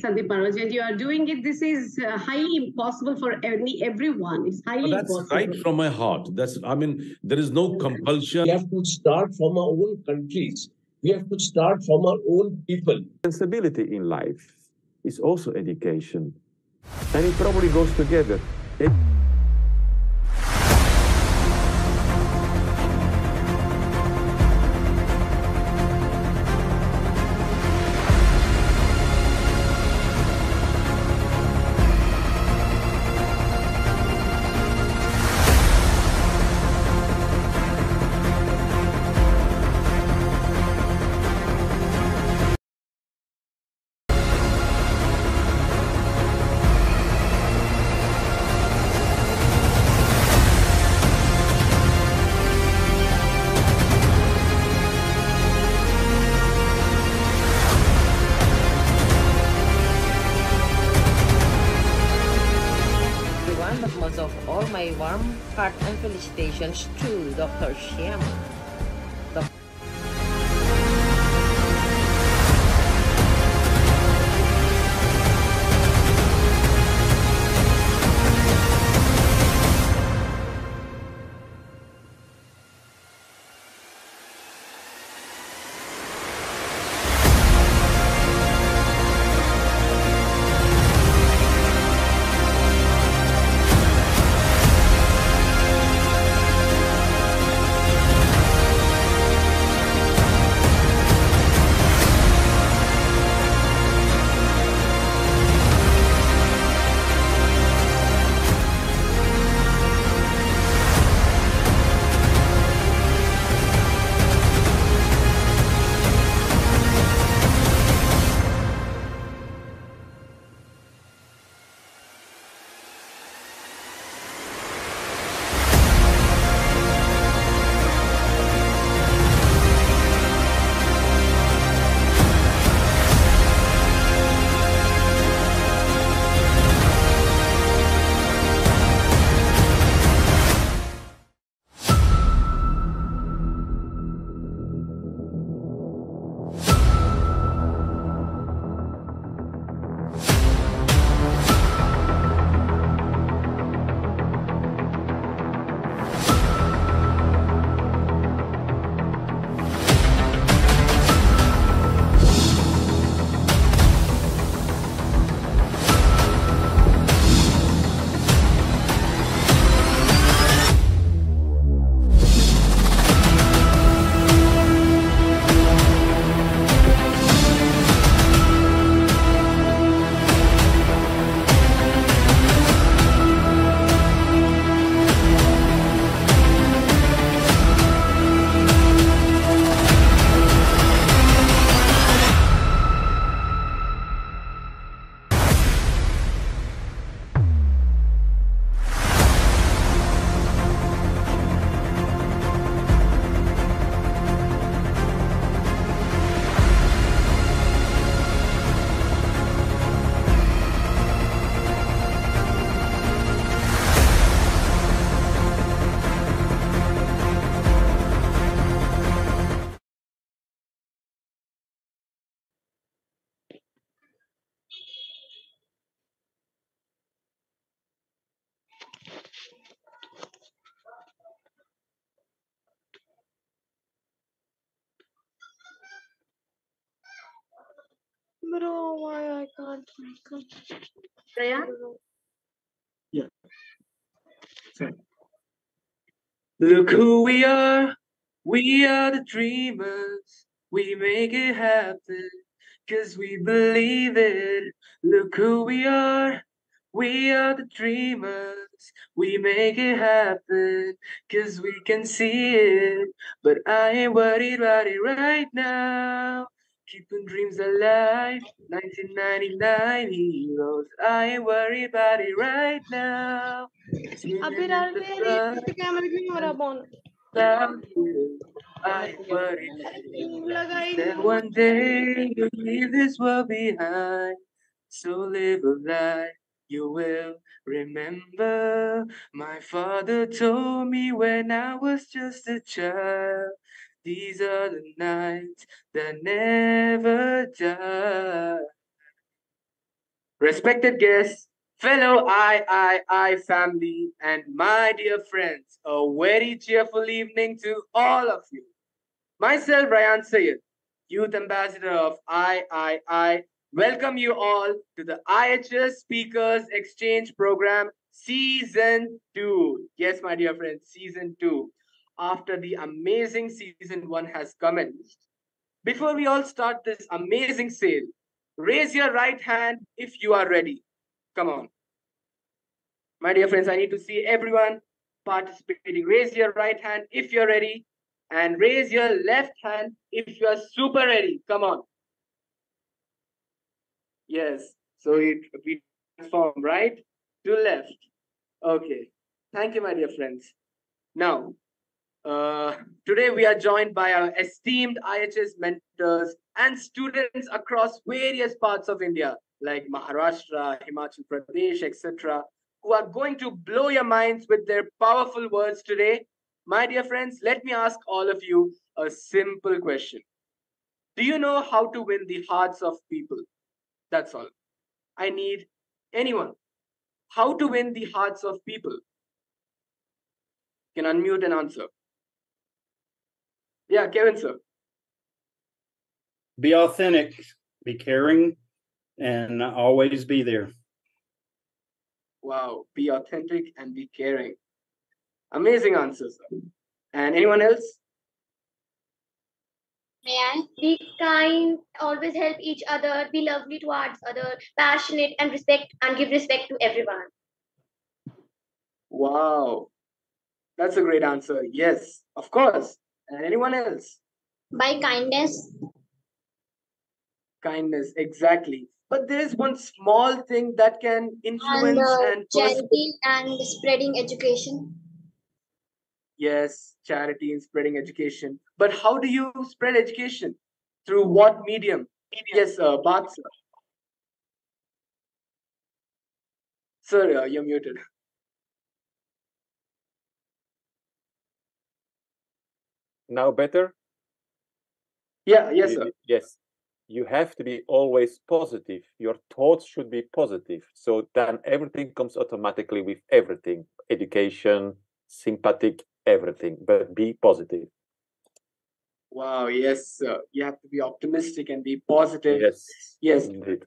Sandeep Paroj, and you are doing it. This is highly impossible for everyone. It's highly That's impossible. right from my heart. There is no compulsion. We have to start from our own countries. We have to start from our own people. Stability in life is also education. And it probably goes together. Most of all my warm heart and felicitations to Dr. Shyam. Bro, why I can't? Freya? Yeah. Look who we are the dreamers. We make it happen, 'cause we believe it. Look who we are the dreamers. We make it happen, 'cause we can see it. But I ain't worried about it right now. Keeping dreams alive, 1999 heroes. I ain't worried about it right now. अभी रात में ये कैमरे की मेरा phone I ain't worried. Then one day you'll leave this world behind. So live a life you will remember. My father told me when I was just a child, these are the nights that never die. respected guests, fellow I family, and my dear friends, a very cheerful evening to all of you. Myself, Ryan Sayed, Youth Ambassador of I, welcome you all to the IHS Speakers Exchange Program Season 2. Yes, my dear friends, Season 2. After the amazing Season 1 has commenced. Before we all start this amazing sale, raise your right hand if you are ready. Come on. My dear friends, I need to see everyone participating. Raise your right hand if you're ready, and raise your left hand if you are super ready. Come on. Yes. So we transform right to left. Okay. Thank you, my dear friends. Now, today we are joined by our esteemed IHS mentors and students across various parts of India, like Maharashtra, Himachal Pradesh, etc., who are going to blow your minds with their powerful words today. My dear friends, let me ask all of you a simple question. Do you know how to win the hearts of people? That's all. I need anyone. How to win the hearts of people? Can unmute and answer. Yeah, Kevin, sir. Be authentic, be caring, and always be there. Wow, be authentic and be caring. Amazing answers, sir. And anyone else? May I? Be kind, always help each other, be lovely towards others, passionate and respect and give respect to everyone. Wow, that's a great answer. Yes, of course. And anyone else? By kindness. Kindness, exactly. But there is one small thing that can influence and charity and spreading education. Yes, charity and spreading education. But how do you spread education? Through what medium? Yes, Bhatt, sir. Sir, you're muted. Now better? Yeah, yes, sir. Yes. You have to be always positive. Your thoughts should be positive. So then everything comes automatically with everything. Education, sympathetic, everything. But be positive. Wow, yes, sir. You have to be optimistic and be positive. Yes. Yes. Indeed.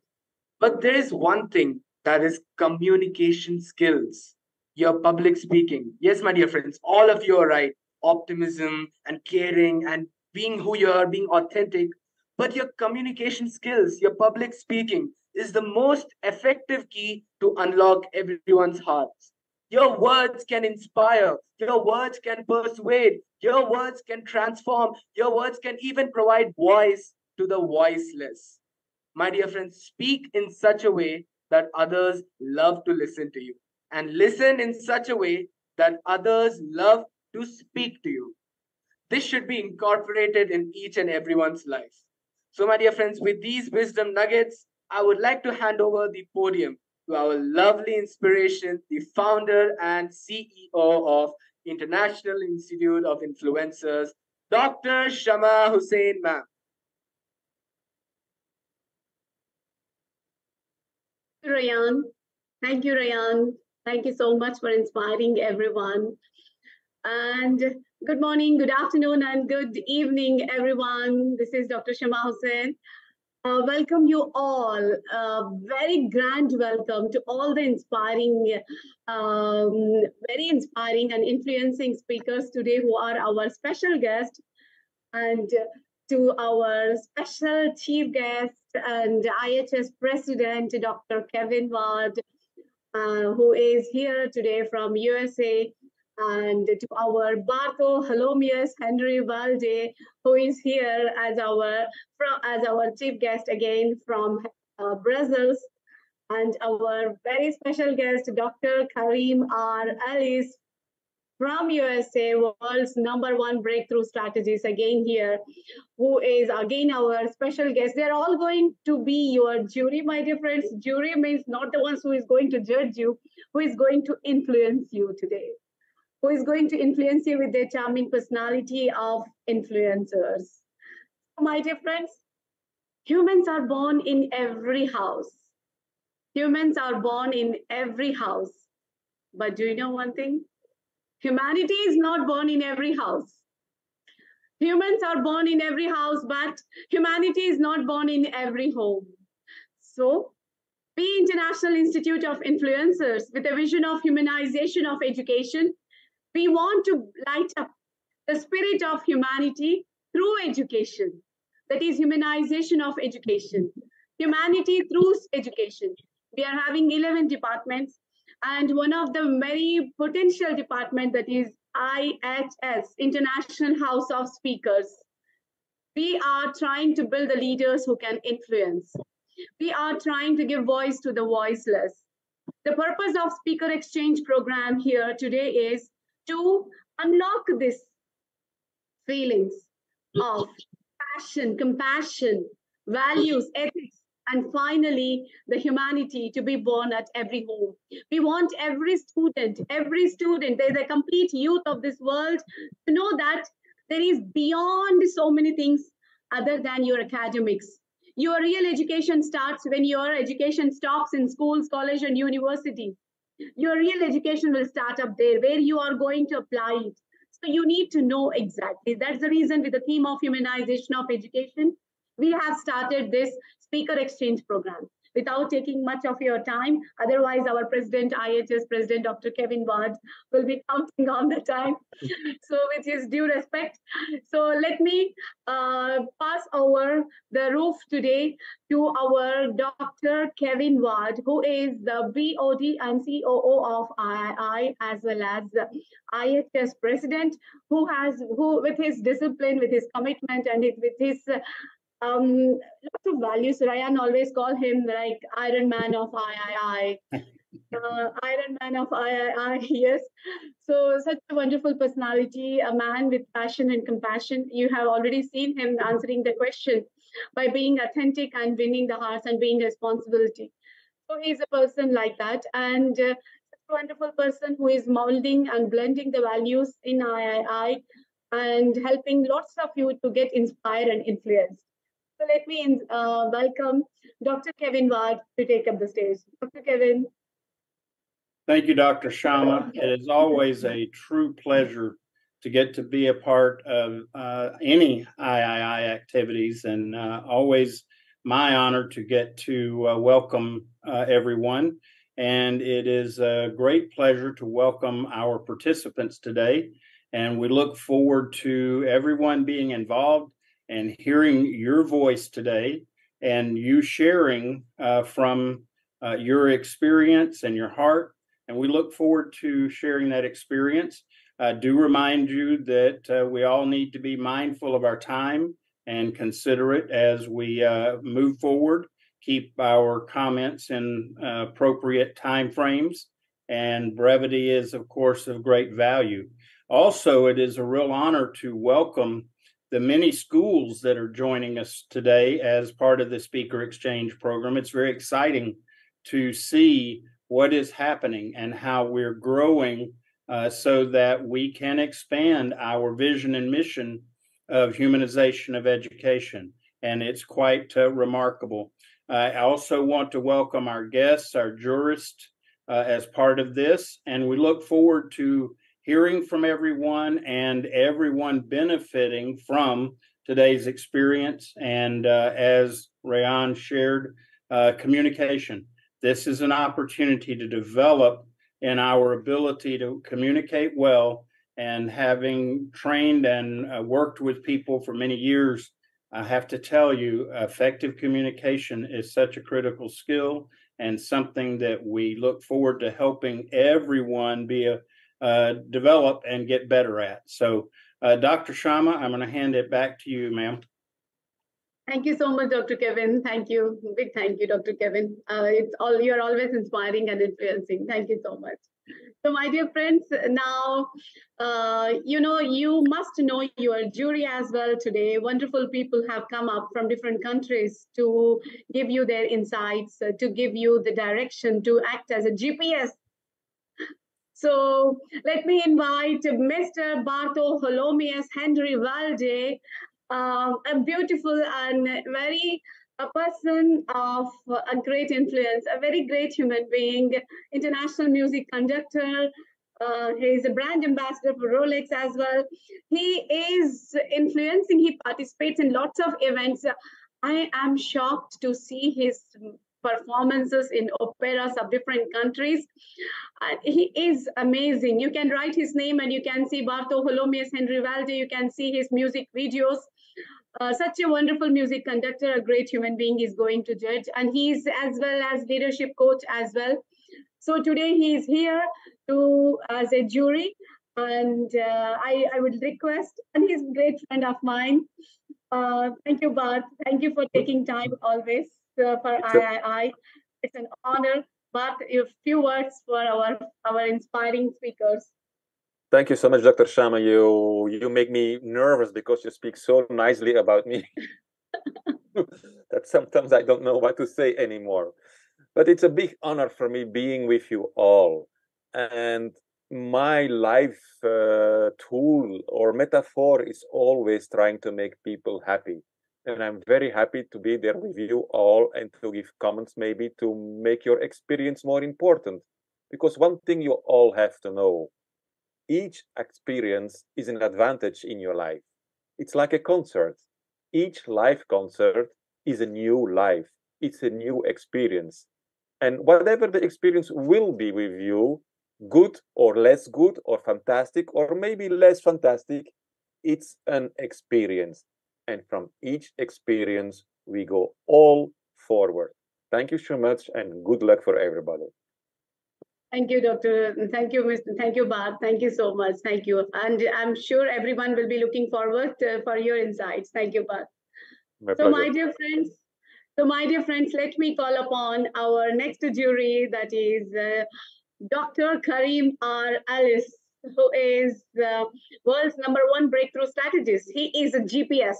But there is one thing, that is communication skills. Your public speaking. Yes, my dear friends, all of you are right. Optimism and caring and being who you are, being authentic. But your communication skills, your public speaking is the most effective key to unlock everyone's hearts. Your words can inspire, your words can persuade, your words can transform, your words can even provide voice to the voiceless. My dear friends, speak in such a way that others love to listen to you, and listen in such a way that others love to speak to you. This should be incorporated in each and everyone's life. So, my dear friends, with these wisdom nuggets, I would like to hand over the podium to our lovely inspiration, the founder and CEO of International Institute of Influencers, Dr. Shama Hussain, ma'am. Rayan. Thank you, Rayan. Thank you so much for inspiring everyone. And good morning, good afternoon, and good evening, everyone. This is Dr. Shama Hussain. Welcome you all. Very grand welcome to all the inspiring, very inspiring and influencing speakers today who are our special guests, and to our special chief guest and IHS President, Dr. Kevin Ward, who is here today from USA, and to our Barco Halomius Henry Valde, who is here as our chief guest again from Brazil, and our very special guest, Dr. Karim R. Ellis from USA, world's #1 breakthrough strategist, again here, who is again our special guest. They're all going to be your jury, my dear friends. Jury means not the ones who is going to judge you, who is going to influence you today, who is going to influence you with their charming personality of influencers. My dear friends, humans are born in every house. Humans are born in every house. But do you know one thing? Humanity is not born in every house. Humans are born in every house, but humanity is not born in every home. So, we International Institute of Influencers, with a vision of humanization of education, we want to light up the spirit of humanity through education. That is humanization of education. Humanity through education. We are having 11 departments, and one of the very potential department, that is IHS, International House of Speakers. We are trying to build the leaders who can influence. We are trying to give voice to the voiceless. The purpose of Speaker Exchange program here today is to unlock this feelings of passion, compassion, values, ethics, and finally, the humanity to be born at every home. We want every student, the complete youth of this world to know that there is beyond so many things other than your academics. Your real education starts when your education stops in schools, college, and university. Your real education will start up there, where you are going to apply it. So you need to know exactly. That's the reason, with the theme of humanization of education, we have started this speaker exchange program. Without taking much of your time, otherwise our president, IHS President Dr. Kevin Ward, will be counting on the time. So with his due respect, so let me pass over the roof today to our Dr. Kevin Ward, who is the BOD and COO of III, as well as the IHS President, who with his discipline, with his commitment, and with his lots of values. Ryan always call him like Iron Man of III. Iron Man of III, yes. So such a wonderful personality, a man with passion and compassion. You have already seen him answering the question by being authentic and winning the hearts and being responsibility. So he's a person like that, and such a wonderful person who is molding and blending the values in III and helping lots of you to get inspired and influenced. So let me welcome Dr. Kevin Ward to take up the stage. Dr. Kevin. Thank you, Dr. Sharma. It is always a true pleasure to get to be a part of any III activities, and always my honor to get to welcome everyone. And it is a great pleasure to welcome our participants today. And we look forward to everyone being involved and hearing your voice today, and you sharing from your experience and your heart. And we look forward to sharing that experience. Do remind you that we all need to be mindful of our time and considerate as we move forward. Keep our comments in appropriate time frames, and brevity is, of course, of great value. Also, it is a real honor to welcome the many schools that are joining us today as part of the Speaker Exchange program. It's very exciting to see what is happening and how we're growing so that we can expand our vision and mission of humanization of education. And it's quite remarkable. I also want to welcome our guests, our jurists, as part of this. And we look forward to hearing from everyone and everyone benefiting from today's experience. And as Rayan shared, communication. This is an opportunity to develop in our ability to communicate well. And having trained and worked with people for many years, I have to tell you, effective communication is such a critical skill and something that we look forward to helping everyone develop and get better at. So, Dr. Sharma, I'm going to hand it back to you, ma'am. Thank you so much, Dr. Kevin. Thank you. Big thank you, Dr. Kevin. You're always inspiring and influencing. Thank you so much. So, my dear friends, now, you must know your jury as well today. Wonderful people have come up from different countries to give you their insights, to give you the direction, to act as a GPS. So, let me invite Mr. Bartolomeus Henry Valde, a beautiful and very a person of a great influence, a very great human being, international music conductor. He is a brand ambassador for Rolex as well. He is influencing, he participates in lots of events. I am shocked to see his performances in operas of different countries. He is amazing. You can write his name and you can see Bartolomé Henry Valde. You can see his music videos. Such a wonderful music conductor, a great human being is going to judge. And he's as well as leadership coach as well. So today he is here to as a jury. And I would request, and he's a great friend of mine. Thank you, Bart. Thank you for taking time always for III. It's an honor. Bart, a few words for our inspiring speakers. Thank you so much, Dr. Sharma. You make me nervous because you speak so nicely about me that sometimes I don't know what to say anymore. But it's a big honor for me being with you all. And my life tool or metaphor is always trying to make people happy. And I'm very happy to be there with you all and to give comments maybe to make your experience more important. Because one thing you all have to know, each experience is an advantage in your life. It's like a concert. Each live concert is a new life. It's a new experience. And whatever the experience will be with you, good or less good or fantastic or maybe less fantastic, it's an experience. And from each experience, we go all forward. Thank you so much and good luck for everybody. Thank you, Doctor. Thank you, Mr. Thank you, Bart. Thank you so much. Thank you. And I'm sure everyone will be looking forward for your insights. Thank you, Bart. So, my dear friends, let me call upon our next jury, that is Dr. Karim R. Alice, who is the world's #1 breakthrough strategist. He is a GPS.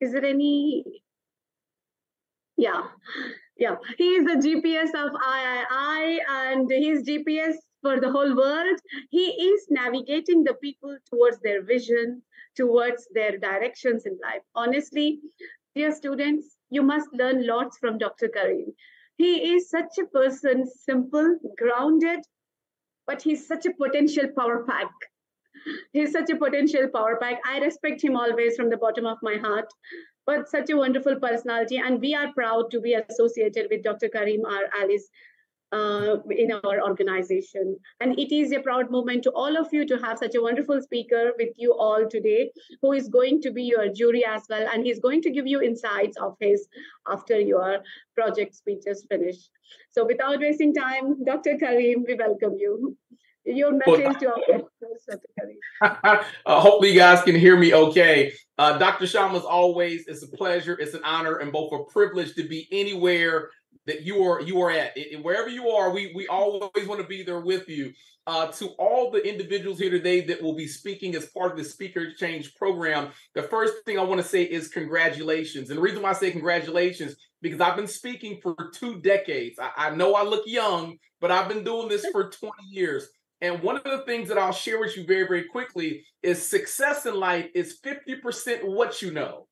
Is there any? Yeah. He is the GPS of III, and he's GPS for the whole world. He is navigating the people towards their vision, towards their directions in life. Honestly, dear students, you must learn lots from Dr. Karim. He is such a person, simple, grounded, but he's such a potential power pack. He's such a potential power pack. I respect him always from the bottom of my heart, but such a wonderful personality. And we are proud to be associated with Dr. Karim R. Alice in our organization. And it is a proud moment to all of you to have such a wonderful speaker with you all today, who is going to be your jury as well. And he's going to give you insights of his after your project speeches finish. So without wasting time, Dr. Karim, we welcome you. Your message to our listeners, Dr. Karim. Hopefully you guys can hear me okay. Dr. Sharma, as always, it's a pleasure, it's an honor, and both a privilege to be anywhere that you are at. Wherever you are, we always want to be there with you. To all the individuals here today that will be speaking as part of the Speaker Exchange program, the first thing I want to say is congratulations. And the reason why I say congratulations, because I've been speaking for 2 decades. I know I look young, but I've been doing this for 20 years. And one of the things that I'll share with you very, very quickly is success in life is 50% what you know,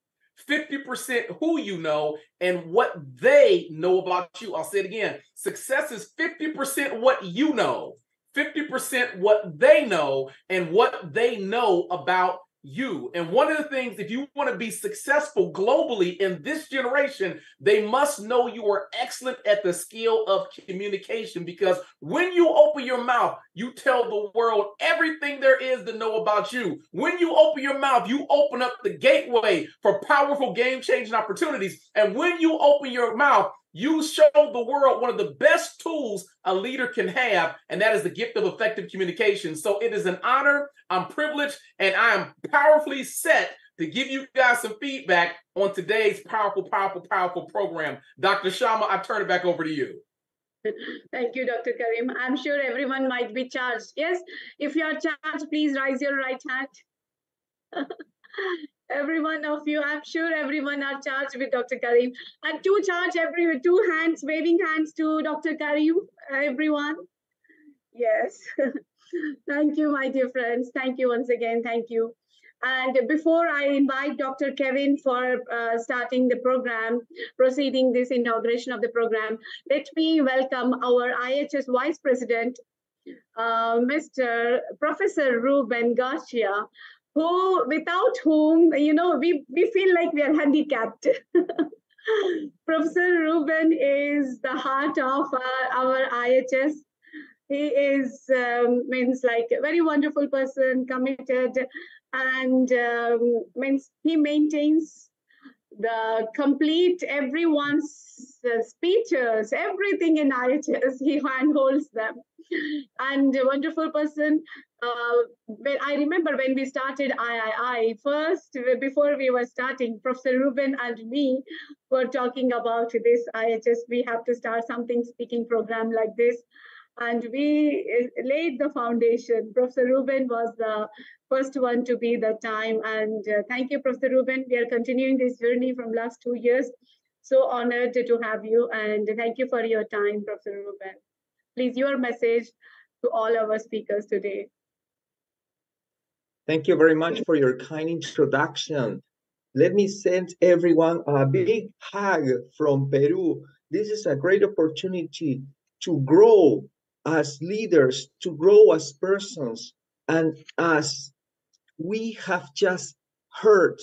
50% who you know, and what they know about you. I'll say it again. Success is 50% what you know, 50% what they know, and what they know about you. And one of the things, if you want to be successful globally in this generation, they must know you are excellent at the skill of communication, because when you open your mouth, you tell the world everything there is to know about you. When you open your mouth, you open up the gateway for powerful game-changing opportunities. And when you open your mouth, you show the world one of the best tools a leader can have, and that is the gift of effective communication. So it is an honor, I'm privileged, and I am powerfully set to give you guys some feedback on today's powerful program. Dr. Sharma, I turn it back over to you. Thank you, Dr. Karim. I'm sure everyone might be charged. Yes, if you are charged, please raise your right hand. Every one of you, I'm sure everyone are charged with Dr. Karim. And to charge two hands, waving hands to Dr. Karim, everyone. Yes. Thank you, my dear friends. Thank you once again. Thank you. And before I invite Dr. Kevin for starting the program, proceeding this inauguration of the program, let me welcome our IHS Vice President, Mr. Professor Ruben Garcia, who, without whom, we feel like we are handicapped. Professor Ruben is the heart of our IHS. He is means like a very wonderful person, committed, and means he maintains the complete everyone's speeches, everything in IHS. He handholds them, and a wonderful person. When I remember when we started III, first before we were starting, Professor Ruben and me were talking about this IHS. We have to start something speaking program like this. And we laid the foundation. Professor Ruben was the first one to be that time. And thank you, Professor Ruben. We are continuing this journey from last 2 years. So honored to have you. And thank you for your time, Professor Ruben. Please, your message to all our speakers today. Thank you very much for your kind introduction. Let me send everyone a big hug from Peru. This is a great opportunity to grow as leaders, to grow as persons, and as we have just heard,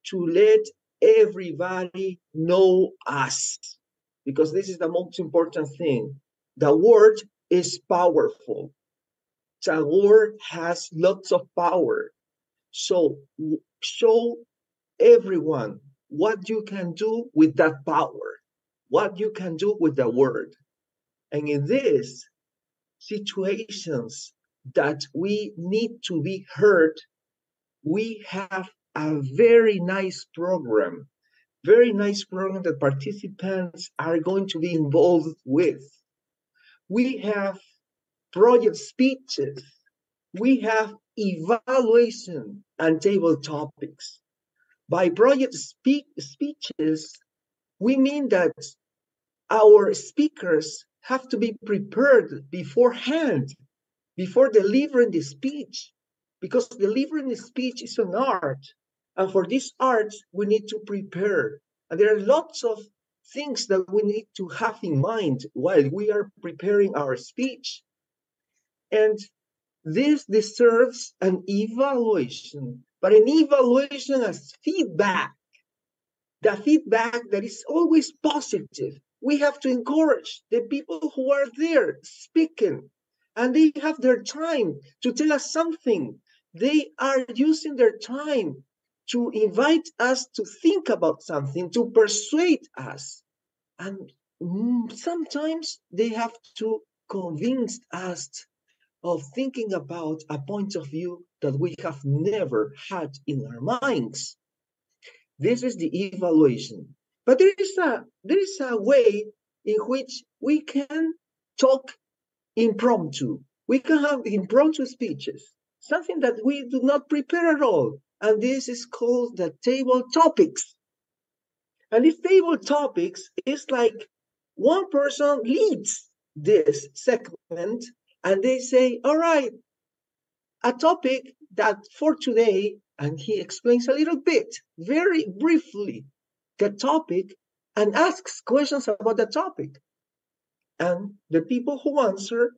to let everybody know us, because this is the most important thing. The word is powerful. The word has lots of power. So show everyone what you can do with that power, what you can do with the word. And in these situations that we need to be heard, we have a very nice program that participants are going to be involved with. We have project speeches, we have evaluation and table topics. By project speeches, we mean that our speakers have to be prepared beforehand, before delivering the speech, because delivering the speech is an art. And for this art, we need to prepare. And there are lots of things that we need to have in mind while we are preparing our speech. And this deserves an evaluation, but an evaluation as feedback. The feedback that is always positive. We have to encourage the people who are there speaking, and they have their time to tell us something. They are using their time to invite us to think about something, to persuade us. And sometimes they have to convince us of thinking about a point of view that we have never had in our minds. This is the evaluation. But there is a way in which we can talk impromptu. We can have impromptu speeches, something that we do not prepare at all. And this is called the table topics. And these table topics is like one person leads this segment and they say, all right, a topic that for today, and he explains a little bit, very briefly, the topic and asks questions about the topic. And the people who answer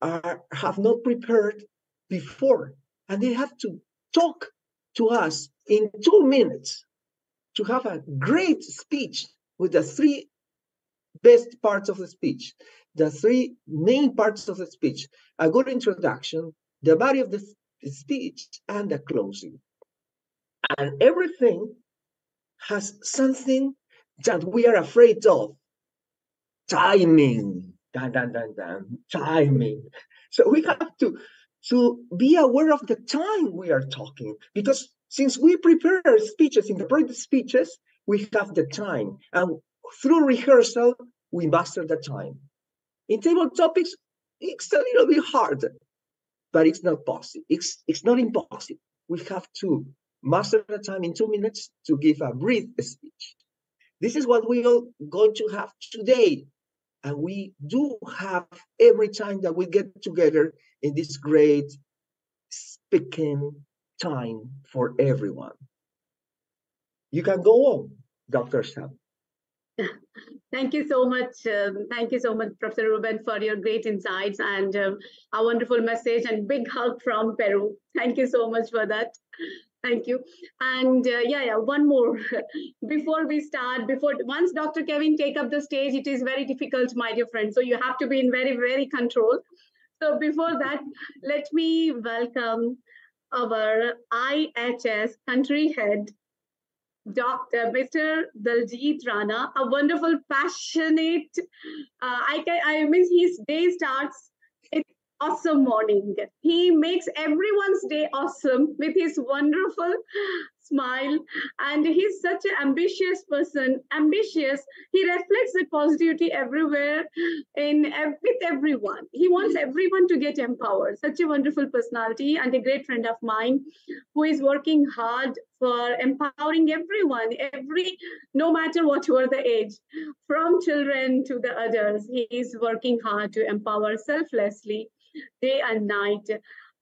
have not prepared before, and they have to talk to us in 2 minutes to have a great speech with the 3 best parts of the speech, the 3 main parts of the speech: a good introduction, the body of the speech, and the closing. And everything has something that we are afraid of: timing. Dun, dun, dun, dun, timing. So we have to be aware of the time we are talking, because since we prepare our speeches in the project speeches, we have the time, and through rehearsal we master the time. In table topics, it's a little bit harder, but it's not possible. It's not impossible. We have to master the time in 2 minutes to give a brief speech. This is what we are going to have today. And we do have every time that we get together in this great speaking time for everyone. You can go on, Dr. Sam. Thank you so much. Thank you so much, Professor Ruben, for your great insights and a wonderful message and big hug from Peru. Thank you so much for that. Thank you. And one more. Before we start, once Dr. Kevin take up the stage, it is very difficult, my dear friends. So you have to be in very, very control. So before that, let me welcome our IHS country head, Dr. Mr. Daljit Rana, a wonderful, passionate. I mean, his day starts. It's awesome morning. He makes everyone's day awesome with his wonderful smile, and he's such an ambitious person. Ambitious. He reflects the positivity everywhere with everyone. He wants everyone to get empowered. Such a wonderful personality and a great friend of mine who is working hard for empowering everyone, no matter what were the age, from children to the others. He is working hard to empower selflessly, day and night.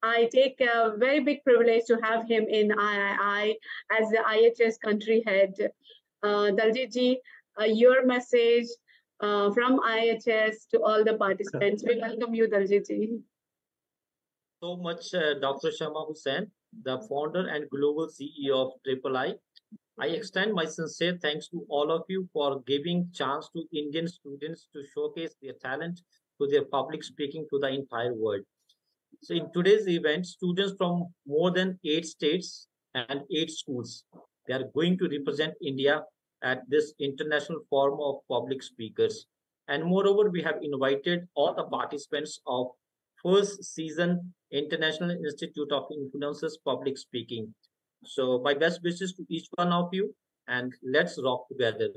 I take a very big privilege to have him in III as the IHS country head. Daljit ji, your message from IHS to all the participants. We welcome you, Daljit ji. So much, Dr. Shama Hussain, the founder and global CEO of III. I extend my sincere thanks to all of you for giving chance to Indian students to showcase their talent to their public speaking to the entire world. So in today's event, students from more than 8 states and 8 schools, they are going to represent India at this international forum of public speakers. And moreover, we have invited all the participants of first season International Institute of Influencers Public Speaking. So my best wishes to each one of you, and let's rock together.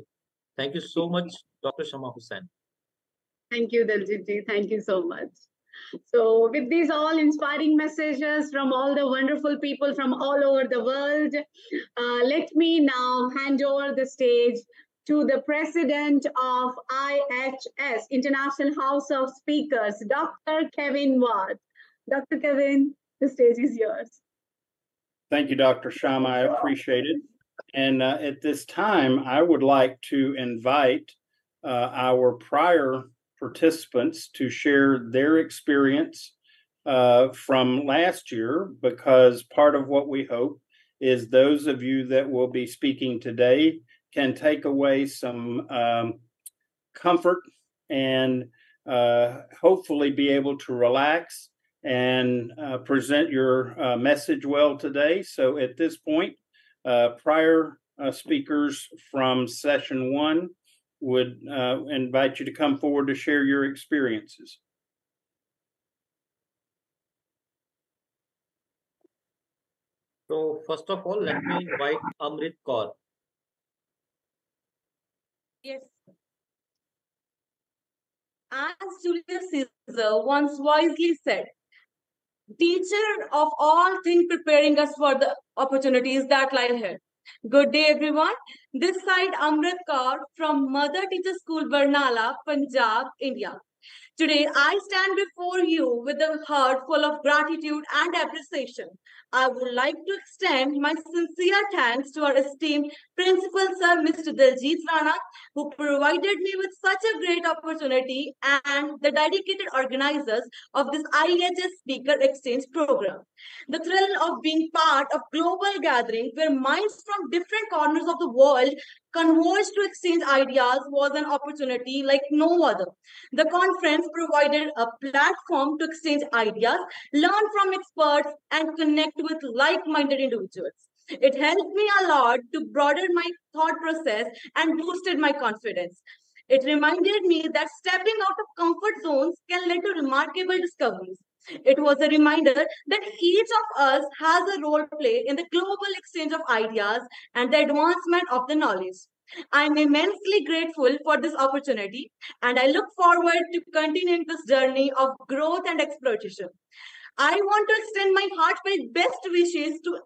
Thank you so much, Dr. Shama Hussain. Thank you, Daljit ji. Thank you so much. So with these all inspiring messages from all the wonderful people from all over the world, let me now hand over the stage to the president of IHS, International House of Speakers, Dr. Kevin Watt. Dr. Kevin, the stage is yours. Thank you, Dr. Shama. I appreciate it. And at this time, I would like to invite our prior participants to share their experience from last year, because part of what we hope is those of you that will be speaking today can take away some comfort and hopefully be able to relax and present your message well today. So at this point, prior speakers from session 1 would invite you to come forward to share your experiences. So first of all, let me invite Amrit Kaur. Yes. As Julius Caesar once wisely said, teacher of all things preparing us for the opportunities that lie ahead. Good day, everyone. This side Amrit Kaur from Mother Teacher School, Barnala, Punjab, India. Today, I stand before you with a heart full of gratitude and appreciation. I would like to extend my sincere thanks to our esteemed Principal Sir, Mr. Daljit Rana, who provided me with such a great opportunity, and the dedicated organizers of this IHS Speaker Exchange program. The thrill of being part of global gathering where minds from different corners of the world converged to exchange ideas was an opportunity like no other. The conference provided a platform to exchange ideas, learn from experts, and connect with like-minded individuals. It helped me a lot to broaden my thought process and boosted my confidence. It reminded me that stepping out of comfort zones can lead to remarkable discoveries. It was a reminder that each of us has a role to play in the global exchange of ideas and the advancement of the knowledge. I'm immensely grateful for this opportunity, and I look forward to continuing this journey of growth and exploration. I want to extend my heartfelt best wishes to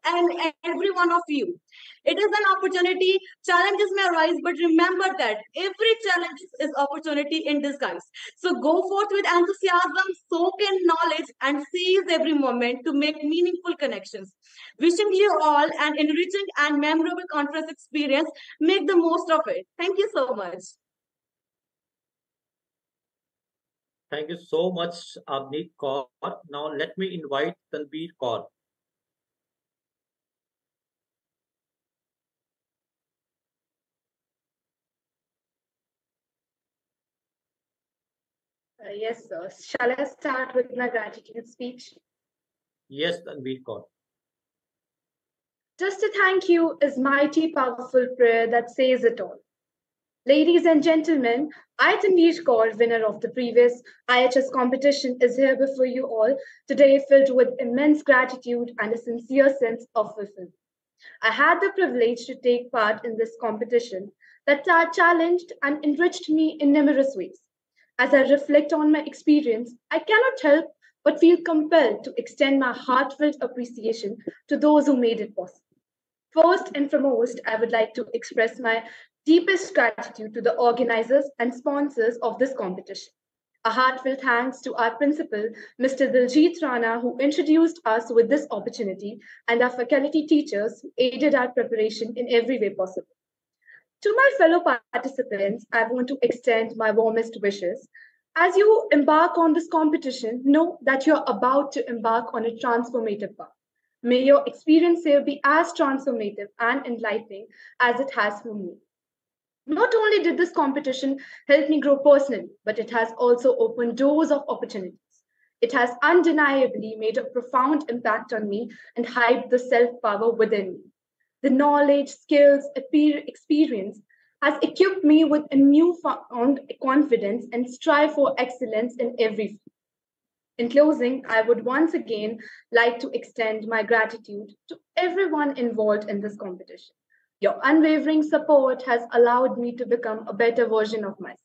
every one of you. It is an opportunity. Challenges may arise, but remember that every challenge is opportunity in disguise. So go forth with enthusiasm, soak in knowledge, and seize every moment to make meaningful connections. Wishing you all an enriching and memorable conference experience. Make the most of it. Thank you so much. Thank you so much, Avneet Kaur. Now let me invite Tanveer Kaur. Yes, sir. Shall I start with my gratitude speech? Yes, Tanveer Kaur. Just a thank you is mighty powerful prayer that says it all. Ladies and gentlemen, I, Tanveer Kaur, winner of the previous IHS competition, is here before you all today filled with immense gratitude and a sincere sense of fulfillment. I had the privilege to take part in this competition that challenged and enriched me in numerous ways. As I reflect on my experience, I cannot help but feel compelled to extend my heartfelt appreciation to those who made it possible. First and foremost, I would like to express my deepest gratitude to the organizers and sponsors of this competition. A heartfelt thanks to our principal, Mr. Diljit Rana, who introduced us with this opportunity, and our faculty teachers who aided our preparation in every way possible. To my fellow participants, I want to extend my warmest wishes. As you embark on this competition, know that you're about to embark on a transformative path. May your experience here be as transformative and enlightening as it has for me. Not only did this competition help me grow personally, but it has also opened doors of opportunities. It has undeniably made a profound impact on me and hyped the self power within me. The knowledge, skills, experience has equipped me with a newfound confidence and strive for excellence in every field. In closing, I would once again like to extend my gratitude to everyone involved in this competition. Your unwavering support has allowed me to become a better version of myself.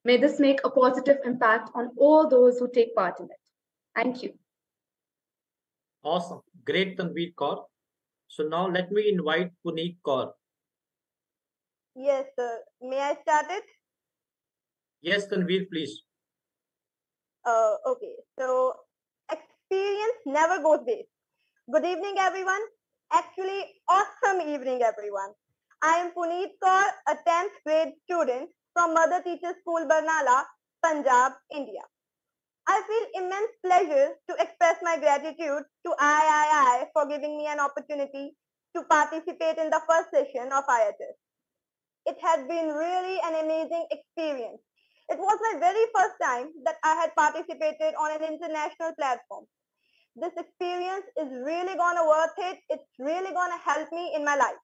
May this make a positive impact on all those who take part in it. Thank you. Awesome. Great, Tanveer Kaur. So now let me invite Puneet Kaur. Yes, sir. May I start it? Yes, Tanveer, please. Okay. So, experience never goes waste. Good evening, everyone. Actually, awesome evening, everyone. I am Puneet Kaur, a 10th grade student from Mother Teacher School, Barnala, Punjab, India. I feel immense pleasure to express my gratitude to III for giving me an opportunity to participate in the first session of IHS. It had been really an amazing experience. It was my very first time that I had participated on an international platform. This experience is really gonna worth it. It's really gonna help me in my life.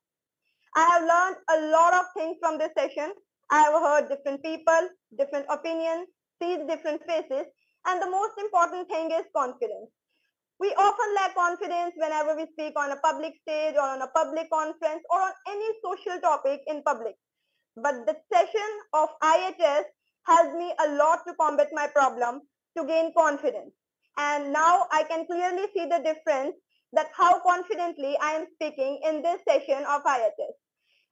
I have learned a lot of things from this session. I have heard different people, different opinions, seen different faces, and the most important thing is confidence. We often lack confidence whenever we speak on a public stage or on a public conference or on any social topic in public. But the session of IHS helped me a lot to combat my problem, to gain confidence. And now I can clearly see the difference that how confidently I am speaking in this session of IHS.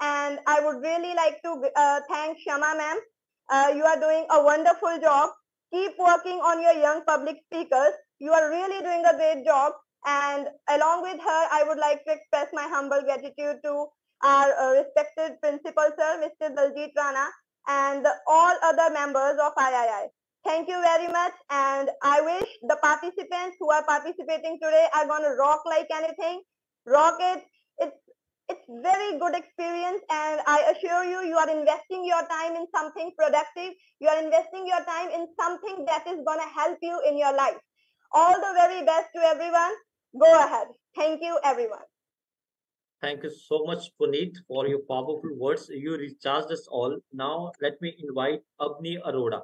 And I would really like to thank Shama ma'am. You are doing a wonderful job. Keep working on your young public speakers. You are really doing a great job. And along with her, I would like to express my humble gratitude to our respected principal, sir, Mr. Daljit Rana, and all other members of III. Thank you very much. And I wish the participants who are participating today are going to rock like anything. Rock it. It's very good experience, and I assure you, you are investing your time in something productive. You are investing your time in something that is going to help you in your life. All the very best to everyone. Go ahead. Thank you, everyone. Thank you so much, Puneet, for your powerful words. You recharged us all. Now let me invite Abni Arora.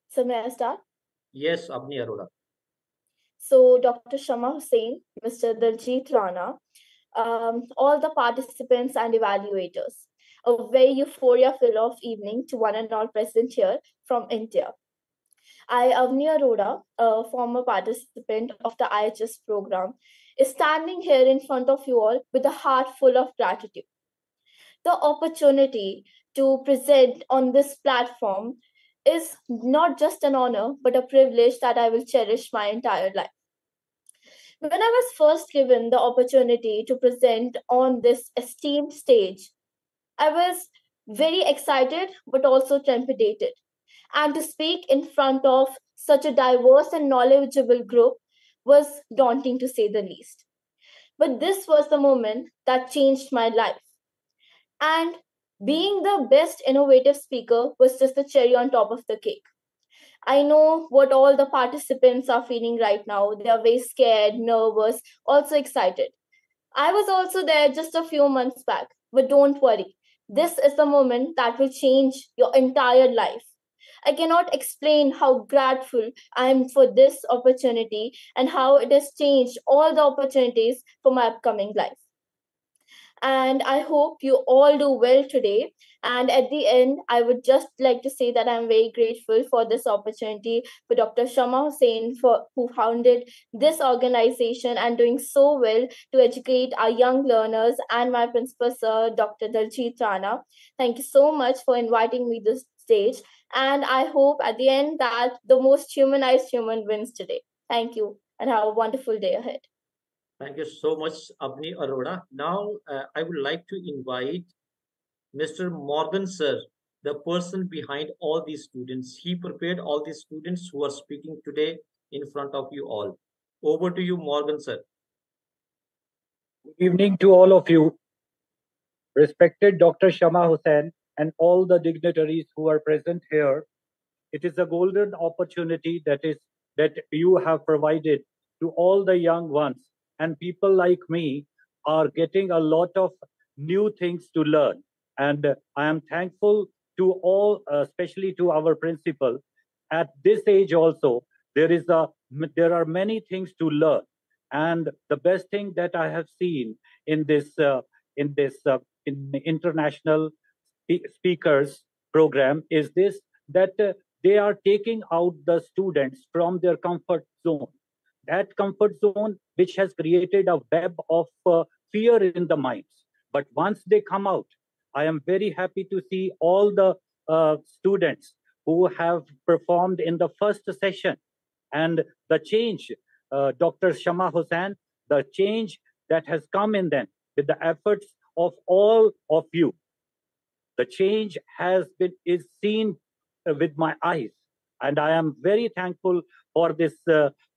So may I start? Yes, Abni Arora. So Dr. Shama Hussain, Mr. Daljit Rana, all the participants and evaluators. A very euphoria-filled evening to one and all present here from India. I, Avni Arora, a former participant of the IHS program, is standing here in front of you all with a heart full of gratitude. The opportunity to present on this platform is not just an honor, but a privilege that I will cherish my entire life. When I was first given the opportunity to present on this esteemed stage, I was very excited but also trepidated. And to speak in front of such a diverse and knowledgeable group was daunting to say the least. But this was the moment that changed my life. And being the best innovative speaker was just the cherry on top of the cake. I know what all the participants are feeling right now. They are very scared, nervous, also excited. I was also there just a few months back, but don't worry. This is the moment that will change your entire life. I cannot explain how grateful I am for this opportunity and how it has changed all the opportunities for my upcoming life. And I hope you all do well today. And at the end, I would just like to say that I'm very grateful for this opportunity for Dr. Shama Hussain, who founded this organization and doing so well to educate our young learners, and my principal sir, Dr. Daljit Rana. Thank you so much for inviting me to the stage. And I hope at the end that the most humanized human wins today. Thank you and have a wonderful day ahead. Thank you so much, Avni Arora. Now, I would like to invite Mr. Morgan, sir, the person behind all these students. He prepared all these students who are speaking today in front of you all. Over to you, Morgan, sir. Good evening to all of you. Respected Dr. Shama Hussain and all the dignitaries who are present here, it is a golden opportunity that you have provided to all the young ones, and people like me are getting a lot of new things to learn. And I am thankful to all, especially to our principal. At this age also, there are many things to learn. And the best thing that I have seen in international speakers program is this, that they are taking out the students from their comfort zone. That comfort zone which has created a web of fear in the minds. But once they come out, I am very happy to see all the students who have performed in the first session. And the change, Dr. Shama Hussain, the change that has come in them with the efforts of all of you. The change is seen with my eyes. And I am very thankful for this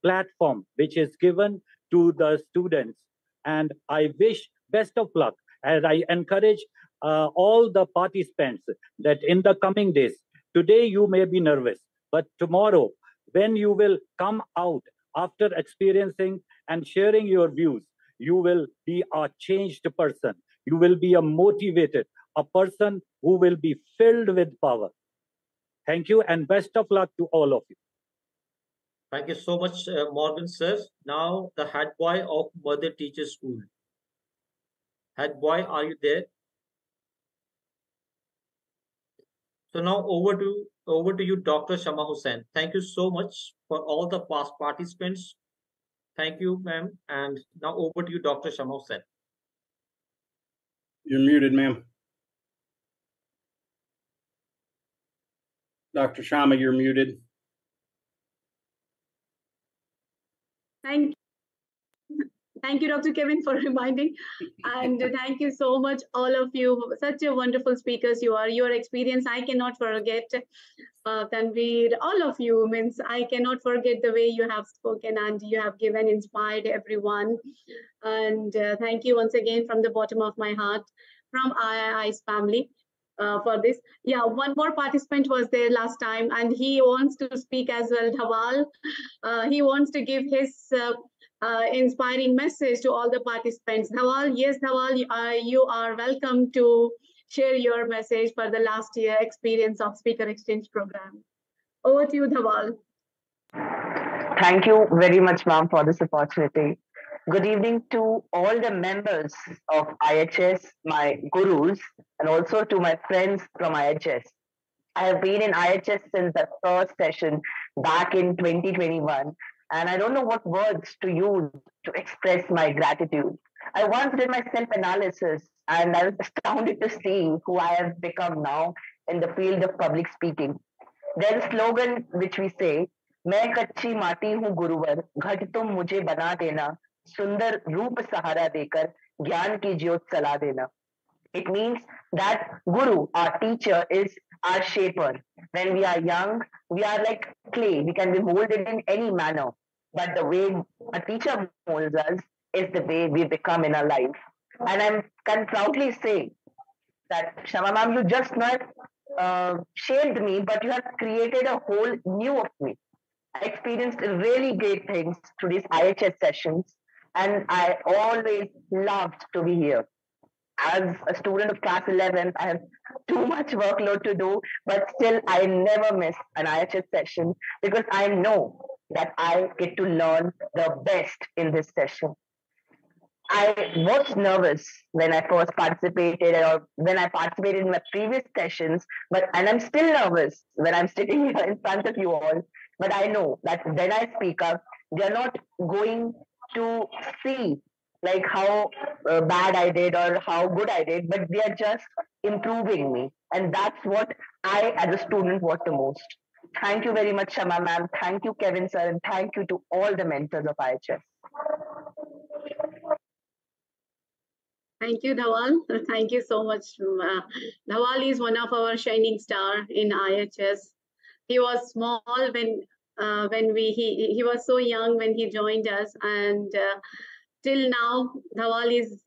platform which is given to the students. And I wish best of luck. And I encourage all the participants that in the coming days, today you may be nervous, but tomorrow, when you will come out after experiencing and sharing your views, you will be a changed person. You will be a motivated, a person who will be filled with power. Thank you and best of luck to all of you. Thank you so much, Morgan, sir. Now, the head boy of Mother Teacher School. Head boy, are you there? So now over to you, Dr. Shama Hussain. Thank you so much for all the past participants. Thank you, ma'am. And now over to you, Dr. Shama Hussain. You're muted, ma'am. Dr. Shama, you're muted. Thank you, Dr. Kevin, for reminding. And thank you so much, all of you. Such a wonderful speakers you are. Your experience, I cannot forget. Tanveer, all of you, means I cannot forget the way you have spoken and you have given, inspired everyone. And thank you once again from the bottom of my heart, from II's family. For this. Yeah, one more participant was there last time and he wants to speak as well, Dhawal. He wants to give his inspiring message to all the participants. Dhawal, yes, Dhawal, you are welcome to share your message for the last year experience of Speaker Exchange Program. Over to you, Dhawal. Thank you very much, ma'am, for this opportunity. Good evening to all the members of IHS, my gurus, and also to my friends from IHS. I have been in IHS since the first session back in 2021, and I don't know what words to use to express my gratitude. I once did my self analysis and I was astounded to see who I have become now in the field of public speaking. There's a slogan which we say, मैं कच्ची माटी हूँ गुरुवर, घट तुम मुझे बना देना, सुंदर रूप सहारा देकर ज्ञान की ज्योत चला देना. It means that Guru, our teacher, is our shaper. When we are young, we are like clay. We can be molded in any manner. But the way a teacher molds us is the way we become in our life. And I can proudly say that, Shama ma'am, you just not shaped me, but you have created a whole new of me. I experienced really great things through these IHS sessions, and I always loved to be here. As a student of class 11, I have too much workload to do, but still I never miss an IHS session because I know that I get to learn the best in this session. I was nervous when I first participated or when I participated in my previous sessions, and I'm still nervous when I'm sitting here in front of you all. But I know that when I speak up, they're not going to see like how bad I did or how good I did, but they are just improving me. And that's what I, as a student, want the most. Thank you very much, Shama ma'am. Thank you, Kevin sir, and thank you to all the mentors of IHS. Thank you, Dhawal. Thank you so much. Dhawal is one of our shining star in IHS. He was small when he was so young when he joined us, and till now, Dhawal is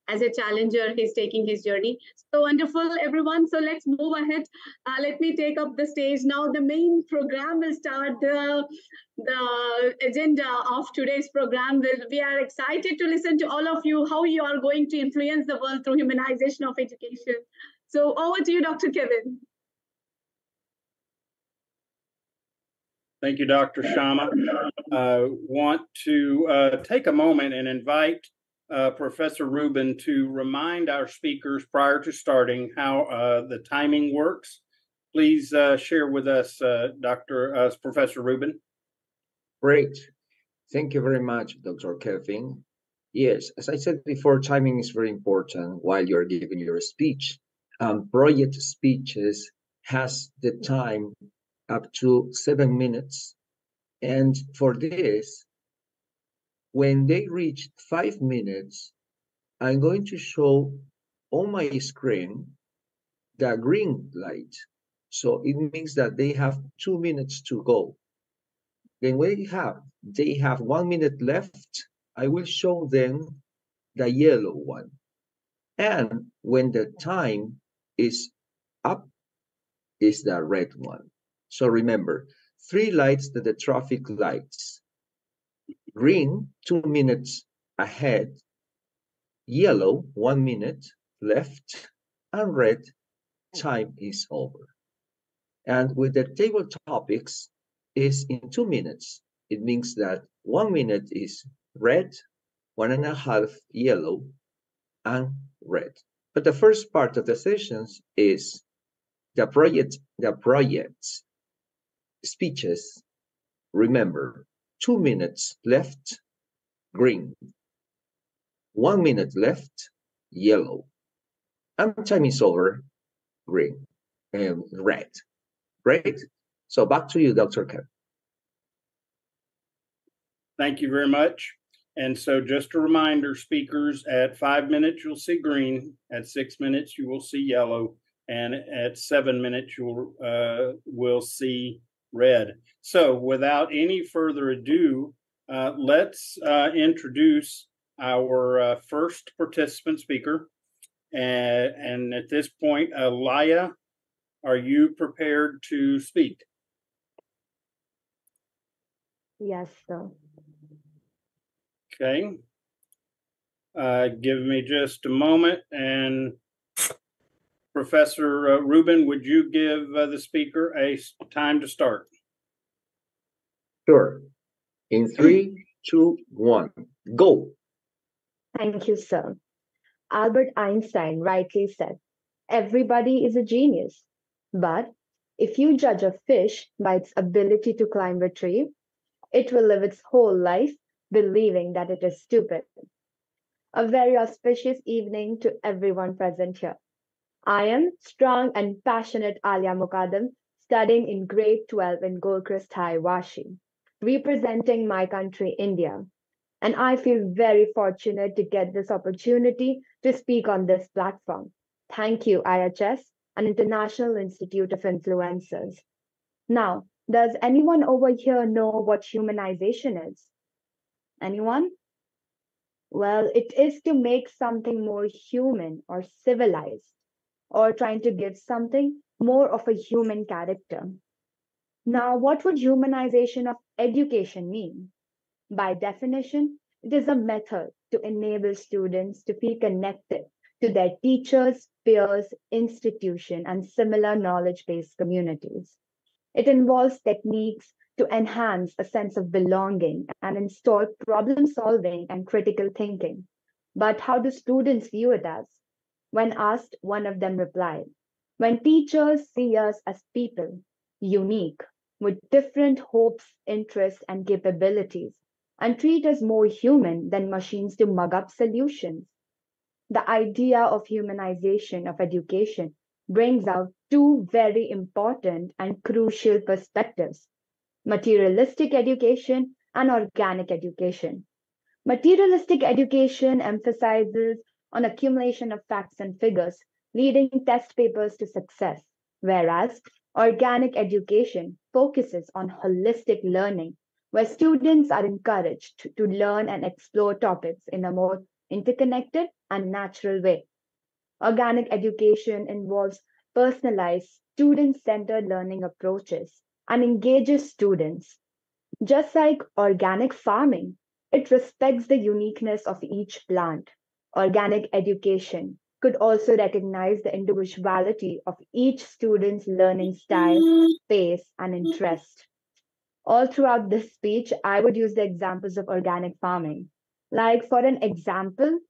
as a challenger. He's taking his journey. So wonderful, everyone. So let's move ahead. Let me take up the stage now. The main program will start. The agenda of today's program we are excited to listen to all of you, how you are going to influence the world through humanization of education. So over to you, Dr. Kevin. Thank you, Dr. Shama. Want to take a moment and invite Professor Rubin to remind our speakers prior to starting how the timing works. Please share with us, Professor Rubin. Great. Thank you very much, Dr. Kevin. Yes, as I said before, timing is very important while you're giving your speech. Project speeches has the time up to 7 minutes. And for this, when they reach 5 minutes, I'm going to show on my screen the green light. So it means that they have 2 minutes to go. Then when they have 1 minute left, I will show them the yellow one. And when the time is up, is the red one. So remember, 3 lights that the traffic lights. Green, 2 minutes ahead. Yellow, 1 minute left. And red, time is over. And with the table topics is in 2 minutes. It means that 1 minute is red, 1.5 yellow, and red. But the first part of the sessions is the project's speeches. Remember, 2 minutes left, green. 1 minute left, yellow. And time is over, green and red. Great. So back to you, Dr. Kevin. Thank you very much. And so just a reminder, speakers, at 5 minutes, you'll see green. At 6 minutes, you will see yellow. And at 7 minutes, you will see red. So without any further ado, let's introduce our first participant speaker. And at this point, Laya, are you prepared to speak? Yes, sir. Okay. Give me just a moment. And Professor Rubin, would you give the speaker a time to start? Sure. In 3, 2, 1. Go. Thank you, sir. Albert Einstein rightly said, everybody is a genius. But if you judge a fish by its ability to climb a tree, it will live its whole life believing that it is stupid. A very auspicious evening to everyone present here. I am strong and passionate Alia Mukadam, studying in grade 12 in Goldcrest High, Washi, representing my country, India. And I feel very fortunate to get this opportunity to speak on this platform. Thank you, IHS, an International Institute of Influencers. Now, does anyone over here know what humanization is? Anyone? Well, it is to make something more human or civilized, or trying to give something more of a human character. Now, what would humanization of education mean? By definition, it is a method to enable students to feel connected to their teachers, peers, institution, and similar knowledge-based communities. It involves techniques to enhance a sense of belonging and install problem solving and critical thinking. But how do students view it as? When asked, one of them replied, when teachers see us as people, unique, with different hopes, interests, and capabilities, and treat us more human than machines to mug up solutions. The idea of humanization of education brings out two very important and crucial perspectives: materialistic education and organic education. Materialistic education emphasizes on accumulation of facts and figures, leading test papers to success, whereas organic education focuses on holistic learning, where students are encouraged to learn and explore topics in a more interconnected and natural way. Organic education involves personalized, student centered learning approaches and engages students. Just like organic farming, it respects the uniqueness of each plant. Organic education could also recognize the individuality of each student's learning style, pace, and interest. All throughout this speech, I would use the examples of organic farming. Like, for an example,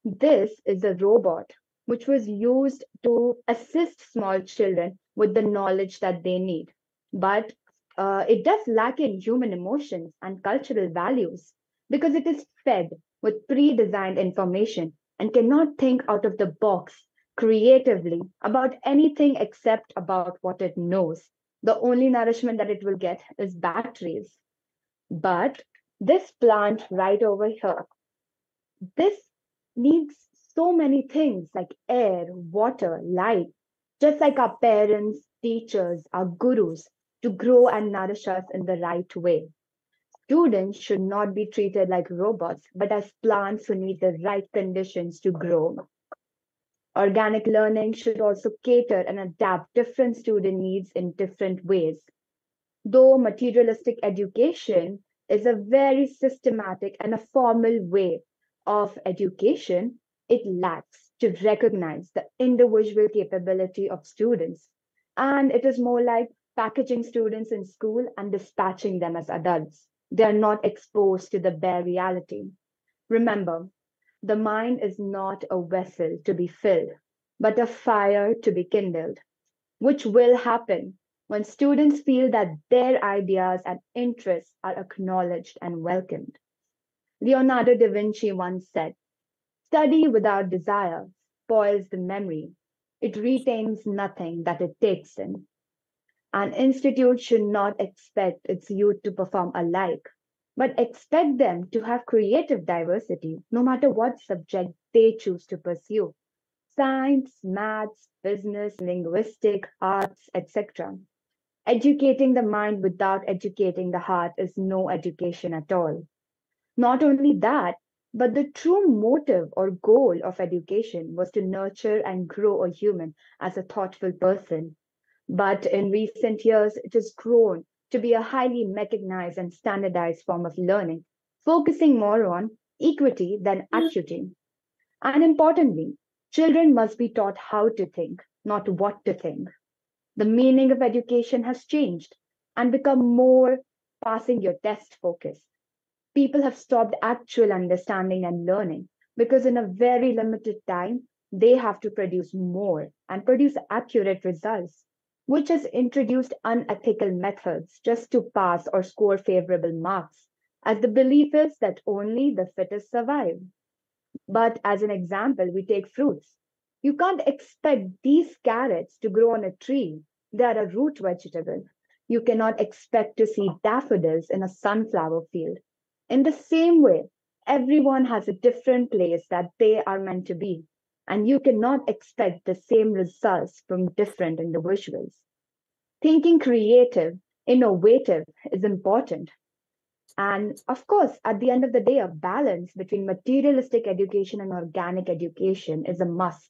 this is a robot which was used to assist small children with the knowledge that they need. But it does lack in human emotions and cultural values because it is fed with pre designed information and cannot think out of the box creatively about anything except about what it knows. The only nourishment that it will get is batteries. But this plant right over here, this needs so many things like air, water, light, just like our parents, teachers, our gurus, to grow and nourish us in the right way. Students should not be treated like robots, but as plants who need the right conditions to grow. Organic learning should also cater and adapt different student needs in different ways. Though materialistic education is a very systematic and a formal way of education, it lacks to recognize the individual capability of students. And it is more like packaging students in school and dispatching them as adults. They are not exposed to the bare reality. Remember, the mind is not a vessel to be filled, but a fire to be kindled, which will happen when students feel that their ideas and interests are acknowledged and welcomed. Leonardo da Vinci once said, study without desire spoils the memory. It retains nothing that it takes in. An institute should not expect its youth to perform alike, but expect them to have creative diversity no matter what subject they choose to pursue: science, maths, business, linguistic, arts, etc. Educating the mind without educating the heart is no education at all. Not only that, but the true motive or goal of education was to nurture and grow a human as a thoughtful person. But in recent years, it has grown to be a highly mechanized and standardized form of learning, focusing more on equity than acuity. And importantly, children must be taught how to think, not what to think. The meaning of education has changed and become more passing your test focused. people have stopped actual understanding and learning because in a very limited time, they have to produce more and produce accurate results, which has introduced unethical methods just to pass or score favorable marks, as the belief is that only the fittest survive. But as an example, we take fruits. You can't expect these carrots to grow on a tree. They are a root vegetable. You cannot expect to see daffodils in a sunflower field. In the same way, everyone has a different place that they are meant to be, and you cannot expect the same results from different individuals. Thinking creative, innovative is important. And of course, at the end of the day, a balance between materialistic education and organic education is a must.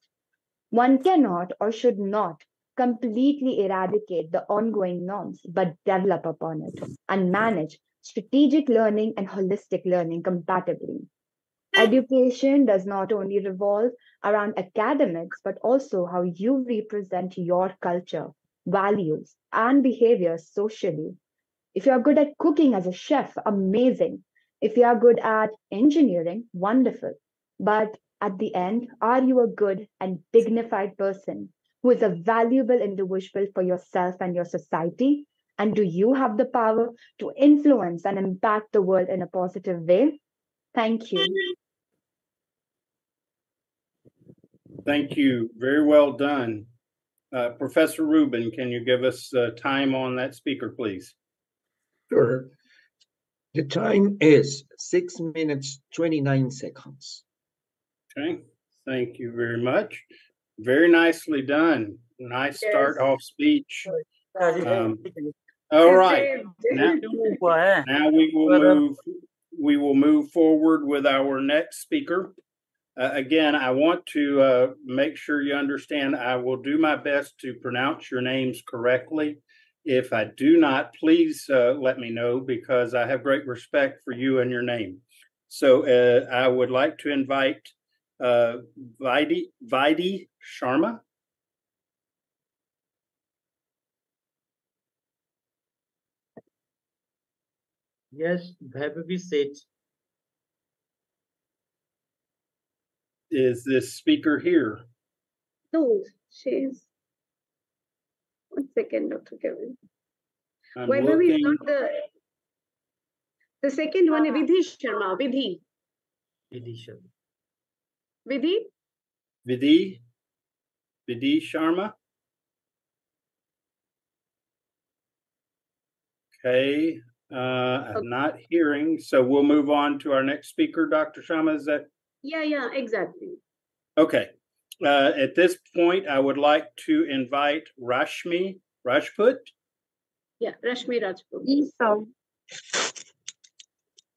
One cannot or should not completely eradicate the ongoing norms, but develop upon it and manage strategic learning and holistic learning compatibly. Education does not only revolve around academics, but also how you represent your culture, values, and behaviors socially. If you are good at cooking as a chef, amazing. If you are good at engineering, wonderful. But at the end, are you a good and dignified person who is a valuable individual for yourself and your society? And do you have the power to influence and impact the world in a positive way? Thank you. Thank you. Very well done. Professor Rubin, can you give us time on that speaker, please? Sure. The time is 6 minutes, 29 seconds. Okay. Thank you very much. Very nicely done. Nice start off speech. All right. Now we will move forward with our next speaker. Again, I want to make sure you understand I will do my best to pronounce your names correctly. If I do not, please let me know because I have great respect for you and your name. So I would like to invite Vaidi Sharma. Yes, Bhairavi said. Is this speaker here? No, she's. 1 second, Dr. Kevin. I'm Vaibhavi is looking. not the second one is Vidhi Sharma. Vidhi. Vidhi? Vidhi Sharma. Okay, I'm not hearing, so we'll move on to our next speaker, Dr. Sharma. Is that? Yeah, exactly. Okay. At this point, I would like to invite Rashmi Rajput. Yeah, Rashmi Rajput. Yes, sir.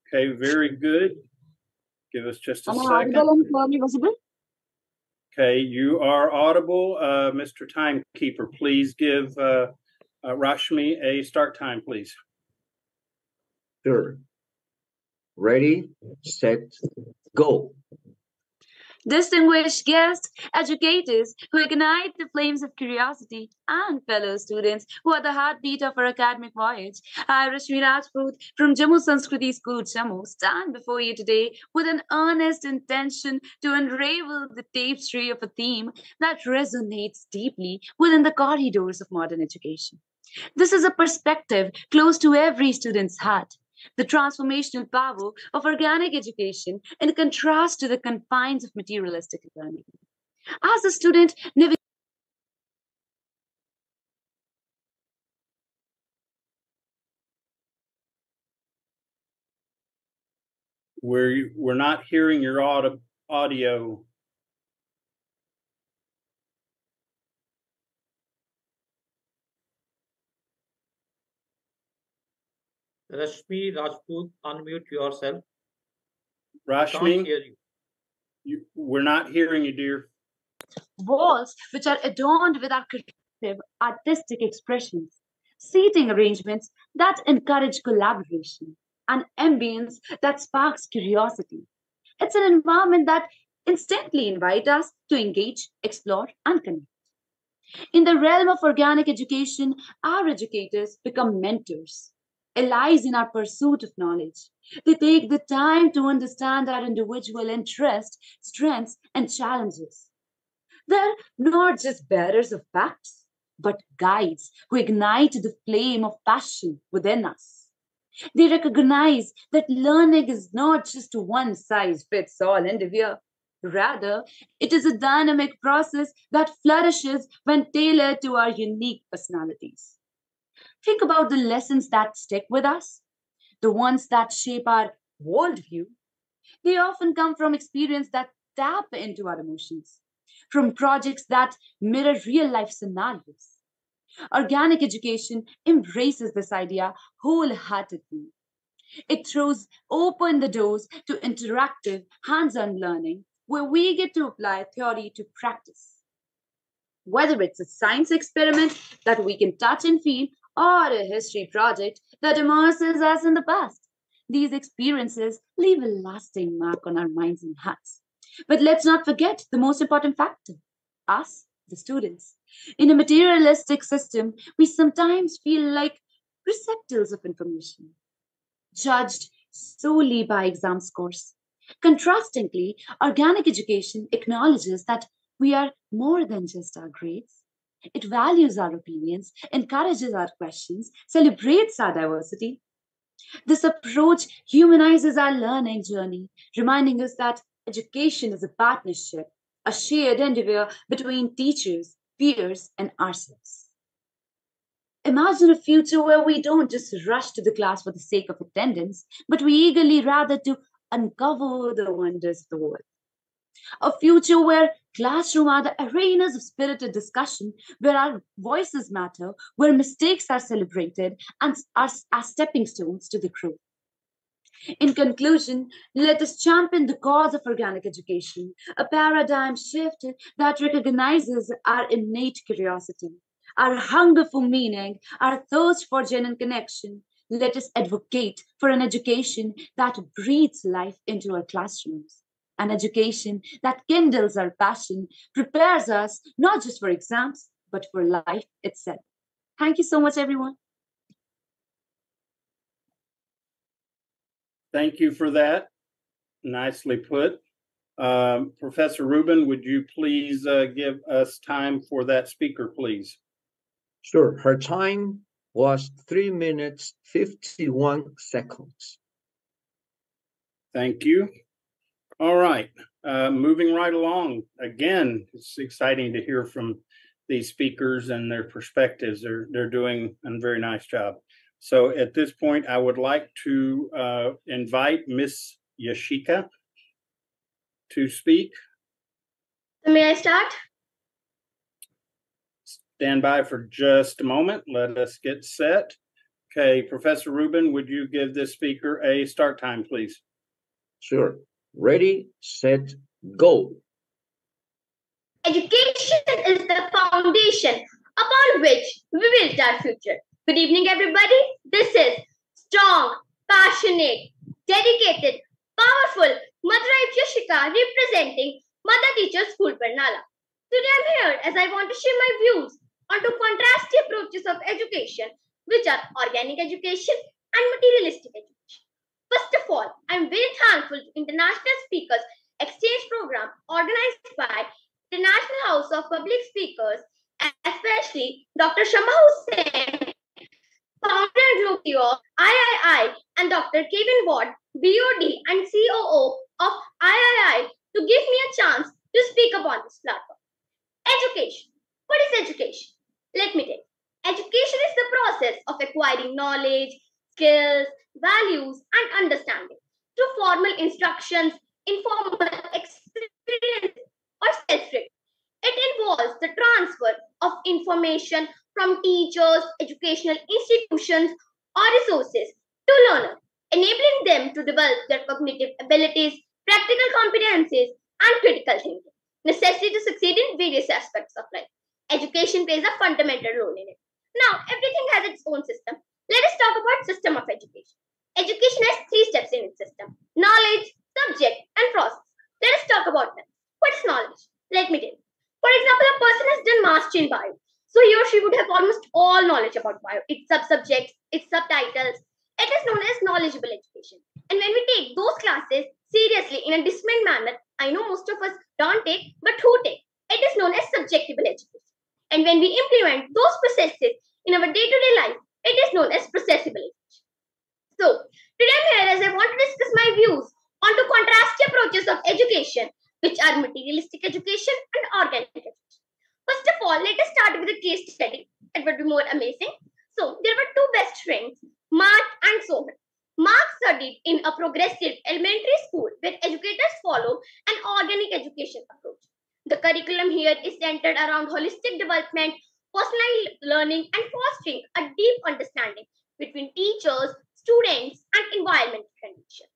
Okay, very good. Give us just a Am I second. audible and clearly visible? Okay, you are audible. Mr. Timekeeper, please give Rashmi a start time, please. Sure. Ready, set, go. Distinguished guests, educators who ignite the flames of curiosity, and fellow students who are the heartbeat of our academic voyage, I, Rashmi Rajput from Jammu Sanskriti School, Jammu, stand before you today with an earnest intention to unravel the tapestry of a theme that resonates deeply within the corridors of modern education. This is a perspective close to every student's heart. The transformational power of organic education in contrast to the confines of materialistic learning. As a student navigating We're not hearing your audio. Rashmi Rajput, unmute yourself. Rashmi, Can't hear you. We're not hearing you, dear. walls which are adorned with our creative artistic expressions, seating arrangements that encourage collaboration, an ambience that sparks curiosity. It's an environment that instantly invites us to engage, explore, and connect. In the realm of organic education, our educators become mentors, lies in our pursuit of knowledge. They take the time to understand our individual interests, strengths, and challenges. They're not just bearers of facts, but guides who ignite the flame of passion within us. They recognize that learning is not just a one size fits all endeavor. Rather, it is a dynamic process that flourishes when tailored to our unique personalities. Think about the lessons that stick with us, the ones that shape our worldview. They often come from experience that tap into our emotions, from projects that mirror real life scenarios. Organic education embraces this idea wholeheartedly. It throws open the doors to interactive, hands on learning where we get to apply theory to practice. Whether it's a science experiment that we can touch and feel, or a history project that immerses us in the past, these experiences leave a lasting mark on our minds and hearts. But let's not forget the most important factor us, the students. In a materialistic system, we sometimes feel like receptacles of information judged solely by exam scores. Contrastingly, organic education acknowledges that we are more than just our grades. It values our opinions, encourages our questions, celebrates our diversity. This approach humanizes our learning journey, reminding us that education is a partnership, a shared endeavor between teachers, peers, and ourselves. Imagine a future where we don't just rush to the class for the sake of attendance, but we eagerly rather to uncover the wonders of the world. A future where classroom are the arenas of spirited discussion, where our voices matter, where mistakes are celebrated and are as stepping stones to the growth. In conclusion, let us champion the cause of organic education, a paradigm shift that recognizes our innate curiosity, our hunger for meaning, our thirst for genuine connection. Let us advocate for an education that breathes life into our classrooms, an education that kindles our passion, prepares us not just for exams, but for life itself. Thank you so much, everyone. Thank you for that. Nicely put. Professor Rubin, would you please give us time for that speaker, please? Sure. Her time was 3 minutes, 51 seconds. Thank you. All right. Moving right along. Again, it's exciting to hear from these speakers and their perspectives. They're doing a very nice job. So at this point, I would like to invite Miss Yashika to speak. May I start? Stand by for just a moment. Let us get set. Okay, Professor Rubin, would you give this speaker a start time, please? Sure. Ready, set, go. Education is the foundation upon which we build our future. Good evening, everybody. This is strong, passionate, dedicated, powerful Mother Yashika representing Mother Teacher School Barnala. Today I'm here as I want to share my views on two contrasting approaches of education, which are organic education and materialistic education. First of all, I'm very thankful to International Speakers Exchange Program organized by International House of Public Speakers, especially Dr. Shama Hussain, founder and global CEO of III, and Dr. Kevin Ward, BOD and COO of III, to give me a chance to speak upon this platform. Education. What is education? Let me tell you. Education is the process of acquiring knowledge, skills, values, and understanding through formal instructions, informal experience, or self-reading. It involves the transfer of information from teachers, educational institutions, or resources to learners, enabling them to develop their cognitive abilities, practical competencies, and critical thinking, necessary to succeed in various aspects of life. Education plays a fundamental role in it. Now, everything has its own system. Let us talk about system of education. Education has 3 steps in its system: knowledge, subject, and process. Let us talk about them. What is knowledge? Let me tell you. For example, a person has done mastery in bio. So he or she would have almost all knowledge about bio, its sub-subjects, its subtitles, It is known as knowledgeable education. And when we take those classes seriously in a disciplined manner, I know most of us don't take, but who take? It is known as subjectable education. And when we implement those processes in our day-to-day life, it is known as processable education. So, today I'm here as I want to discuss my views on two contrasting approaches of education, which are materialistic education and organic education. First of all, let us start with a case study. It would be more amazing. So, there were two best friends, Mark and Sohan. Mark studied in a progressive elementary school where educators follow an organic education approach. The curriculum here is centered around holistic development, personal learning, and fostering a deep understanding between teachers, students, and environmental conditions.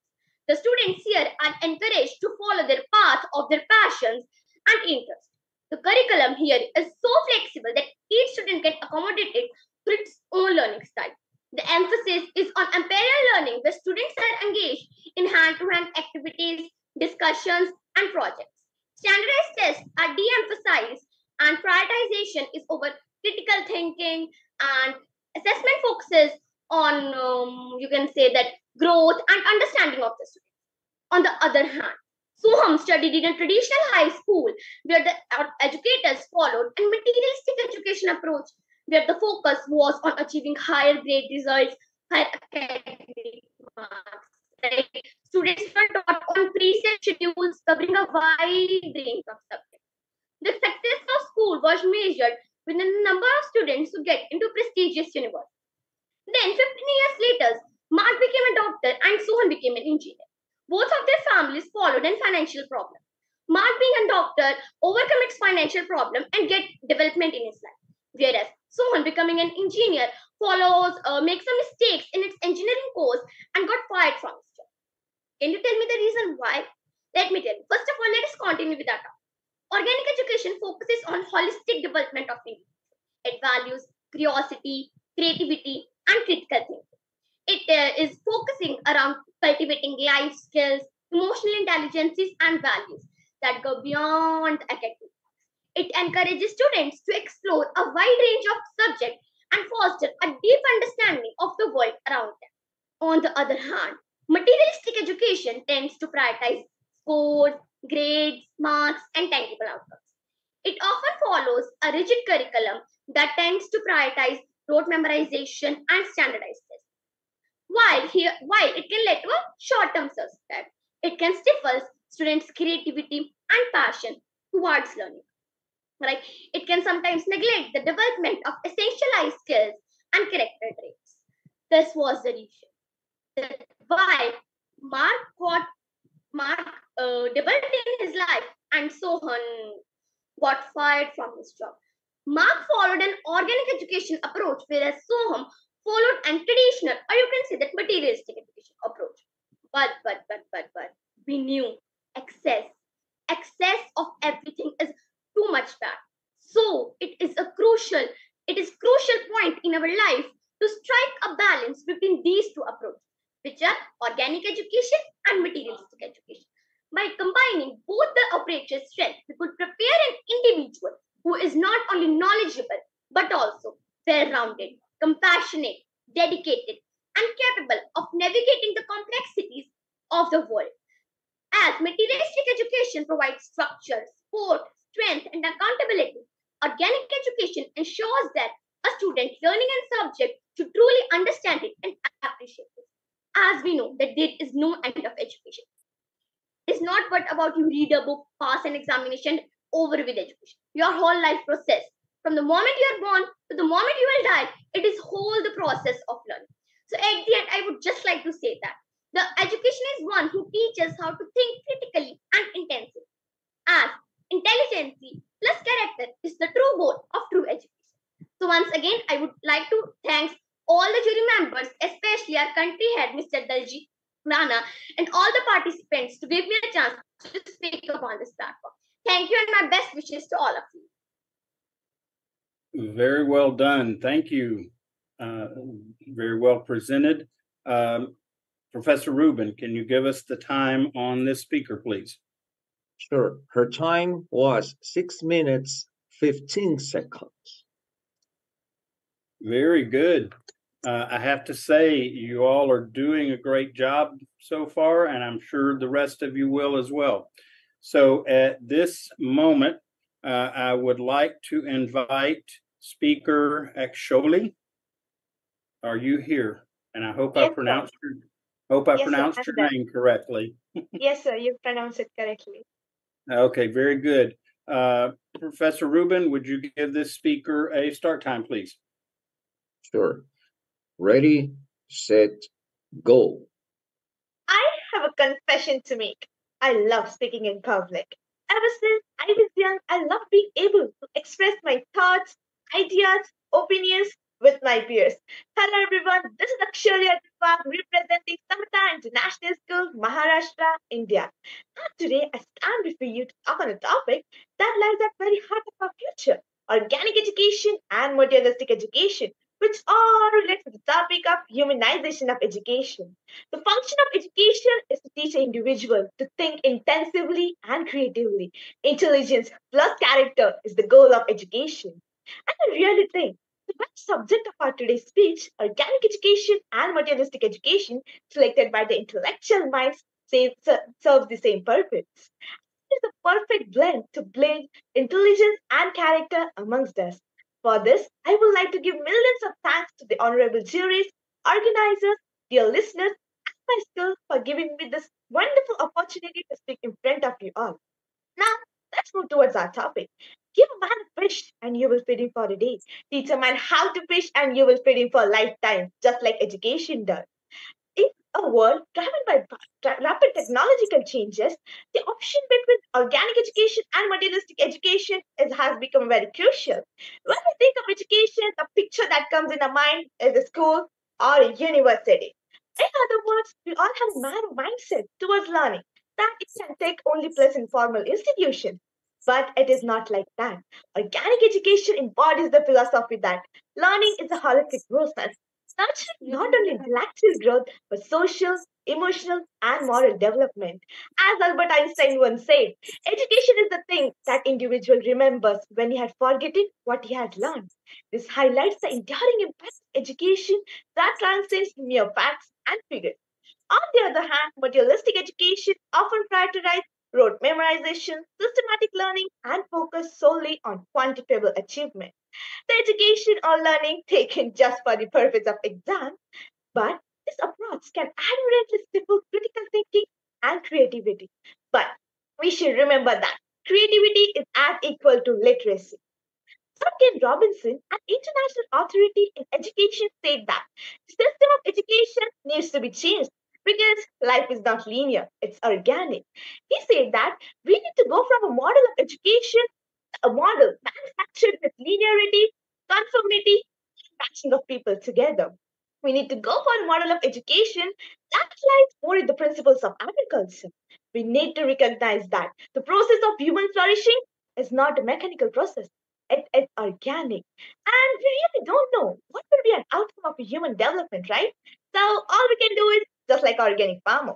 The students here are encouraged to follow their path of their passions and interests. The curriculum here is so flexible that each student can accommodate it to its own learning style. The emphasis is on imperial learning, where students are engaged in hand-to-hand activities, discussions, and projects. Standardized tests are de-emphasized, and prioritization is over critical thinking, and assessment focuses on, you can say that, growth and understanding of the student. On the other hand, Soham studied in a traditional high school where the educators followed a materialistic education approach where the focus was on achieving higher grade results, higher academic marks. Right? Students were taught on preset schedules covering a wide range of subjects. The success of school was measured with the number of students who get into prestigious universities. Then, 15 years later, Mark became a doctor and Sohan became an engineer. Both of their families followed in financial problem. Mark, being a doctor, overcome its financial problem and get development in his life. Whereas Sohan, becoming an engineer, makes some mistakes in its engineering course and got fired from his job. Can you tell me the reason why? Let me tell you. First of all, let us continue with that. Organic education focuses on holistic development of individuals. It values curiosity, creativity, and critical thinking. It is focusing around cultivating life skills, emotional intelligences, and values that go beyond academics. It encourages students to explore a wide range of subjects and foster a deep understanding of the world around them. On the other hand, materialistic education tends to prioritize scores, grades, marks, and tangible outcomes. It often follows a rigid curriculum that tends to prioritize rote memorization and standardized tests. While it can lead to a short-term success, it can stifle students' creativity and passion towards learning. Right? It can sometimes neglect the development of essential life skills and character traits. This was the reason that why Mark developed in his life and Sohan got fired from his job. Mark followed an organic education approach, whereas Soham followed an traditional, or you can say that materialistic education approach. But we knew excess of everything is too much bad. So it is crucial point in our life to strike a balance between these two approaches, which are organic education and materialistic education. By combining both the approaches' strength, we could prepare an individual who is not only knowledgeable but also well-rounded, compassionate, dedicated, and capable of navigating the complexities of the world. As materialistic education provides structure, support, strength, and accountability, organic education ensures that a student learning a subject to truly understand it and appreciate it. As we know that there is no end of education. It's not but about you read a book, pass an examination, over with education. Your whole life process, from the moment you are born to the moment you will die, it is whole the process of learning. So at the end, I would just like to say that the education is one who teaches how to think critically and intensely. As intelligence plus character is the true goal of true education. So once again, I would like to thank all the jury members, especially our country head, Mr. Dalji Rana, and all the participants to give me a chance to speak up on this platform. Thank you and my best wishes to all of you. Very well done. Thank you. Very well presented. Professor Rubin, can you give us the time on this speaker, please? Sure. Her time was 6 minutes, 15 seconds. Very good. I have to say, you all are doing a great job so far, and I'm sure the rest of you will as well. So at this moment, I would like to invite Speaker Aksholi. Are you here? And I hope I Yes, pronounced sir. your I'm there. name correctly. Yes, sir. You pronounced it correctly. Okay, very good. Professor Rubin, would you give this speaker a start time, please? Sure. Ready, set, go. I have a confession to make. I love speaking in public. Ever since I was young, I love being able to express my thoughts, ideas, opinions with my peers. Hello, everyone. This is Akshaya representing Samata International School, Maharashtra, India. And today, I stand before you to talk on a topic that lies at the very heart of our future: organic education and materialistic education, which all relate to the topic of humanization of education. The function of education is to teach an individual to think intensively and creatively. Intelligence plus character is the goal of education. And I really think the best subject of our today's speech, organic education and materialistic education, selected by the intellectual minds, serves the same purpose. It is a perfect blend to blend intelligence and character amongst us. For this, I would like to give millions of thanks to the honorable juries, organizers, dear listeners, and my school for giving me this wonderful opportunity to speak in front of you all. Now, let's move towards our topic. Give a man a fish and you will feed him for a day. Teach a man how to fish and you will feed him for a lifetime, just like education does. In a world driven by rapid technological changes, the option between organic education and materialistic education has become very crucial. When we think of education, the picture that comes in our mind is a school or a university. In other words, we all have a narrow mindset towards learning that it can take only place in formal institutions. But it is not like that. Organic education embodies the philosophy that learning is a holistic process, nurturing not only intellectual growth but social, emotional, and moral development. As Albert Einstein once said, education is the thing that individual remembers when he had forgotten what he has learned. This highlights the enduring impact of education that transcends mere facts and figures. On the other hand, materialistic education often prioritizes rote memorization, systematic learning, and focus solely on quantifiable achievement. The education or learning taken just for the purpose of exam, but this approach can admirably stifle critical thinking and creativity. But we should remember that creativity is as equal to literacy. Duncan Robinson, an international authority in education, said that the system of education needs to be changed because life is not linear, it's organic. He said that we need to go from a model of education, a model manufactured with linearity, conformity, and matching of people together. We need to go for a model of education that lies more in the principles of agriculture. We need to recognize that the process of human flourishing is not a mechanical process. It's organic. And we really don't know what will be an outcome of human development, right? So all we can do is just like organic farmer.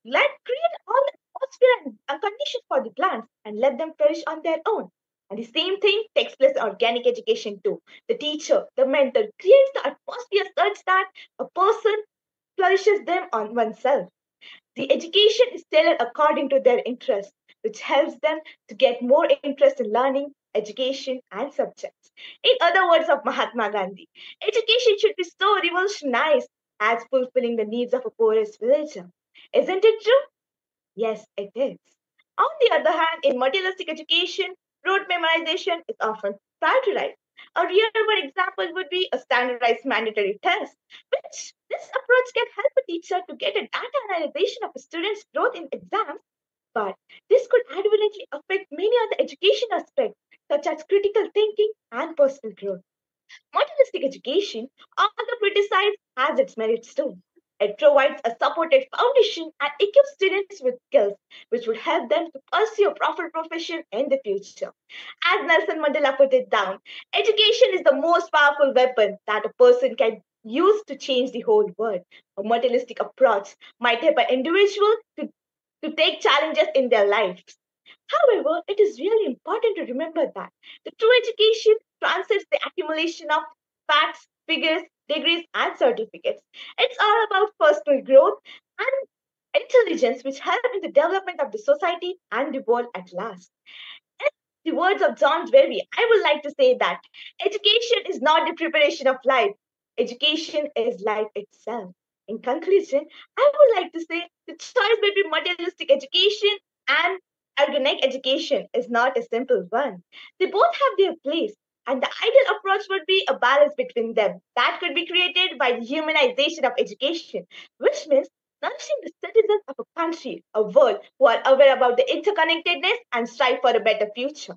Let create all the atmosphere and conditions for the plants and let them flourish on their own. And the same thing takes place in organic education too. The teacher, the mentor creates the atmosphere such that a person flourishes them on oneself. The education is tailored according to their interests, which helps them to get more interest in learning, education, and subjects. In other words of Mahatma Gandhi, education should be so revolutionized as fulfilling the needs of a poorest villager. Isn't it true? Yes, it is. On the other hand, in materialistic education, rote memorization is often prioritized. A real world example would be a standardized mandatory test, which this approach can help a teacher to get a data analyzation of a student's growth in exams, but this could adversely affect many other education aspects, such as critical thinking and personal growth. Materialistic education, although criticized, has its merits too. It provides a supported foundation and equips students with skills which would help them to pursue a proper profession in the future. As Nelson Mandela put it down, education is the most powerful weapon that a person can use to change the whole world. A materialistic approach might help an individual to take challenges in their lives. However, it is really important to remember that the true education transcends the accumulation of facts, figures, degrees, and certificates. It's all about personal growth and intelligence, which help in the development of the society and the world at last. In the words of John Dewey, I would like to say that education is not the preparation of life. Education is life itself. In conclusion, I would like to say the choice between materialistic education and organic education is not a simple one. They both have their place, and the ideal approach would be a balance between them that could be created by the humanization of education, which means nourishing the citizens of a country, a world who are aware about the interconnectedness and strive for a better future.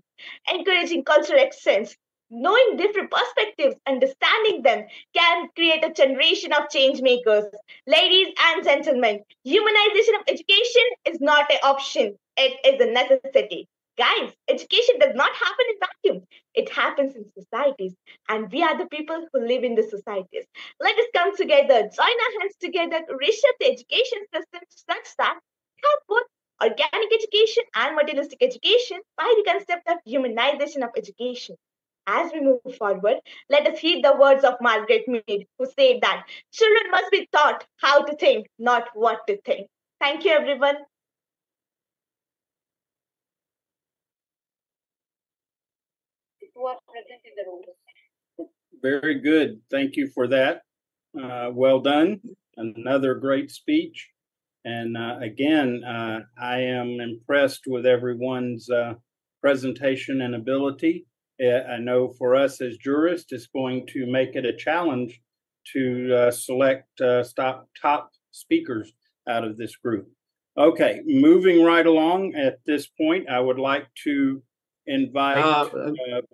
Encouraging cultural exchange, knowing different perspectives, understanding them can create a generation of change makers. Ladies and gentlemen, humanization of education is not an option, it is a necessity. Guys, education does not happen in vacuum. It happens in societies, and we are the people who live in the societies. Let us come together, join our hands together to reshape the education system such that we have both organic education and materialistic education by the concept of humanization of education. As we move forward, let us heed the words of Margaret Mead, who said that children must be taught how to think, not what to think. Thank you, everyone. Who are present in the room. Very good. Thank you for that. Well done. Another great speech. And again, I am impressed with everyone's presentation and ability. I know for us as jurists, it's going to make it a challenge to select top speakers out of this group. Okay, moving right along. At this point, I would like to invite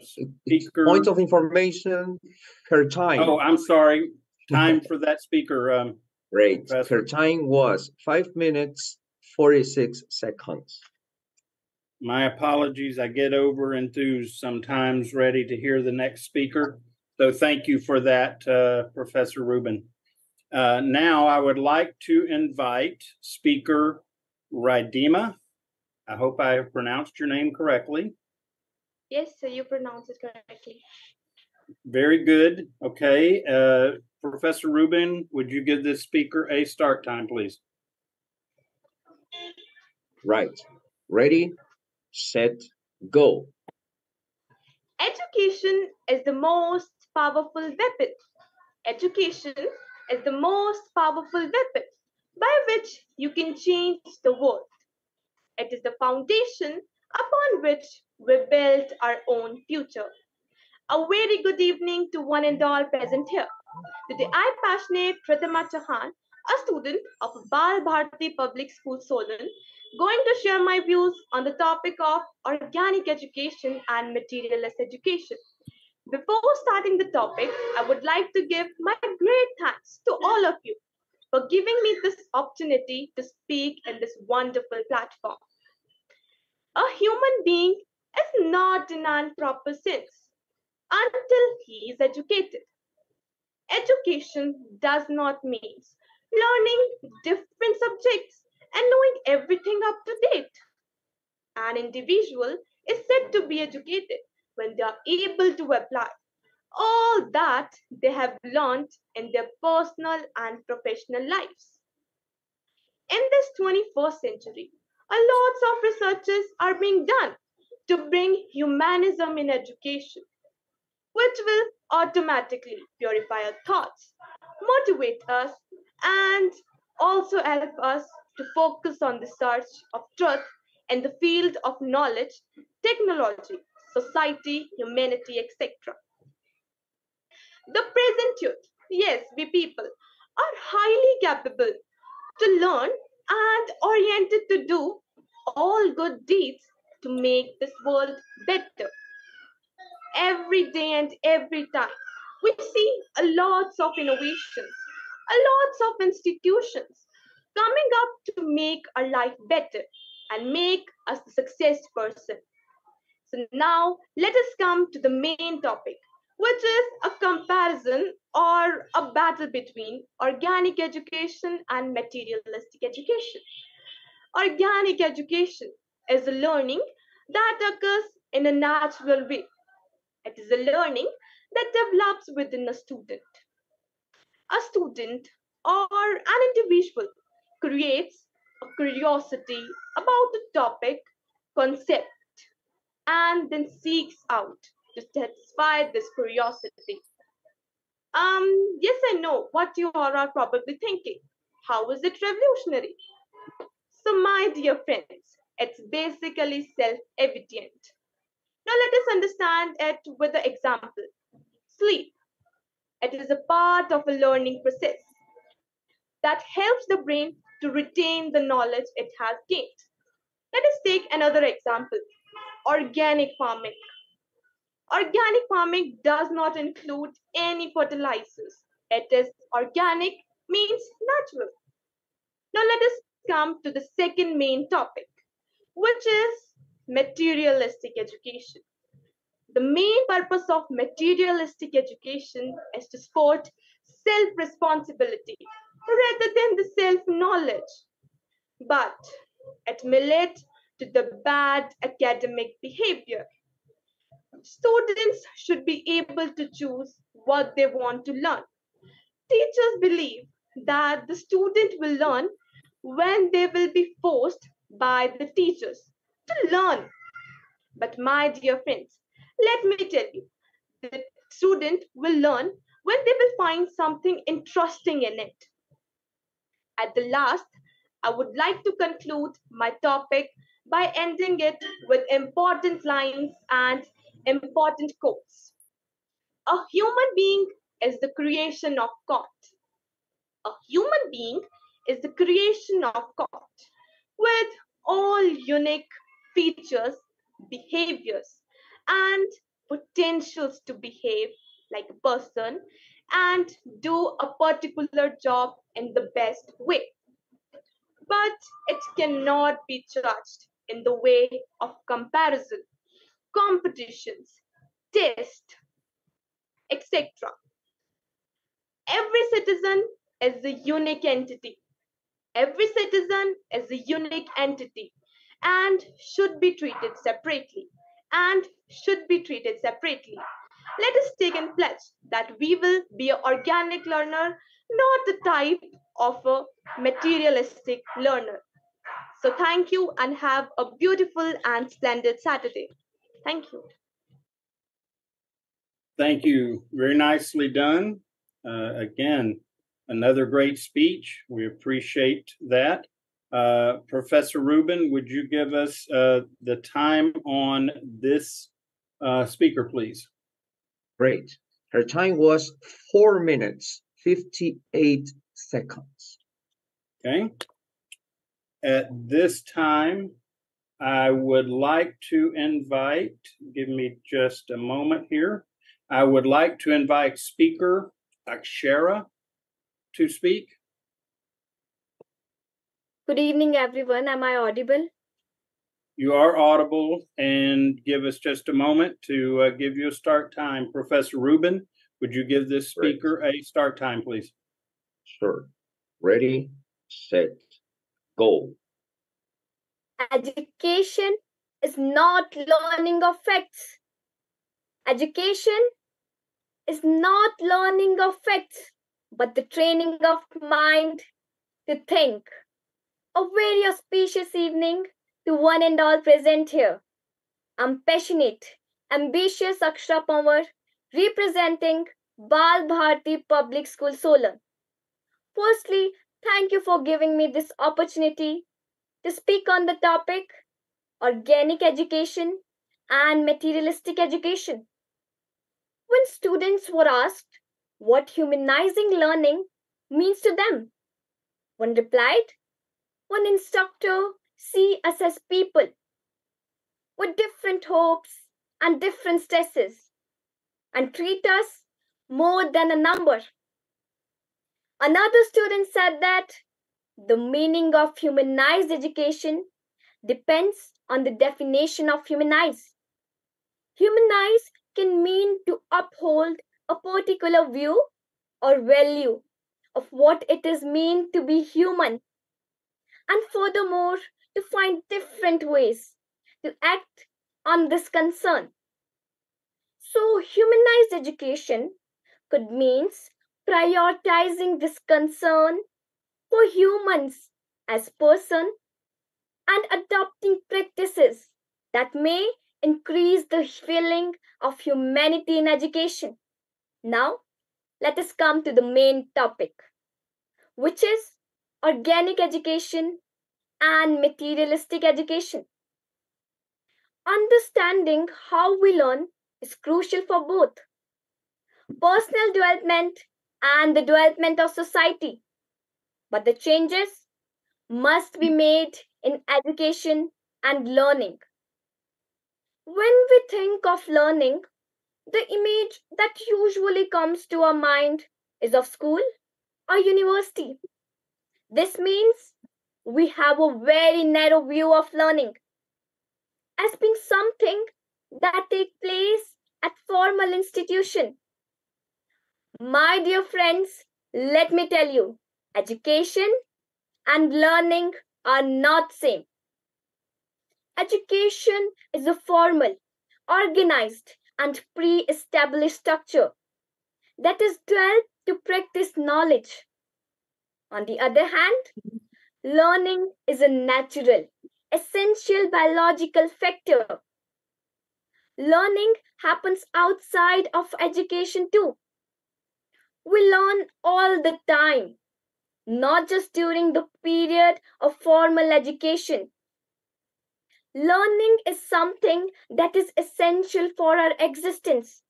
speaker. Point of information, her time. Oh, I'm sorry. Time for that speaker. Great. Professor. Her time was 5 minutes, 46 seconds. My apologies. I get over enthused sometimes, ready to hear the next speaker. So thank you for that, Professor Rubin. Now I would like to invite speaker Ridima. I hope I have pronounced your name correctly. Yes, sir, you pronounce it correctly. Very good. Okay. Professor Rubin, would you give this speaker a start time, please? Right. Ready, set, go. Education is the most powerful weapon. Education is the most powerful weapon by which you can change the world. It is the foundation upon which we build our own future. A very good evening to one and all present here. Today, I passionate Pratima Chauhan, a student of Bal Bharati Public School, Solan, going to share my views on the topic of organic education and materialist education. Before starting the topic, I would like to give my great thanks to all of you for giving me this opportunity to speak in this wonderful platform. A human being is not in an proper sense until he is educated. Education does not mean learning different subjects and knowing everything up to date. An individual is said to be educated when they are able to apply all that they have learned in their personal and professional lives. In this 21st century, a lots of researches are being done to bring humanism in education, which will automatically purify our thoughts, motivate us, and also help us to focus on the search of truth in the field of knowledge, technology, society, humanity, etc. The present youth, yes, we people, are highly capable to learn and oriented to do all good deeds to make this world better. Every day and every time, we see a lots of innovations, a lots of institutions coming up to make our life better and make us a success person. So now let us come to the main topic, which is a comparison or a battle between organic education and materialistic education. Organic education is a learning that occurs in a natural way. It is a learning that develops within a student. A student or an individual creates a curiosity about the topic, concept, and then seeks out to satisfy this curiosity. Yes, I know what you all are probably thinking. How is it revolutionary? So, my dear friends, it's basically self evident. Now, let us understand it with an example. Sleep. It is a part of a learning process that helps the brain to retain the knowledge it has gained. Let us take another example, organic farming. Organic farming does not include any fertilizers. It is organic, means natural. Now let us come to the second main topic, which is materialistic education. The main purpose of materialistic education is to support self responsibility rather than the self knowledge. But it may lead to the bad academic behavior. Students should be able to choose what they want to learn. Teachers believe that the student will learn when they will be forced by the teachers to learn. But my dear friends, let me tell you, the student will learn when they will find something interesting in it. At the last, I would like to conclude my topic by ending it with important lines and important quotes. A human being is the creation of God. A human being is the creation of God with all unique features, behaviors, and potentials to behave like a person and do a particular job in the best way. But it cannot be judged in the way of comparison, competitions, tests, etc. Every citizen is a unique entity. Every citizen is a unique entity and should be treated separately. And should be treated separately. Let us take and pledge that we will be an organic learner, not the type of a materialistic learner. So thank you and have a beautiful and splendid Saturday. Thank you. Thank you. Very nicely done. Again, another great speech. We appreciate that. Professor Rubin, would you give us the time on this speaker, please? Great. Her time was 4 minutes, 58 seconds. Okay. At this time, I would like to invite, give me just a moment here. I would like to invite speaker Akshara to speak. Good evening, everyone. Am I audible? You are audible, and give us just a moment to give you a start time. Professor Rubin, would you give this speaker a start time, please? Sure. Ready, set, go. Education is not learning of facts. Education is not learning of facts, but the training of mind to think. A very auspicious evening to one and all present here. I'm passionate, ambitious Akshara Pawar, representing Bal Bharati Public School Solan. Firstly, thank you for giving me this opportunity to speak on the topic organic education and materialistic education. When students were asked what humanizing learning means to them, one replied, one instructor see us as people with different hopes and different stresses and treat us more than a number. Another student said that the meaning of humanized education depends on the definition of humanize. Humanize can mean to uphold a particular view or value of what it is mean to be human, and furthermore to find different ways to act on this concern. So, humanized education could mean prioritizing this concern for humans as person and adopting practices that may increase the feeling of humanity in education. Now, let us come to the main topic, which is organic education and materialistic education. Understanding how we learn is crucial for both personal development and the development of society. But the changes must be made in education and learning. When we think of learning, the image that usually comes to our mind is of school or university. This means we have a very narrow view of learning as being something that takes place at formal institution. My dear friends, let me tell you, education and learning are not same. Education is a formal, organized, and pre-established structure that is developed to practice knowledge. On the other hand, learning is a natural, essential biological factor. Learning happens outside of education too. We learn all the time, not just during the period of formal education. Learning is something that is essential for our existence,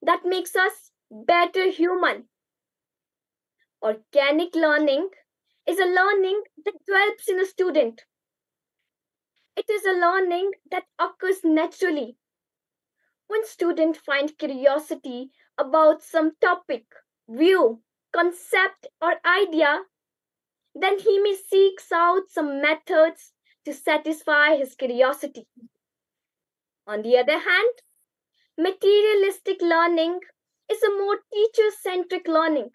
that makes us better human. Organic learning is a learning that develops in a student. It is a learning that occurs naturally. When students find curiosity about some topic, view, concept, or idea, then he may seek out some methods to satisfy his curiosity. On the other hand, materialistic learning is a more teacher-centric learning,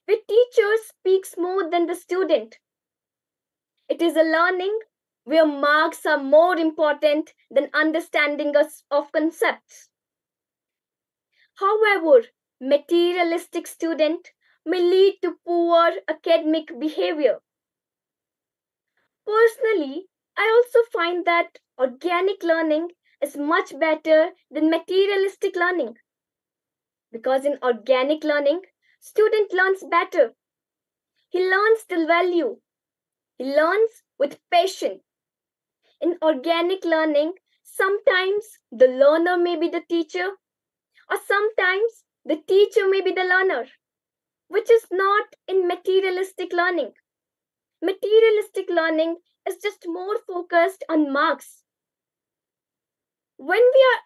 where teacher speaks more than the student. It is a learning where marks are more important than understanding of concepts. However, materialistic student may lead to poor academic behavior. Personally, I also find that organic learning is much better than materialistic learning. Because in organic learning, student learns better. He learns the value. He learns with passion. In organic learning, sometimes the learner may be the teacher, or sometimes the teacher may be the learner, which is not in materialistic learning. Materialistic learning is just more focused on marks. When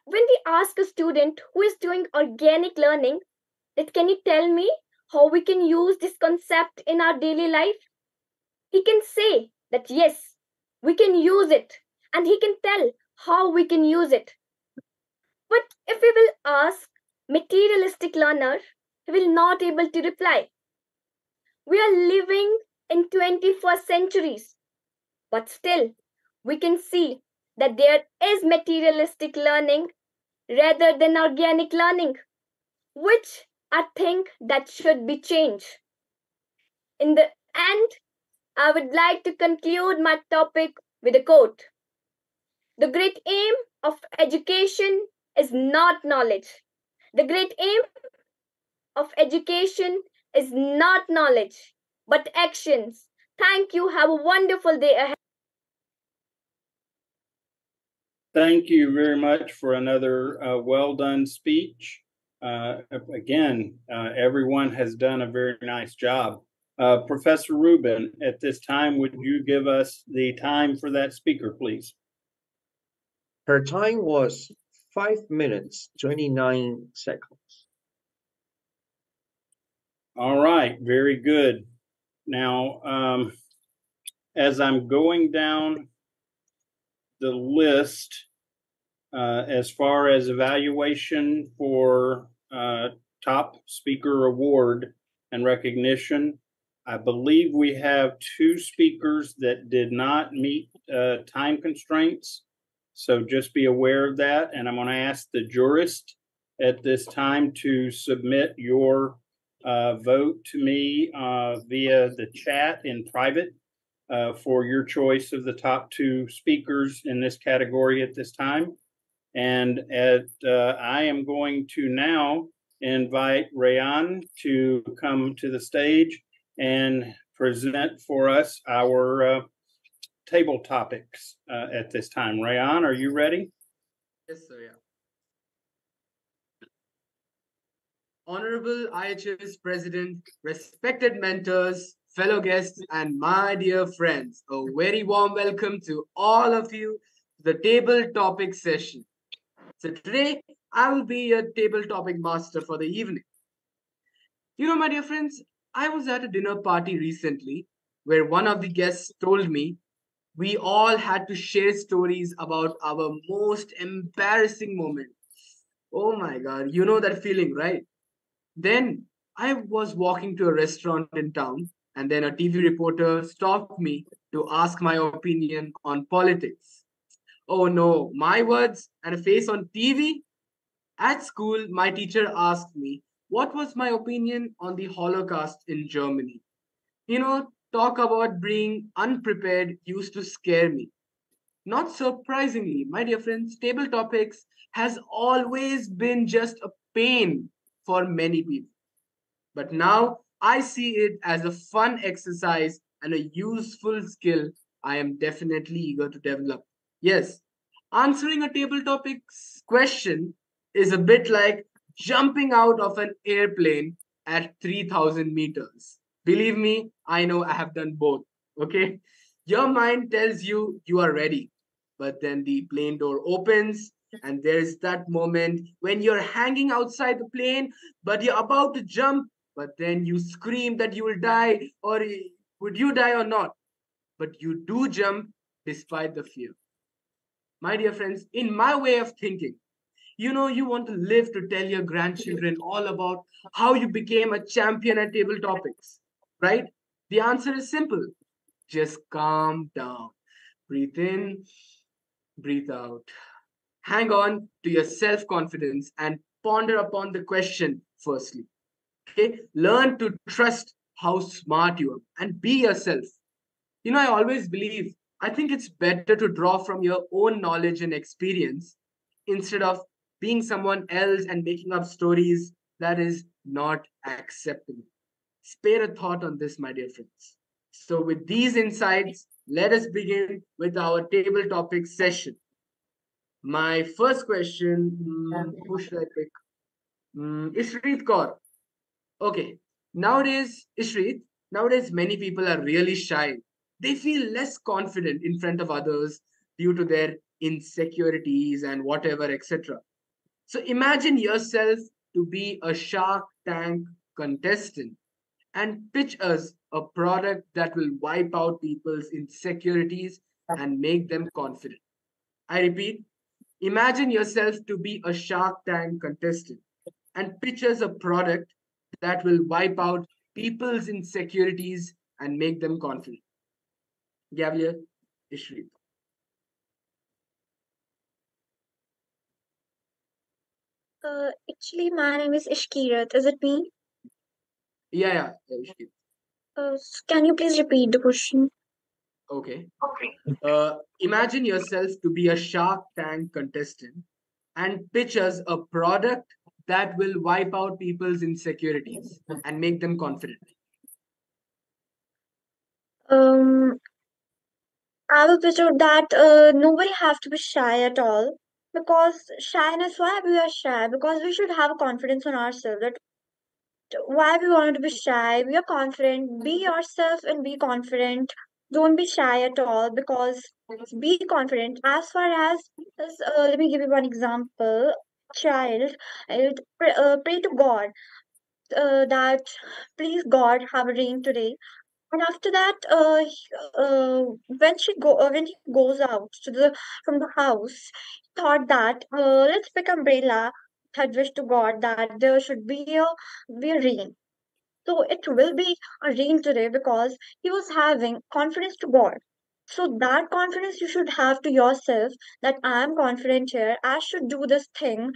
we ask a student who is doing organic learning that can you tell me how we can use this concept in our daily life, he can say that yes, we can use it, and he can tell how we can use it. But if we will ask materialistic learner, he will not able to reply. We are living in 21st centuries, but still we can see that there is materialistic learning rather than organic learning, which I think that should be changed. In the end, I would like to conclude my topic with a quote. The great aim of education is not knowledge. The great aim of education is not knowledge, but actions. Thank you. Have a wonderful day ahead. Thank you very much for another well done speech. Again, everyone has done a very nice job. Professor Rubin, at this time, would you give us the time for that speaker, please? Her time was 5 minutes, 29 seconds. All right, very good. Now, as I'm going down the list, as far as evaluation for top speaker award and recognition, I believe we have 2 speakers that did not meet time constraints. So just be aware of that. And I'm going to ask the jurist at this time to submit your vote to me via the chat in private for your choice of the top two speakers in this category at this time. And I am going to now invite Rayan to come to the stage and present for us our table topics at this time. Rayan, are you ready? Yes, sir. Yeah. Honorable IHS President, respected mentors, fellow guests, and my dear friends, a very warm welcome to all of you to the table topic session. So today, I will be your table topic master for the evening. You know, my dear friends, I was at a dinner party recently where one of the guests told me we all had to share stories about our most embarrassing moment. Oh my God, you know that feeling, right? Then I was walking to a restaurant in town, and then a TV reporter stopped me to ask my opinion on politics. Oh no, my words and a face on TV? At school, my teacher asked me what was my opinion on the Holocaust in Germany. You know, talk about being unprepared used to scare me. Not surprisingly, my dear friends, table topics has always been just a pain for many people. But now I see it as a fun exercise and a useful skill I am definitely eager to develop. Yes, answering a table topics question is a bit like jumping out of an airplane at 3,000 meters. Believe me, I know I have done both. Okay? Your mind tells you you are ready, but then the plane door opens, and there's that moment when you're hanging outside the plane, but you're about to jump, but then you scream that you will die, or would you die or not? But you do jump despite the fear. My dear friends, in my way of thinking, you know, you want to live to tell your grandchildren all about how you became a champion at table topics, right? The answer is simple. Just calm down. Breathe in, breathe out. Hang on to your self confidence and ponder upon the question firstly. Okay? Learn to trust how smart you are and be yourself. You know, I always believe, I think it's better to draw from your own knowledge and experience instead of being someone else and making up stories that is not acceptable. Spare a thought on this, my dear friends. So, with these insights, let us begin with our table topic session. My first question, who should I pick? Ishrit Kaur. Okay. Nowadays, Ishrit, nowadays many people are really shy. They feel less confident in front of others due to their insecurities and whatever, etc. So imagine yourself to be a Shark Tank contestant and pitch us a product that will wipe out people's insecurities and make them confident. I repeat, imagine yourself to be a Shark Tank contestant and pitch us a product that will wipe out people's insecurities and make them confident. Gabriel Ishri. Actually, my name is Ishkirat. Is it me? Yeah, Ishri. Can you please repeat the question? Okay. Imagine yourself to be a Shark Tank contestant and pitch us a product that will wipe out people's insecurities and make them confident. Um, I will picture that nobody have to be shy at all because shyness. Why we are shy? Because we should have confidence on ourselves. That why we want to be shy? We are confident. Be yourself and be confident. Don't be shy at all because be confident. As far as let me give you one example. Child, pray to God that please God have a rain today. And after that, when he goes out to the from the house, he thought that let's pick umbrella. Had wished to God that there should be a rain. So it will be a rain today because he was having confidence to God. So that confidence you should have to yourself that I am confident here. I should do this thing.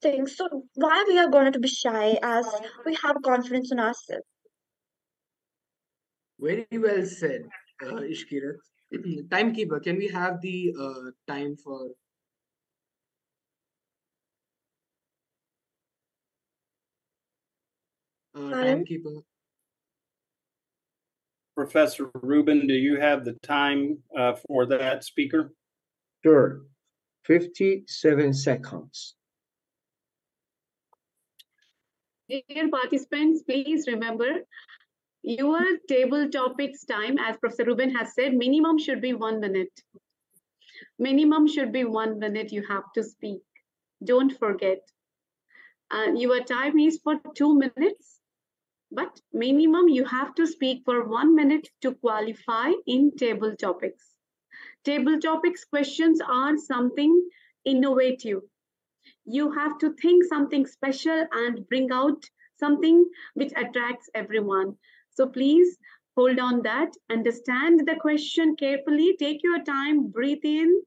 So why we are going to be shy as we have confidence in ourselves? Very well said, Ishkirat. Timekeeper, can we have the time for timekeeper? Professor Rubin, do you have the time for that speaker? Sure. 57 seconds. Dear participants, please remember your table topics time, as Professor Ruben has said, minimum should be 1 minute. Minimum should be 1 minute you have to speak. Don't forget. Your time is for 2 minutes, but minimum you have to speak for 1 minute to qualify in table topics. Table topics questions are something innovative. You have to think something special and bring out something which attracts everyone. So please hold on that, understand the question carefully, take your time, breathe in.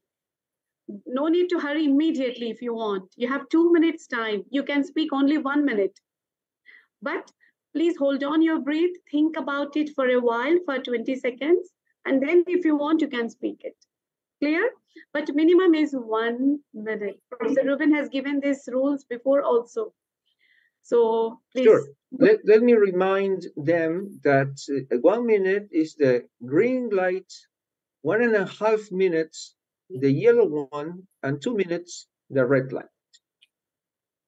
No need to hurry immediately if you want. You have 2 minutes time. You can speak only 1 minute. But please hold on your breath, think about it for a while, for 20 seconds, and then if you want, you can speak it. Clear? But minimum is 1 minute. Professor Ruben has given these rules before also. So please. Sure. Let me remind them that 1 minute is the green light, 1.5 minutes the yellow one, and 2 minutes the red light.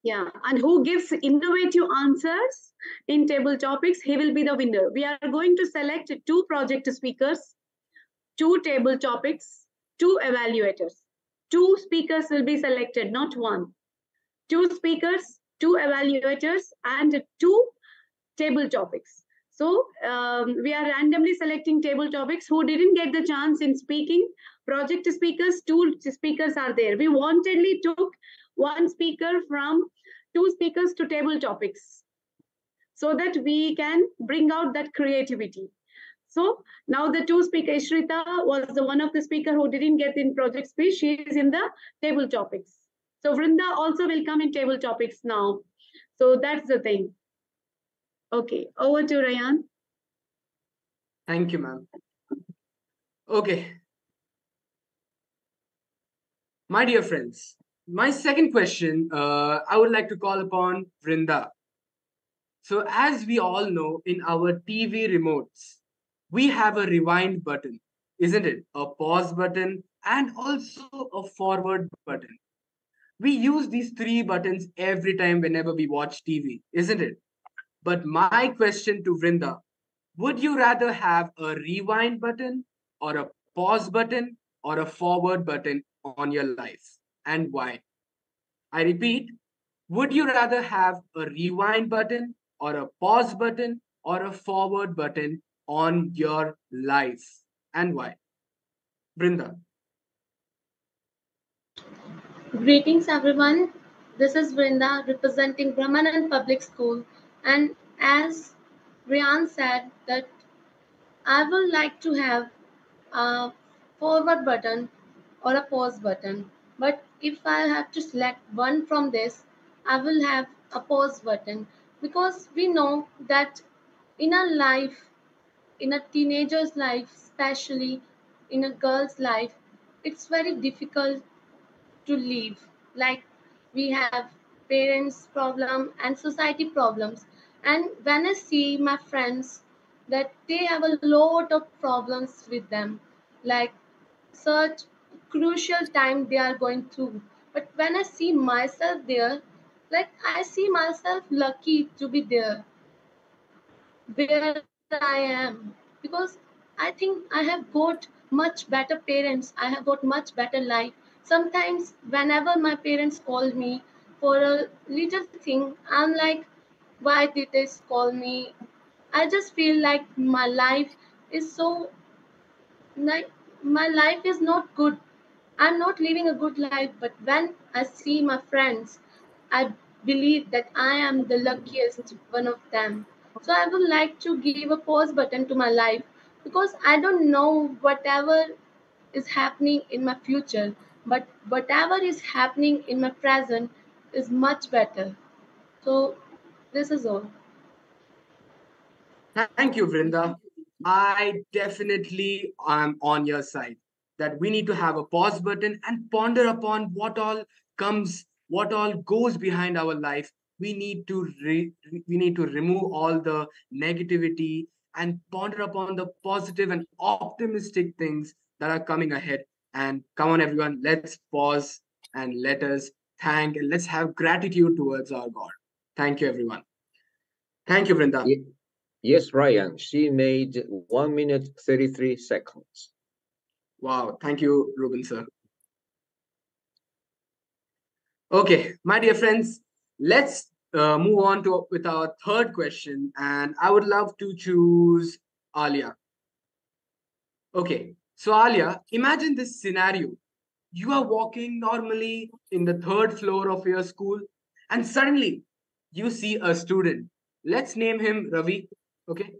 Yeah, and who gives innovative answers in table topics, he will be the winner. We are going to select 2 project speakers, 2 table topics, 2 evaluators. 2 speakers will be selected, not 1. 2 speakers, 2 evaluators, and 2 table topics. So we are randomly selecting table topics. Who didn't get the chance in speaking, project speakers, 2 speakers are there. We wantedly took 1 speaker from 2 speakers to table topics so that we can bring out that creativity. So now the 2 speakers, Shrita was the one of the speaker who didn't get in project speech. She is in the table topics. So Vrinda also will come in table topics now. So that's the thing. Okay, over to Rayan. Thank you, ma'am. Okay. My dear friends, my second question, I would like to call upon Vrinda. So as we all know, in our TV remotes, we have a rewind button, isn't it? A pause button and also a forward button. We use these 3 buttons every time whenever we watch TV, isn't it? But my question to Vrinda, would you rather have a rewind button or a pause button or a forward button on your life? And why? I repeat, would you rather have a rewind button or a pause button or a forward button on your life? And why? Brinda. Greetings everyone. This is Vrinda representing Brahmanan Public School, and as Rian said that I would like to have a forward button or a pause button, but if I have to select one from this, I will have a pause button because we know that in a life, in a teenager's life, especially in a girl's life, it's very difficult to live. Like we have parents problem and society problems, and when I see my friends that they have a lot of problems with them, like such crucial time they are going through, but when I see myself there, like I see myself lucky to be there where I am, because I think I have got much better parents. I have got much better life. Sometimes, whenever my parents call me for a little thing, I'm like, why did they call me? I just feel like my life is so, like, my life is not good. I'm not living a good life, but when I see my friends, I believe that I am the luckiest one of them. So I would like to give a pause button to my life because I don't know whatever is happening in my future, but whatever is happening in my present is much better. So, this is all. Thank you, Vrinda. I definitely am on your side that we need to have a pause button and ponder upon what all comes, what all goes behind our life. We need to remove all the negativity and ponder upon the positive and optimistic things that are coming ahead. And come on, everyone, let's pause and let us thank and let's have gratitude towards our God. Thank you, everyone. Thank you, Vrinda. Yes, Ryan, she made 1 minute 33 seconds. Wow, thank you, Ruben sir. Okay, my dear friends, let's move on to with our third question, and I would love to choose Alia. Okay, so Alia, imagine this scenario. You are walking normally in the third floor of your school, and suddenly you see a student. Let's name him Ravi, okay,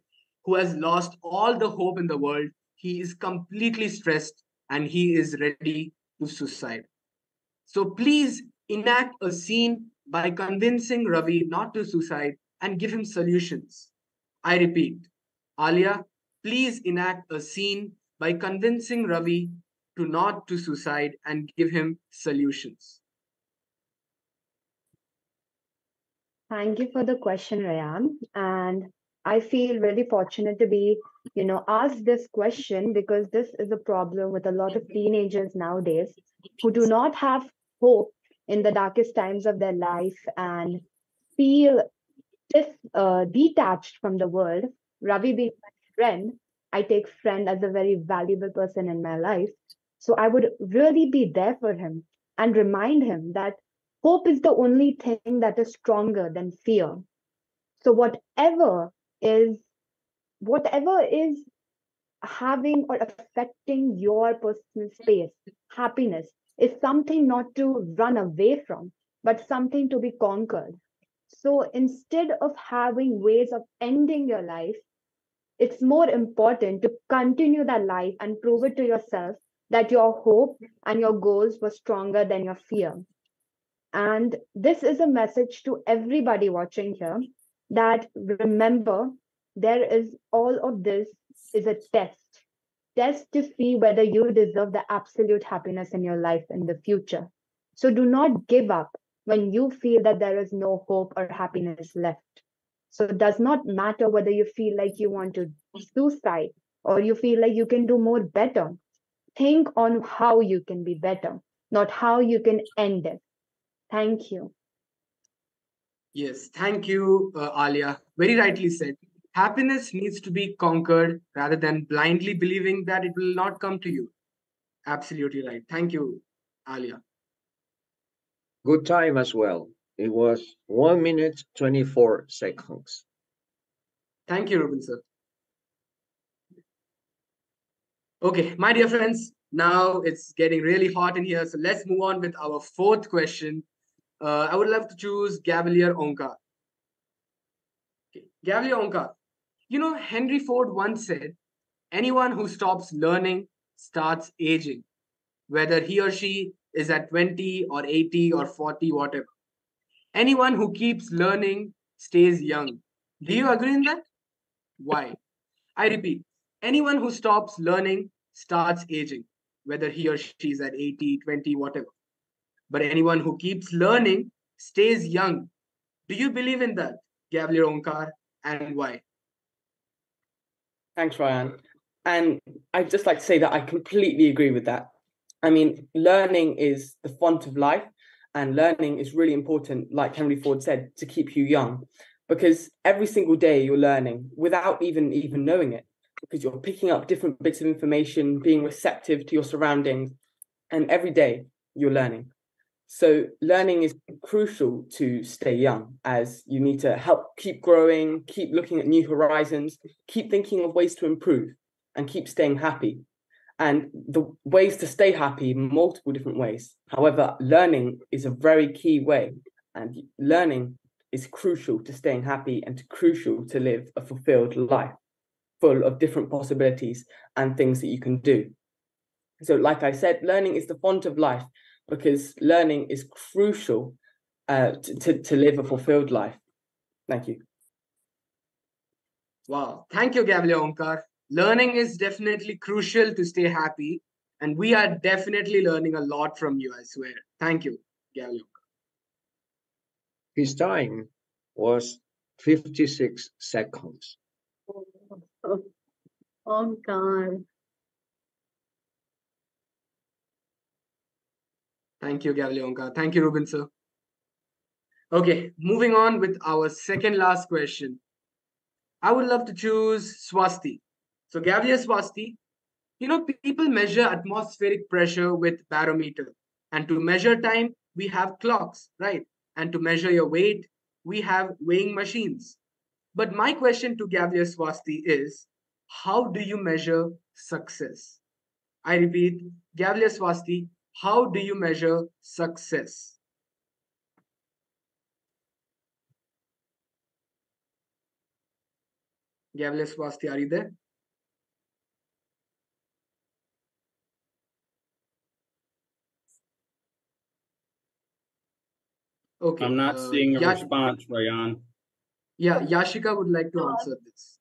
who has lost all the hope in the world. He is completely stressed and he is ready to suicide. So please enact a scene by convincing Ravi not to suicide and give him solutions. I repeat, Alia, please enact a scene by convincing Ravi to not to suicide and give him solutions. Thank you for the question, Rayan. And I feel really fortunate to be, asked this question because this is a problem with a lot of teenagers nowadays who do not have hope in the darkest times of their life and feel detached from the world. Ravi being my friend, I take friend as a very valuable person in my life. So I would really be there for him and remind him that hope is the only thing that is stronger than fear. So is whatever is having or affecting your personal space, happiness is something not to run away from, but something to be conquered. So instead of having ways of ending your life, it's more important to continue that life and prove it to yourself that your hope and your goals were stronger than your fear. And this is a message to everybody watching here that remember, there is all of this is a test to see whether you deserve the absolute happiness in your life in the future. So do not give up when you feel that there is no hope or happiness left. So it does not matter whether you feel like you want to suicide or you feel like you can do more better. Think on how you can be better, not how you can end it. Thank you. Yes, thank you, Alia. Very rightly said. Happiness needs to be conquered rather than blindly believing that it will not come to you. Absolutely right. Thank you, Alia. Good time as well. It was 1 minute 24 seconds. Thank you, Ruben sir. Okay, my dear friends, now it's getting really hot in here, so let's move on with our fourth question. I would love to choose Gavalier Onka. Okay. Gavalier Onka, Henry Ford once said, anyone who stops learning starts aging, whether he or she is at 20 or 80 or 40, whatever. Anyone who keeps learning stays young. Do you agree in that? Why? I repeat, anyone who stops learning starts aging, whether he or she is at 80, 20, whatever. But anyone who keeps learning stays young. Do you believe in that, Gavalier Onkar, and why? Thanks, Ryan. And I'd just like to say that I completely agree with that. I mean, learning is the font of life, and learning is really important, like Henry Ford said, to keep you young. Because every single day you're learning without even knowing it, because you're picking up different bits of information, being receptive to your surroundings, and every day you're learning. So learning is crucial to stay young, as you need to help keep growing, keep looking at new horizons, keep thinking of ways to improve, and keep staying happy. And the ways to stay happy, multiple different ways. However, learning is a very key way, and learning is crucial to staying happy and crucial to live a fulfilled life, full of different possibilities and things that you can do. So, like I said, learning is the font of life because learning is crucial to live a fulfilled life. Thank you. Wow. Thank you, Gavlia Omkar. Learning is definitely crucial to stay happy. And we are definitely learning a lot from you, I swear. Thank you, Gavlia Omkar. His time was 56 seconds. Oh, God. Thank you, Gavlia Omkar. Thank you, Ruben sir. Okay, moving on with our second last question. I would love to choose Swasti. So, Gavlia Swasti, people measure atmospheric pressure with barometer. And to measure time, we have clocks, right? And to measure your weight, we have weighing machines. But my question to Gavlia Swasti is, how do you measure success? I repeat, Gavlia Swasti, how do you measure success? Gavlia Swasti, are you there? Okay. I'm not seeing a response, Rayan. Yeah, Yashika would like to answer this.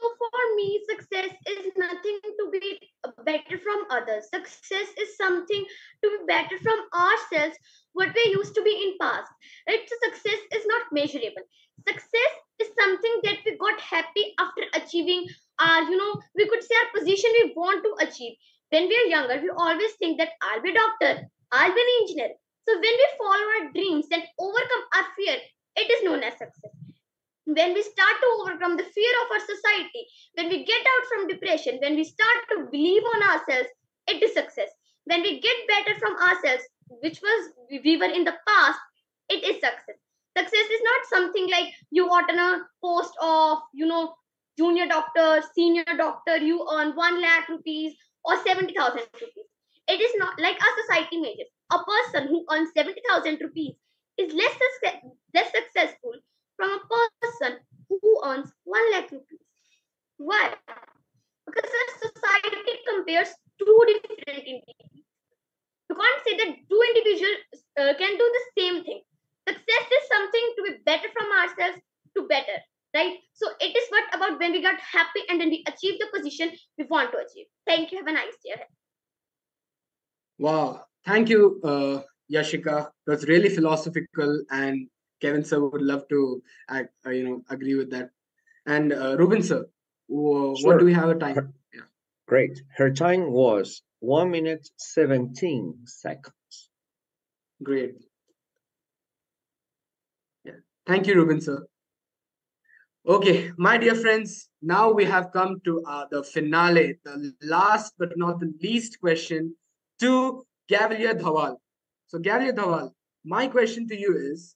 So for me, success is nothing to be better from others. Success is something to be better from ourselves, what we used to be in past. Right? So success is not measurable. Success is something that we got happy after achieving our, we could say our position we want to achieve. When we are younger, we always think that I'll be a doctor, I'll be an engineer. So when we follow our dreams and overcome our fear, it is known as success. When we start to overcome the fear of our society, when we get out from depression, when we start to believe on ourselves, it is success. When we get better from ourselves, which was we were in the past, it is success. Success is not something like you got on a post of junior doctor, senior doctor, you earn 1 lakh rupees or 70,000 rupees. It is not like our society measures. A person who earns 70,000 rupees is less successful from a person who earns 1 lakh rupees. Why? Because the society compares two different individuals. You can't say that two individuals can do the same thing. Success is something to be better from ourselves to better, right? So it is what about when we got happy and then we achieve the position we want to achieve. Thank you. Have a nice day ahead. Wow. Thank you, Yashika. That's really philosophical, and Kevin sir would love to, agree with that. And Ruben sir, what Sure. do we have a time? Yeah. Great. Her time was 1 minute 17 seconds. Great. Yeah. Thank you, Ruben sir. Okay, my dear friends, now we have come to the finale, the last but not the least question to Gavlia Dhawal. So, Gavlia Dhawal, my question to you is,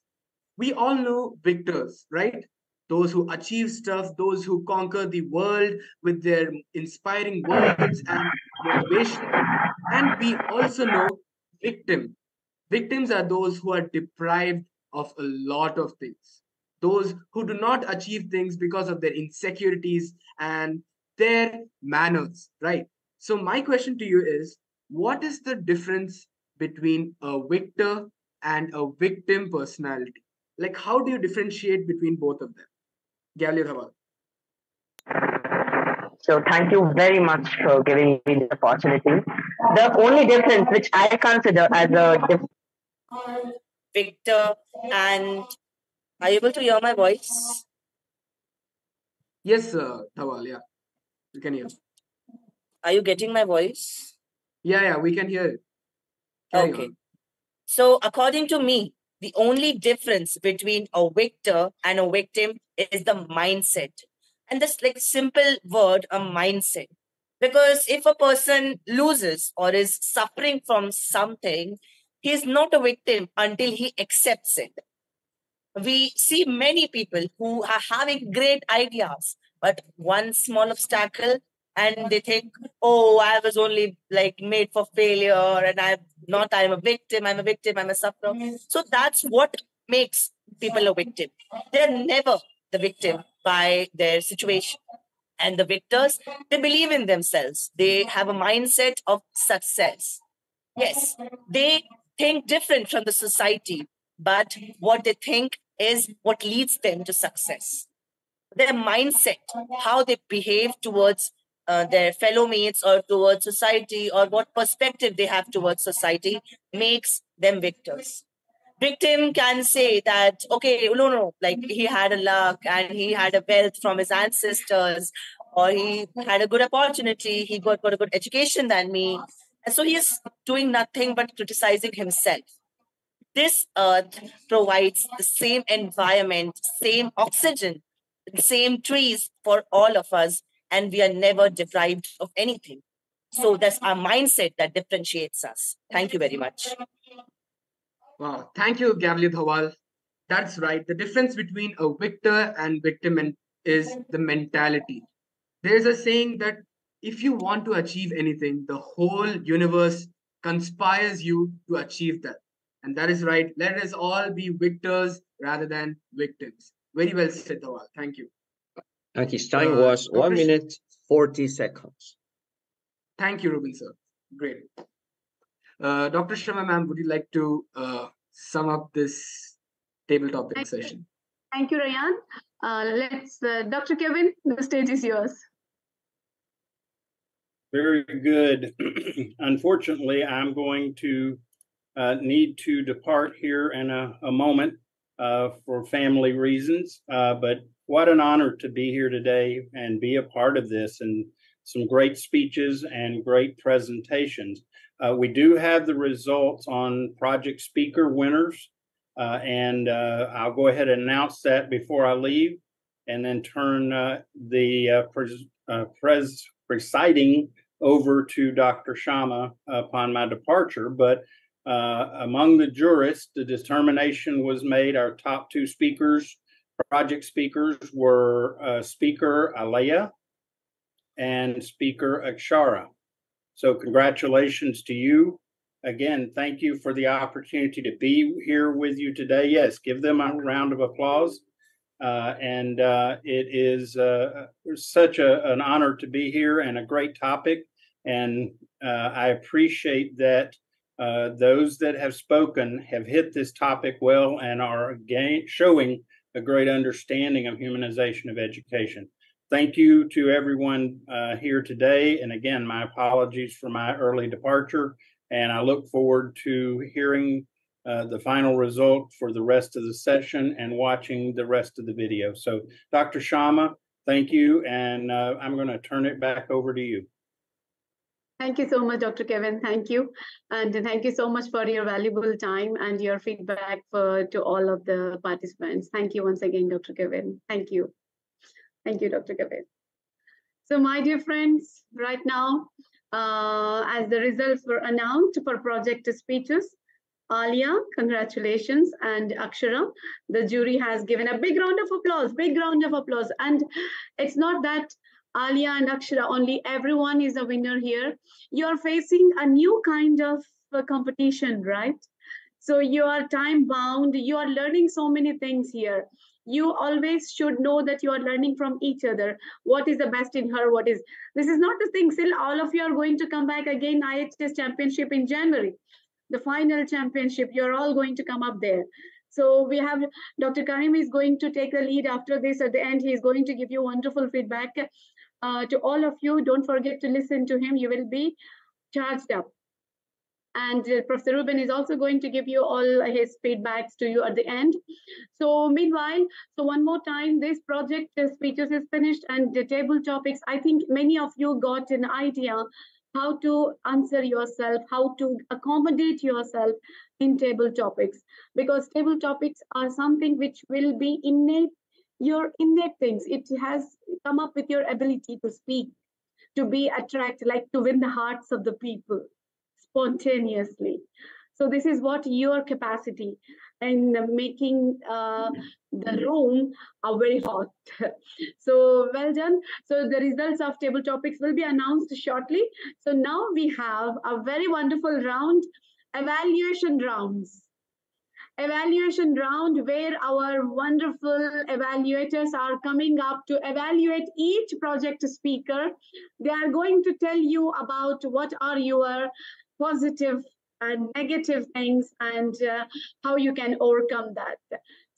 we all know victors, right? Those who achieve stuff, those who conquer the world with their inspiring words and motivation. And we also know victim. Victims are those who are deprived of a lot of things. Those who do not achieve things because of their insecurities and their manners, right? So, my question to you is, what is the difference between a victor and a victim personality? Like, how do you differentiate between both of them? Gavlia Dhawal. So thank you very much for giving me this opportunity. The only difference which I consider as a victor and are you able to hear my voice? Yes, Dhawal, yeah. You can hear. Are you getting my voice? Yeah, we can hear it. Carry Okay. on. So according to me, the only difference between a victor and a victim is the mindset. And this like simple word, a mindset. Because if a person loses or is suffering from something, he is not a victim until he accepts it. We see many people who are having great ideas, but one small obstacle and they think, oh, I was only like made for failure and I'm a victim, I'm a sufferer. So that's what makes people a victim. They're never the victim by their situation. And the victors, they believe in themselves. They have a mindset of success. Yes, they think different from the society, but what they think is what leads them to success. Their mindset, how they behave towards their fellow mates or towards society, or what perspective they have towards society, makes them victors. Victim can say that, okay, no, like he had a luck and he had a wealth from his ancestors, or he had a good opportunity, he got a good education than me. And so he is doing nothing but criticizing himself. This earth provides the same environment, same oxygen, the same trees for all of us, and we are never deprived of anything. So that's our mindset that differentiates us. Thank you very much. Wow, thank you, Gavli Dhawal. That's right. The difference between a victor and victim is the mentality. There's a saying that if you want to achieve anything, the whole universe conspires you to achieve that. And that is right. Let us all be victors rather than victims. Very well said, Dhawal. Thank you. And his time was 1 minute, 40 seconds. Thank you, Ruben, sir. Great. Dr. Sharma, ma'am, would you like to sum up this table topic session? Thank you, Rayan. Dr. Kevin, the stage is yours. Very good. Unfortunately, I'm going to need to depart here in a moment for family reasons. But what an honor to be here today and be a part of this, and some great speeches and great presentations. We do have the results on project speaker winners, and I'll go ahead and announce that before I leave, and then turn the presiding over to Dr. Sharma upon my departure. But among the jurists, the determination was made. Our top two speakers, project speakers, were Speaker Alea and Speaker Akshara. So congratulations to you. Again, thank you for the opportunity to be here with you today. Yes, give them a round of applause. It is such an honor to be here, and a great topic. And I appreciate that those that have spoken have hit this topic well and are showing a great understanding of humanization of education. Thank you to everyone here today. And again, my apologies for my early departure. And I look forward to hearing the final result for the rest of the session and watching the rest of the video. So Dr. Sharma, thank you. And I'm going to turn it back over to you. Thank you so much, Dr. Kevin. Thank you. And thank you so much for your valuable time and your feedback to all of the participants. Thank you once again, Dr. Kevin. Thank you. Thank you, Dr. Kevin. So my dear friends, right now, as the results were announced for project speeches, Alia, congratulations, and Akshara, the jury has given a big round of applause, big round of applause. And it's not that Alia and Akshara only, everyone is a winner here. You're facing a new kind of competition, right? So you are time bound, you are learning so many things here. You always should know that you are learning from each other. What is the best in her? This is not the thing. Still, all of you are going to come back again, IHS championship in January. The final championship, you're all going to come up there. So we have Dr. Karim is going to take the lead after this. At the end, he's going to give you wonderful feedback to all of you. Don't forget to listen to him. You will be charged up. And Professor Ruben is also going to give you all his feedbacks to you at the end. So meanwhile, so one more time, this project speeches is finished, and the table topics, I think many of you got an idea how to answer yourself, how to accommodate yourself in table topics, because table topics are something which will be innate, your innate things. It has come up with your ability to speak, to be attracted, like to win the hearts of the people spontaneously. So this is what your capacity in making the room very hot. So well done. So the results of table topics will be announced shortly. So now we have a very wonderful round, evaluation rounds. evaluation round where our wonderful evaluators are coming up to evaluate each project speaker. They are going to tell you about what are your positive and negative things and how you can overcome that.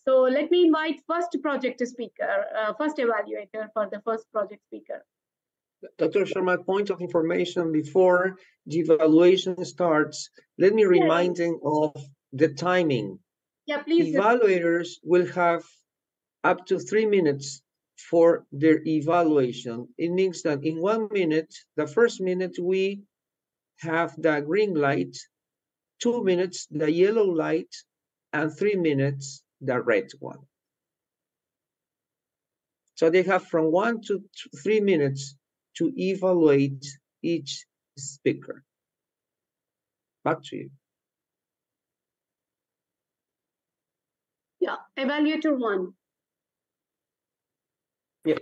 So let me invite first project speaker, first evaluator for the first project speaker. Dr. Sharma, point of information before the evaluation starts, let me remind them of the timing. Yeah, please. Evaluators will have up to 3 minutes for their evaluation. It means that in 1 minute, the first minute we have the green light, 2 minutes the yellow light, and 3 minutes the red one. So they have from 1 to 3 minutes to evaluate each speaker. Back to you. Yeah, evaluator 1. Yeah.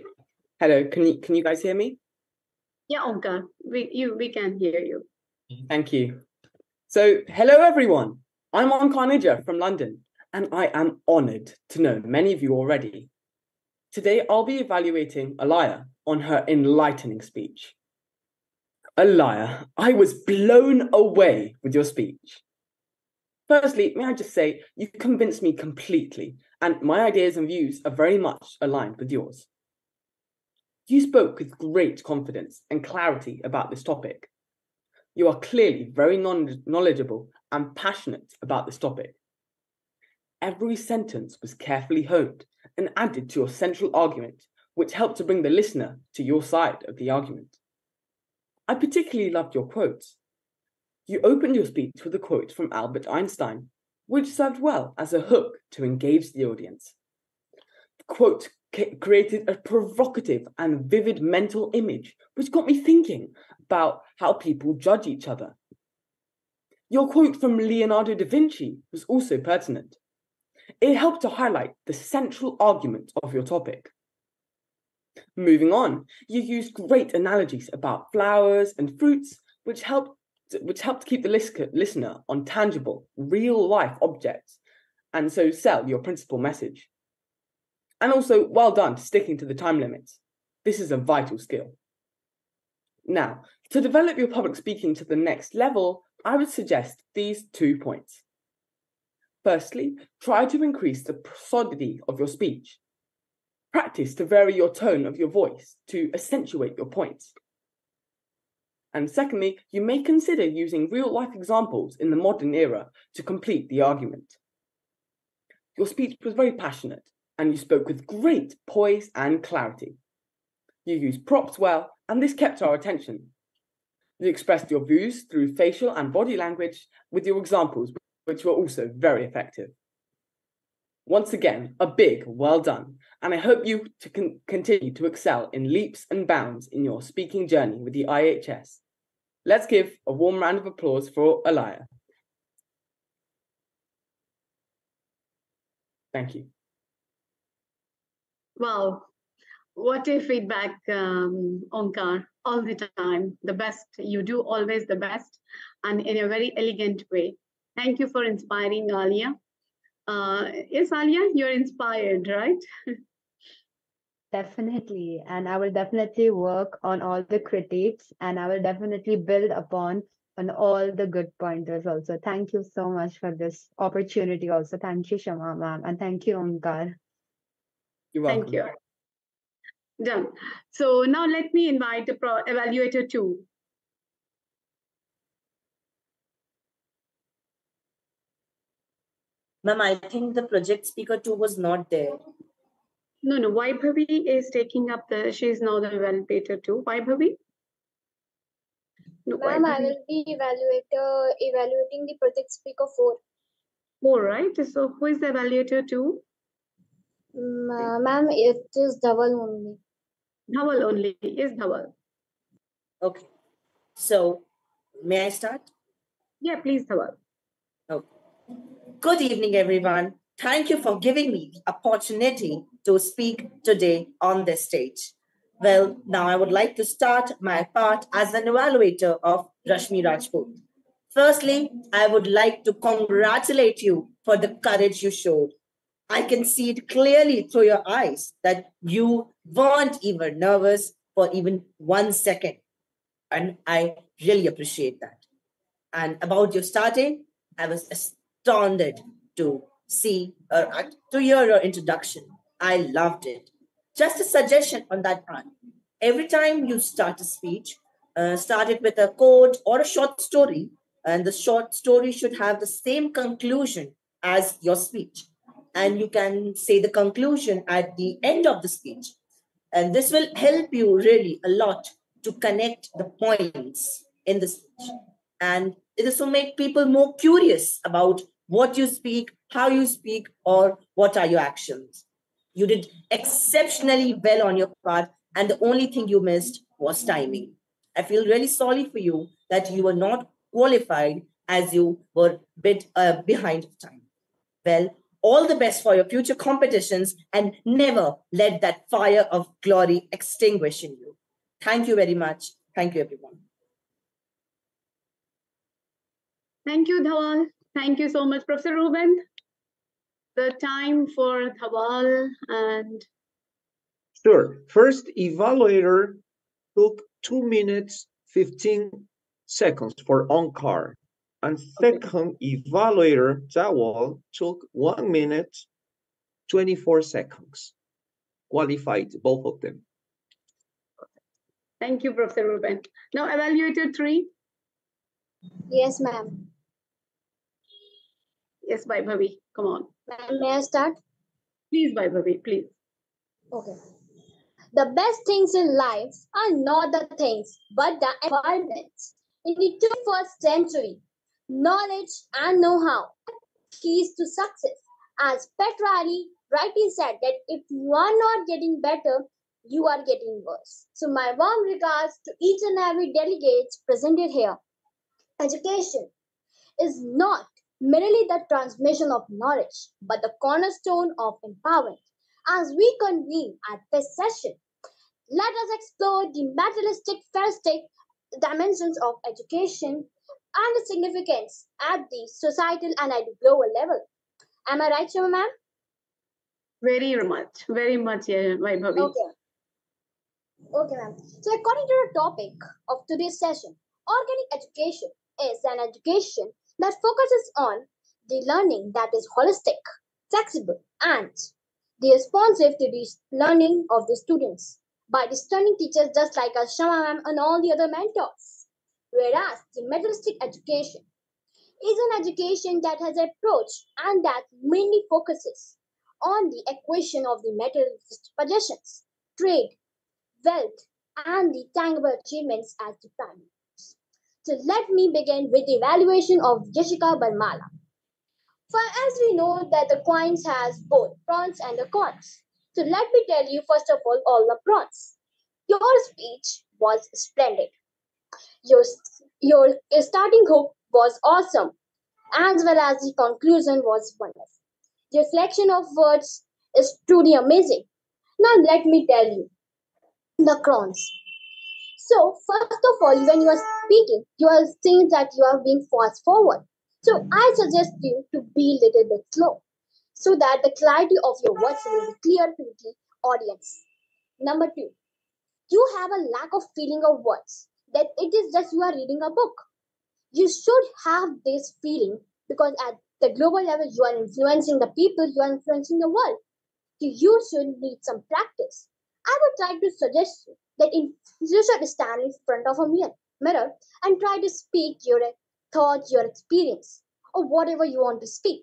Hello, can you guys hear me? Yeah, Omkar, we can hear you. Thank you. So, hello everyone. I'm Omkar Nija from London, and I am honored to know many of you already. Today, I'll be evaluating Alaya on her enlightening speech. Alaya, I was blown away with your speech. Firstly, may I just say, you convinced me completely, and my ideas and views are very much aligned with yours. You spoke with great confidence and clarity about this topic. You are clearly very knowledgeable and passionate about this topic. Every sentence was carefully honed and added to your central argument, which helped to bring the listener to your side of the argument. I particularly loved your quotes. You opened your speech with a quote from Albert Einstein, which served well as a hook to engage the audience. The quote created a provocative and vivid mental image, which got me thinking about how people judge each other. Your quote from Leonardo da Vinci was also pertinent. It helped to highlight the central argument of your topic. Moving on, you used great analogies about flowers and fruits, which helped to keep the listener on tangible, real-life objects, and so sell your principal message. And also, well done sticking to the time limits. This is a vital skill. Now, to develop your public speaking to the next level, I would suggest these 2 points. Firstly, try to increase the prosody of your speech. Practice to vary your tone of your voice to accentuate your points. And secondly, you may consider using real-life examples in the modern era to complete the argument. Your speech was very passionate, and you spoke with great poise and clarity. You used props well, and this kept our attention. You expressed your views through facial and body language with your examples, which were also very effective. Once again, a big well done, and I hope you to continue to excel in leaps and bounds in your speaking journey with the IHS. Let's give a warm round of applause for Alaya. Thank you. Wow, what a feedback, Omkar, all the time. The best, you do always the best, and in a very elegant way. Thank you for inspiring Alia. Yes, Alia, you're inspired, right? Definitely. And I will definitely work on all the critiques and I will definitely build upon on all the good pointers also. Thank you so much for this opportunity also. Thank you, Shama ma'am, and thank you, Omkar. You're welcome. Thank you. Done. So now let me invite the evaluator 2. Ma'am, I think the project speaker 2 was not there. No, Vaibhavi is taking up she's now the evaluator 2. Vaibhavi? No, Ma'am, I will be evaluating the project speaker 4. 4, right? So who is the evaluator 2? Ma'am, it is Dhaval only. Dhaval only. Is Dhaval. Okay. So, may I start? Yeah, please, Dhaval. Okay. Good evening, everyone. Thank you for giving me the opportunity to speak today on this stage. Well, now I would like to start my part as an evaluator of Rashmi Rajput. Firstly, I would like to congratulate you for the courage you showed. I can see it clearly through your eyes that you weren't even nervous for even 1 second. And I really appreciate that. And about your starting, I was astounded to to hear your introduction. I loved it. Just a suggestion on that front. Every time you start a speech, start it with a quote or a short story, and the short story should have the same conclusion as your speech. And you can say the conclusion at the end of the speech. And this will help you really a lot to connect the points in the speech. And this will make people more curious about what you speak, how you speak, or what are your actions. You did exceptionally well on your part, and the only thing you missed was timing. I feel really sorry for you that you were not qualified as you were a bit behind time. Well, all the best for your future competitions and never let that fire of glory extinguish in you. Thank you very much. Thank you, everyone. Thank you, Dhawal. Thank you so much, Professor Ruben. The time for Dhawal and... Sure. First evaluator took 2 minutes, 15 seconds for on-card. And second evaluator, Dhawal, took 1 minute, 24 seconds. Qualified, both of them. Thank you, Professor Ruben. Now, evaluator 3. Yes, ma'am. Yes, Vaibhavi, come on. Ma'am, may I start? Please, Vaibhavi, please. Okay. The best things in life are not the things, but the environments. In the 21st century, knowledge and know-how are keys to success. As Petrari rightly said that if you are not getting better, you are getting worse. So my warm regards to each and every delegate presented here. Education is not merely the transmission of knowledge, but the cornerstone of empowerment. As we convene at this session, let us explore the materialistic, pharistic dimensions of education and the significance at the societal and at the global level. Am I right, Shama ma'am? Very much, yeah, Vaibhavi. Okay, ma'am. So according to the topic of today's session, organic education is an education that focuses on the learning that is holistic, flexible, and the responsive to the learning of the students by the stunning teachers just like us, Shama ma'am, and all the other mentors. Whereas the materialistic education is an education that has an approach and that mainly focuses on the acquisition of the materialistic possessions, trade, wealth, and the tangible achievements as the primary. So let me begin with the evaluation of Jessica Barmala. For as we know that the coins has both pros and the cons. So let me tell you first of all the pros. Your speech was splendid. Your starting hook was awesome, as well as the conclusion was wonderful. The selection of words is truly amazing. Now let me tell you the cons. So first of all, when you are speaking, you are saying that you are being fast forward. So I suggest you to be a little bit slow so that the clarity of your words will be clear to the audience. Number two, you have a lack of feeling of words that it is just you are reading a book. You should have this feeling because at the global level you are influencing the people, you are influencing the world. So you should need some practice. I would like to suggest you that you should stand in front of a mirror and try to speak your thoughts, your experience, or whatever you want to speak.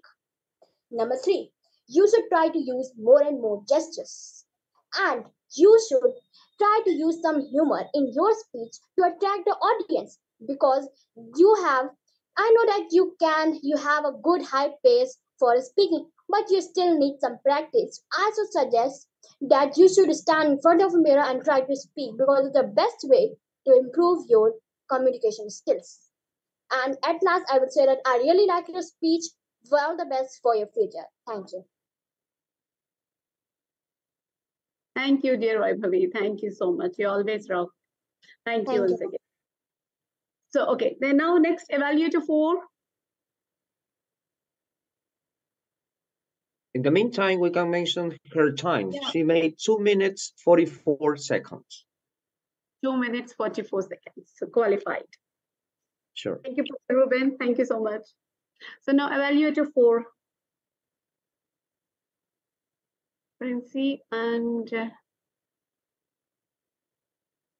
Number three, you should try to use more and more gestures. And you should try to use some humor in your speech to attract the audience because I know that you have a good high pace for speaking, but you still need some practice. I should suggest that you should stand in front of a mirror and try to speak because it's the best way to improve your communication skills. And at last, I would say that I really like your speech. Well, the best for your future. Thank you. Thank you, dear Vaibhavi. Thank you so much. You always rock. Thank you once again. So, okay, then now next evaluator 4. In the meantime, we can mention her time. Yeah. She made 2 minutes 44 seconds. 2 minutes 44 seconds. So qualified. Sure. Thank you, Professor Ruben. Thank you so much. So now evaluator 4. Princey and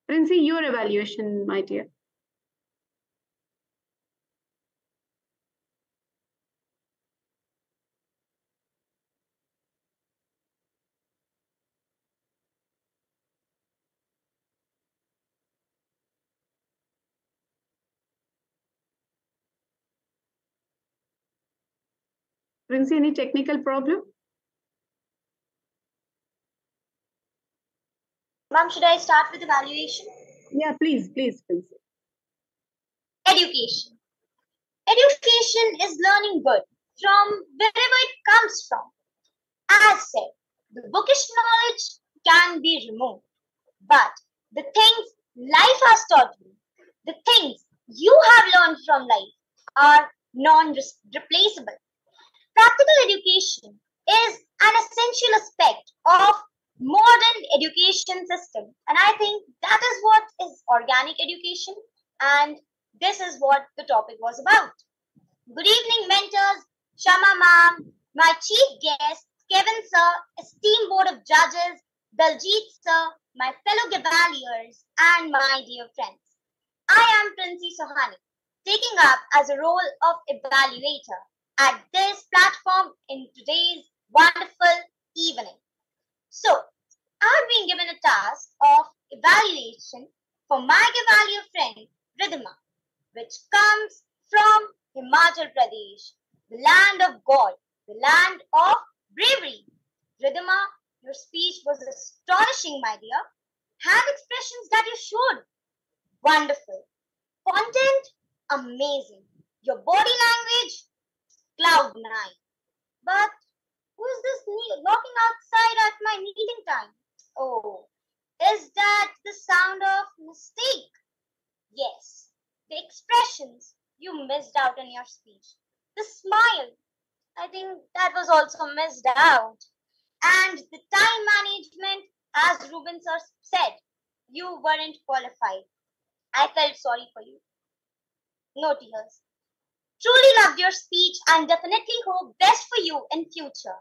Princey, your evaluation, my dear. Princey, any technical problem? Ma'am, should I start with evaluation? Yeah, please, Princey. Education. Education is learning good from wherever it comes from. As said, the bookish knowledge can be removed, but the things life has taught you, the things you have learned from life are non-replaceable. Practical education is an essential aspect of modern education system, and I think that is what is organic education, and this is what the topic was about. Good evening, mentors, Shama ma'am, my chief guest, Kevin sir, esteemed board of judges, Daljit sir, my fellow Gavaliers, and my dear friends. I am Princey Sohani, taking up as a role of evaluator at this platform in today's wonderful evening. So, I've been given a task of evaluation for my Gavalier friend, Ridhima, which comes from Himachal Pradesh, the land of God, the land of bravery. Ridhima, your speech was astonishing, my dear. Have expressions that you showed. Wonderful. Content, amazing. Your body language, cloud nine. But who is this knocking outside at my meeting time? Oh, is that the sound of mistake? Yes, the expressions you missed out in your speech. The smile, I think that was also missed out. And the time management, as Ruben sir said, you weren't qualified. I felt sorry for you. No tears. Truly loved your speech and definitely hope best for you in future.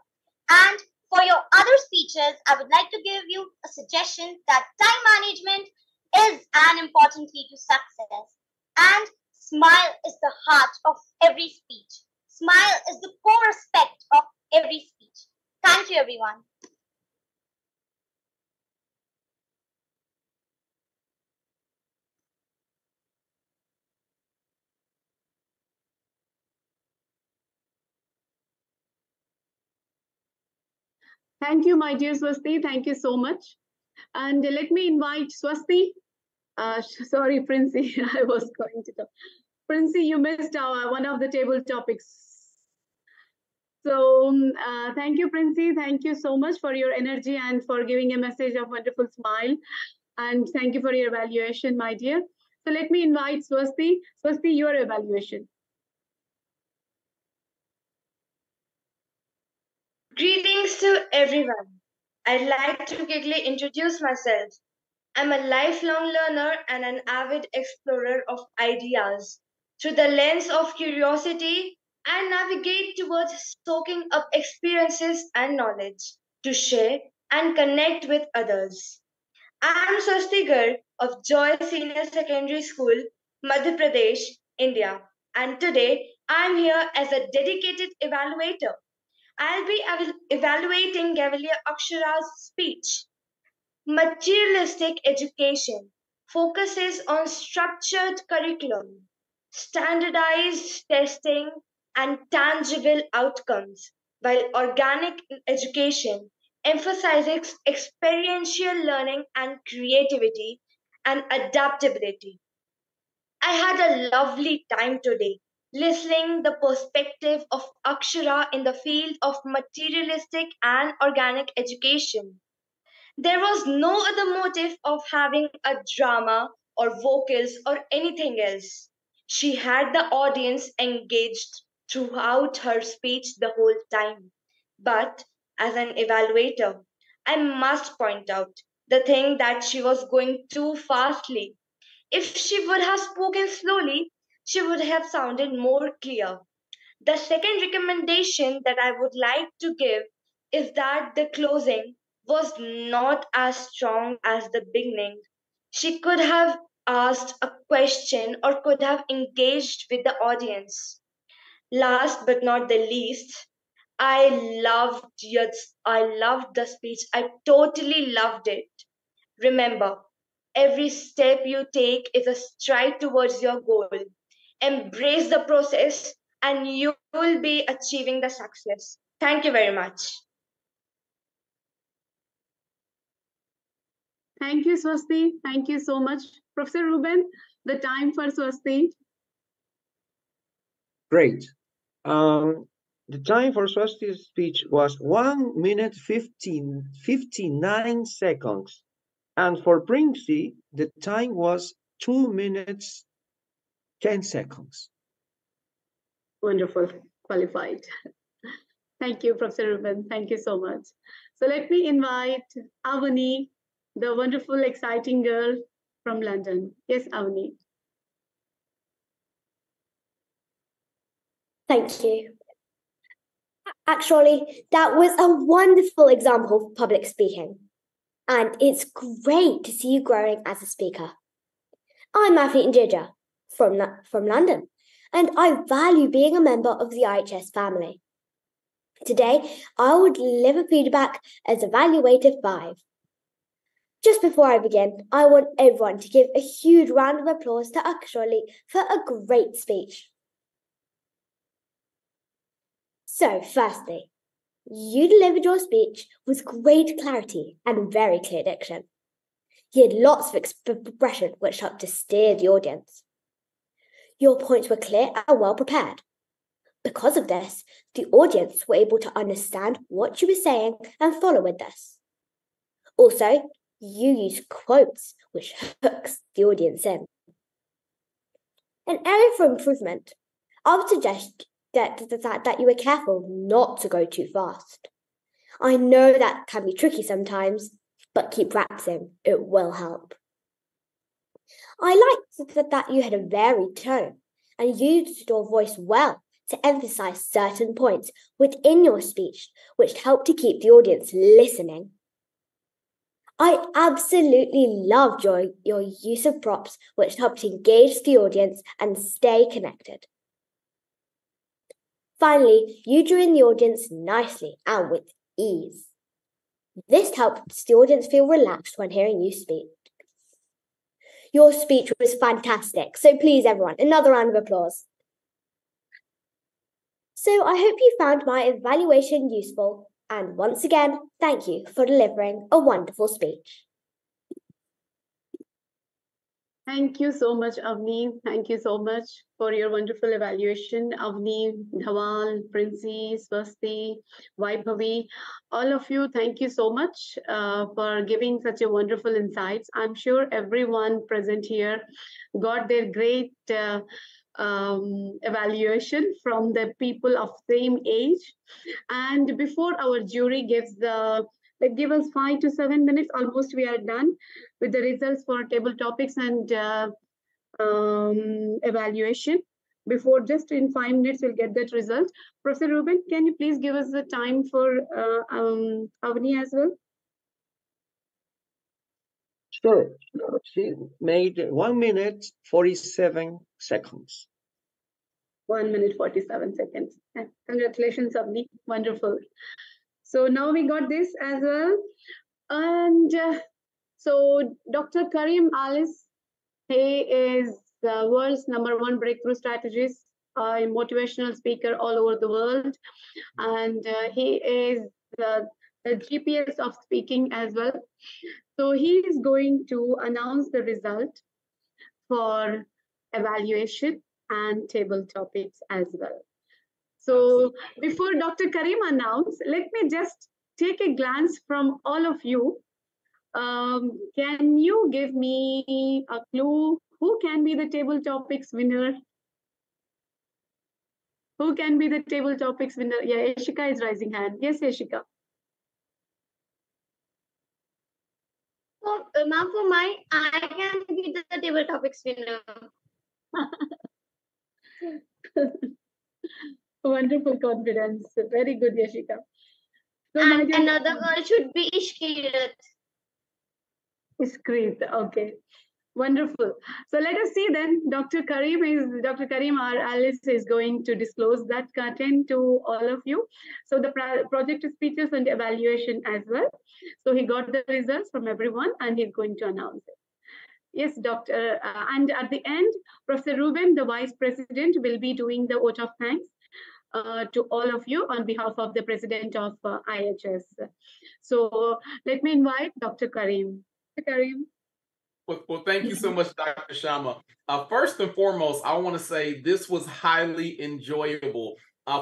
And for your other speeches, I would like to give you a suggestion that time management is an important key to success. And smile is the heart of every speech. Smile is the core aspect of every speech. Thank you, everyone. Thank you, my dear Swasti. Thank you so much. And let me invite Swasti. Sorry, Princey, I was going to talk. Princey, you missed one of the table topics. So thank you, Princey. Thank you so much for your energy and for giving a message of wonderful smile. And thank you for your evaluation, my dear. So let me invite Swasti. Swasti, your evaluation. Greetings to everyone. I'd like to quickly introduce myself. I'm a lifelong learner and an avid explorer of ideas. Through the lens of curiosity, I navigate towards soaking up experiences and knowledge to share and connect with others. I'm Swasti Garg of Joy Senior Secondary School, Madhya Pradesh, India, and today I'm here as a dedicated evaluator. I'll be evaluating Gavalier Akshara's speech. Materialistic education focuses on structured curriculum, standardized testing, and tangible outcomes, while organic education emphasizes experiential learning and creativity and adaptability. I had a lovely time today listening the perspective of Akshara in the field of materialistic and organic education. There was no other motive of having a drama or vocals or anything else. She had the audience engaged throughout her speech the whole time. But as an evaluator, I must point out the thing that she was going too fastly. If she would have spoken slowly, she would have sounded more clear. The second recommendation that I would like to give is that the closing was not as strong as the beginning. She could have asked a question or could have engaged with the audience. Last but not the least, I loved the speech. I totally loved it. Remember, every step you take is a stride towards your goal. Embrace the process and you will be achieving the success. Thank you very much. Thank you, Swasti. Thank you so much. Professor Ruben, the time for Swasti. Great. The time for Swasti's speech was 1 minute 59 seconds. And for Princey, the time was 2 minutes 10 seconds. Wonderful, qualified. Thank you, Professor Ruben. Thank you so much. So let me invite Avani, the wonderful, exciting girl from London. Yes, Avani. Thank you. Actually, that was a wonderful example of public speaking. And it's great to see you growing as a speaker. I'm Mafi Njija from London, and I value being a member of the IHS family. Today, I would deliver feedback as Evaluator 5. Just before I begin, I want everyone to give a huge round of applause to Akshali for a great speech. So, firstly, you delivered your speech with great clarity and very clear diction. You had lots of expression which helped to steer the audience. Your points were clear and well prepared. Because of this, the audience were able to understand what you were saying and follow with this. Also, you used quotes which hooks the audience in. An area for improvement, I would suggest that you were careful not to go too fast. I know that can be tricky sometimes, but keep practicing, it will help. I liked that you had a varied tone and used your voice well to emphasize certain points within your speech, which helped to keep the audience listening. I absolutely loved your use of props, which helped engage the audience and stay connected. Finally, you drew in the audience nicely and with ease. This helps the audience feel relaxed when hearing you speak. Your speech was fantastic, so please everyone, another round of applause. So I hope you found my evaluation useful, and once again, thank you for delivering a wonderful speech. Thank you so much, Avni. Thank you so much for your wonderful evaluation. Avni, Dhawal, Princey, Swasti, Vaibhavi, all of you, thank you so much for giving such a wonderful insights. I'm sure everyone present here got their great evaluation from the people of same age. And before our jury gives give us 5 to 7 minutes, almost we are done with the results for table topics and evaluation. Before, just in 5 minutes, we'll get that result. Professor Ruben, can you please give us the time for Avni as well? Sure. She made 1 minute 47 seconds. 1 minute 47 seconds. Congratulations, Avni. Wonderful. So now we got this as well. And so Dr. Karim Alice, he is the world's #1 breakthrough strategist, a motivational speaker all over the world. And he is the GPS of speaking as well. So he is going to announce the result for evaluation and table topics as well. So before Dr. Karim announce, let me just take a glance from all of you. Can you give me a clue who can be the table topics winner? Who can be the table topics winner? Yeah, Yashika is raising hand. Yes, Yashika. So, ma'am, for mine, I can be the table topics winner. Wonderful confidence. Very good, Yashika. So, and another girl should be Ishkirat. Great. Okay. Wonderful. So let us see then. Dr. Karim, our Alice, is going to disclose that content to all of you. So the project speeches and evaluation as well. So he got the results from everyone and he's going to announce it. Yes, Doctor. And at the end, Professor Ruben, the Vice President, will be doing the vote of thanks to all of you on behalf of the President of IHS. So let me invite Dr. Karim. Dr. Karim. Well, thank you so much, Dr. Sharma. First and foremost, I want to say this was highly enjoyable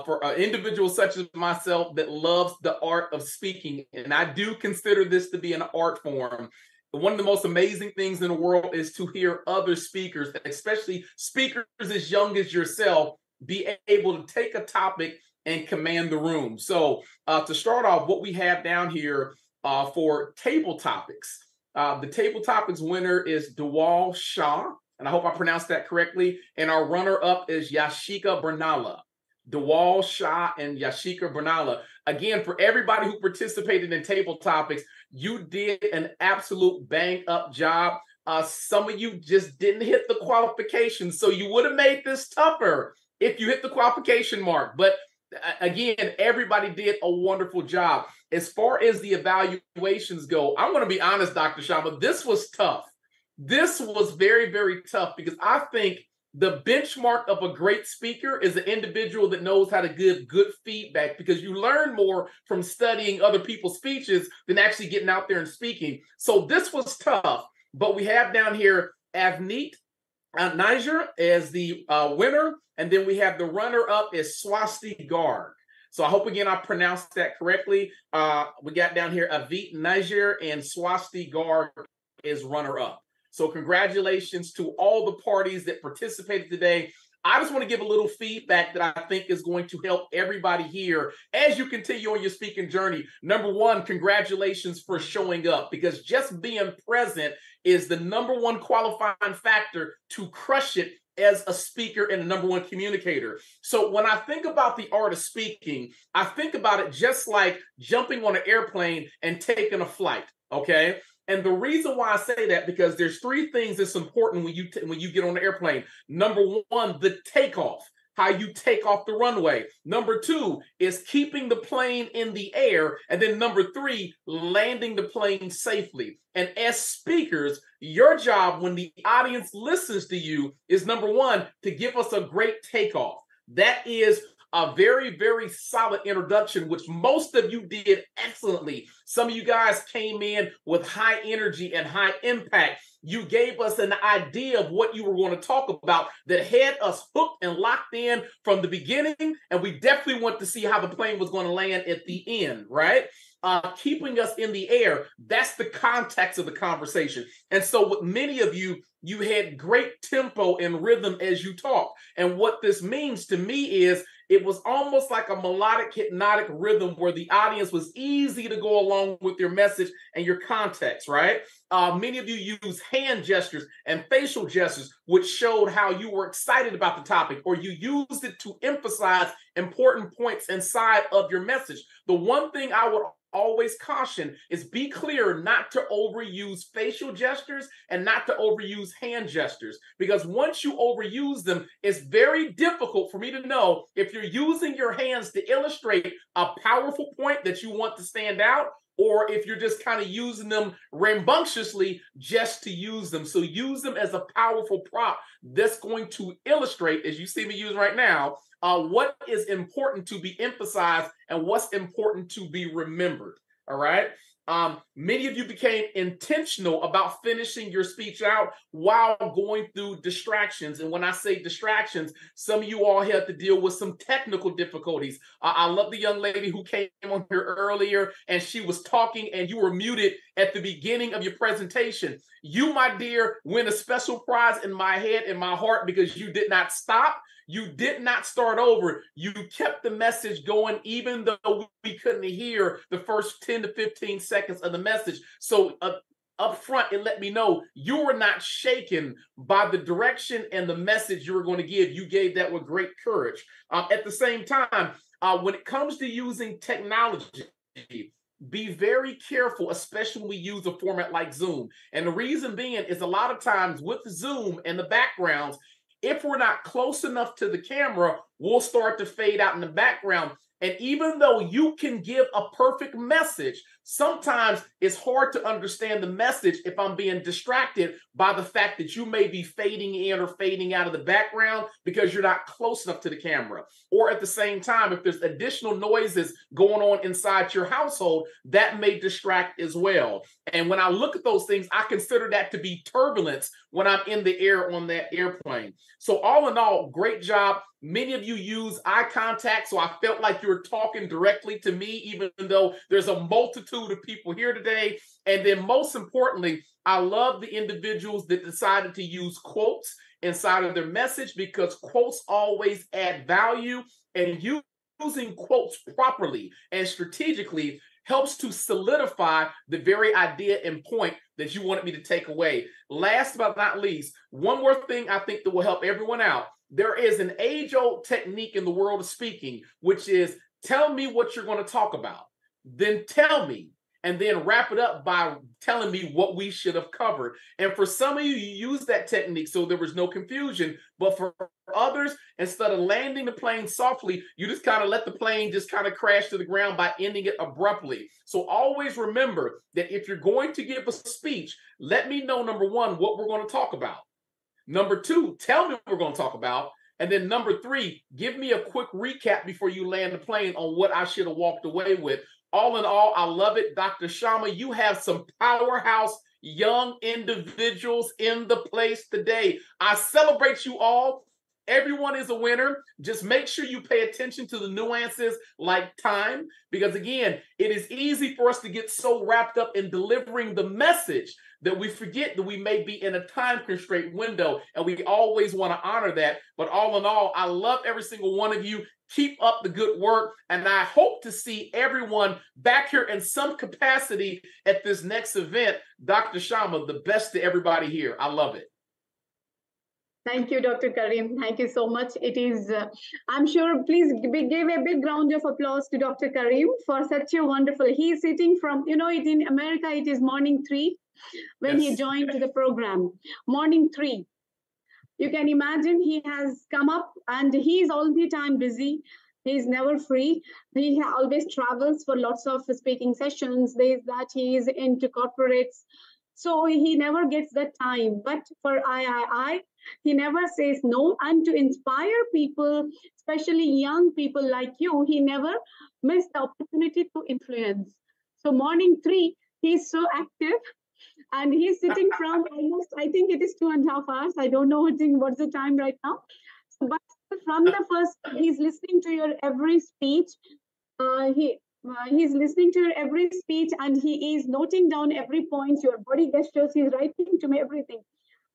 for an individual such as myself that loves the art of speaking. And I do consider this to be an art form. One of the most amazing things in the world is to hear other speakers, especially speakers as young as yourself, be able to take a topic and command the room. So to start off, what we have down here for table topics. The table topics winner is Dawal Shah, and I hope I pronounced that correctly. And our runner-up is Yashika Bernala. Dawal Shah and Yashika Bernala. Again, for everybody who participated in table topics, you did an absolute bang-up job. Some of you just didn't hit the qualifications, so you would have made this tougher if you hit the qualification mark. But again, everybody did a wonderful job. As far as the evaluations go, I'm going to be honest, Dr. Sharma, this was tough. This was very, very tough because I think the benchmark of a great speaker is an individual that knows how to give good feedback, because you learn more from studying other people's speeches than actually getting out there and speaking. So this was tough, but we have down here Avneet Niger as the winner, and then we have the runner-up is Swasti Garg. So I hope again I pronounced that correctly. We got down here Avneet Niger and Swasti Garg is runner-up. So congratulations to all the parties that participated today. I just want to give a little feedback that I think is going to help everybody here as you continue on your speaking journey. Number one, congratulations for showing up, because just being present is the number one qualifying factor to crush it as a speaker and a number one communicator. So when I think about the art of speaking, I think about it just like jumping on an airplane and taking a flight, okay? And the reason why I say that, because there's three things that's important when you get on the airplane. Number one, the takeoff, how you take off the runway. Number two is keeping the plane in the air. And then number three, landing the plane safely. And as speakers, your job when the audience listens to you is number one, to give us a great takeoff. That is a very, very solid introduction, which most of you did excellently. Some of you guys came in with high energy and high impact. You gave us an idea of what you were going to talk about that had us hooked and locked in from the beginning. And we definitely want to see how the plane was going to land at the end, right? Keeping us in the air, that's the context of the conversation. And so with many of you, you had great tempo and rhythm as you talk. And what this means to me is it was almost like a melodic, hypnotic rhythm where the audience was easy to go along with your message and your context, right? Many of you use hand gestures and facial gestures, which showed how you were excited about the topic, or you used it to emphasize important points inside of your message. The one thing I would always caution is be clear not to overuse facial gestures and not to overuse hand gestures, because once you overuse them, it's very difficult for me to know if you're using your hands to illustrate a powerful point that you want to stand out, or if you're just kind of using them rambunctiously just to use them. So use them as a powerful prop that's going to illustrate, as you see me use right now, what is important to be emphasized and what's important to be remembered, all right? Many of you became intentional about finishing your speech out while going through distractions. And when I say distractions, some of you all had to deal with some technical difficulties. I love the young lady who came on here earlier and she was talking and you were muted at the beginning of your presentation. You, my dear, win a special prize in my head and my heart because you did not stop. You did not start over. You kept the message going, even though we couldn't hear the first 10 to 15 seconds of the message. So up front, it let me know you were not shaken by the direction and the message you were going to give. You gave that with great courage. At the same time, when it comes to using technology, be very careful, especially when we use a format like Zoom. And the reason being is a lot of times with Zoom and the backgrounds, if we're not close enough to the camera, we'll start to fade out in the background. And even though you can give a perfect message, sometimes it's hard to understand the message if I'm being distracted by the fact that you may be fading in or fading out of the background because you're not close enough to the camera. Or at the same time, if there's additional noises going on inside your household, that may distract as well. And when I look at those things, I consider that to be turbulence when I'm in the air on that airplane. So all in all, great job. Many of you use eye contact, so I felt like you were talking directly to me, even though there's a multitude of people here today. And then most importantly, I love the individuals that decided to use quotes inside of their message, because quotes always add value, and using quotes properly and strategically helps to solidify the very idea and point that you wanted me to take away. Last but not least, one more thing I think that will help everyone out. There is an age-old technique in the world of speaking, which is tell me what you're going to talk about, then tell me, and then wrap it up by telling me what we should have covered. And for some of you, you use that technique so there was no confusion. But for others, instead of landing the plane softly, you just kind of let the plane just kind of crash to the ground by ending it abruptly. So always remember that if you're going to give a speech, let me know, number one, what we're going to talk about. Number two, tell me what we're going to talk about. And then number three, give me a quick recap before you land the plane on what I should have walked away with. All in all, I love it. Dr. Sharma, you have some powerhouse young individuals in the place today. I celebrate you all. Everyone is a winner. Just make sure you pay attention to the nuances like time, because again, it is easy for us to get so wrapped up in delivering the message that we forget that we may be in a time constraint window, and we always want to honor that. But all in all, I love every single one of you. Keep up the good work, and I hope to see everyone back here in some capacity at this next event. Dr. Sharma, the best to everybody here. I love it. Thank you, Dr. Karim. Thank you so much. It is, I'm sure, please give a big round of applause to Dr. Karim for such a wonderful, he's sitting from, in America, it is morning 3 when he joined the program. Morning 3. You can imagine he has come up and he's all the time busy. He's never free. He always travels for lots of speaking sessions. There's that he is into corporates. So he never gets that time. But for III, he never says no. And to inspire people, especially young people like you, he never missed the opportunity to influence. So morning 3, he's so active. And he's sitting from almost, I think it is 2.5 hours. I don't know what's the time right now. But from the first, he's listening to your every speech. He's listening to your every speech, and he is noting down every point, your body gestures. He's writing to me everything.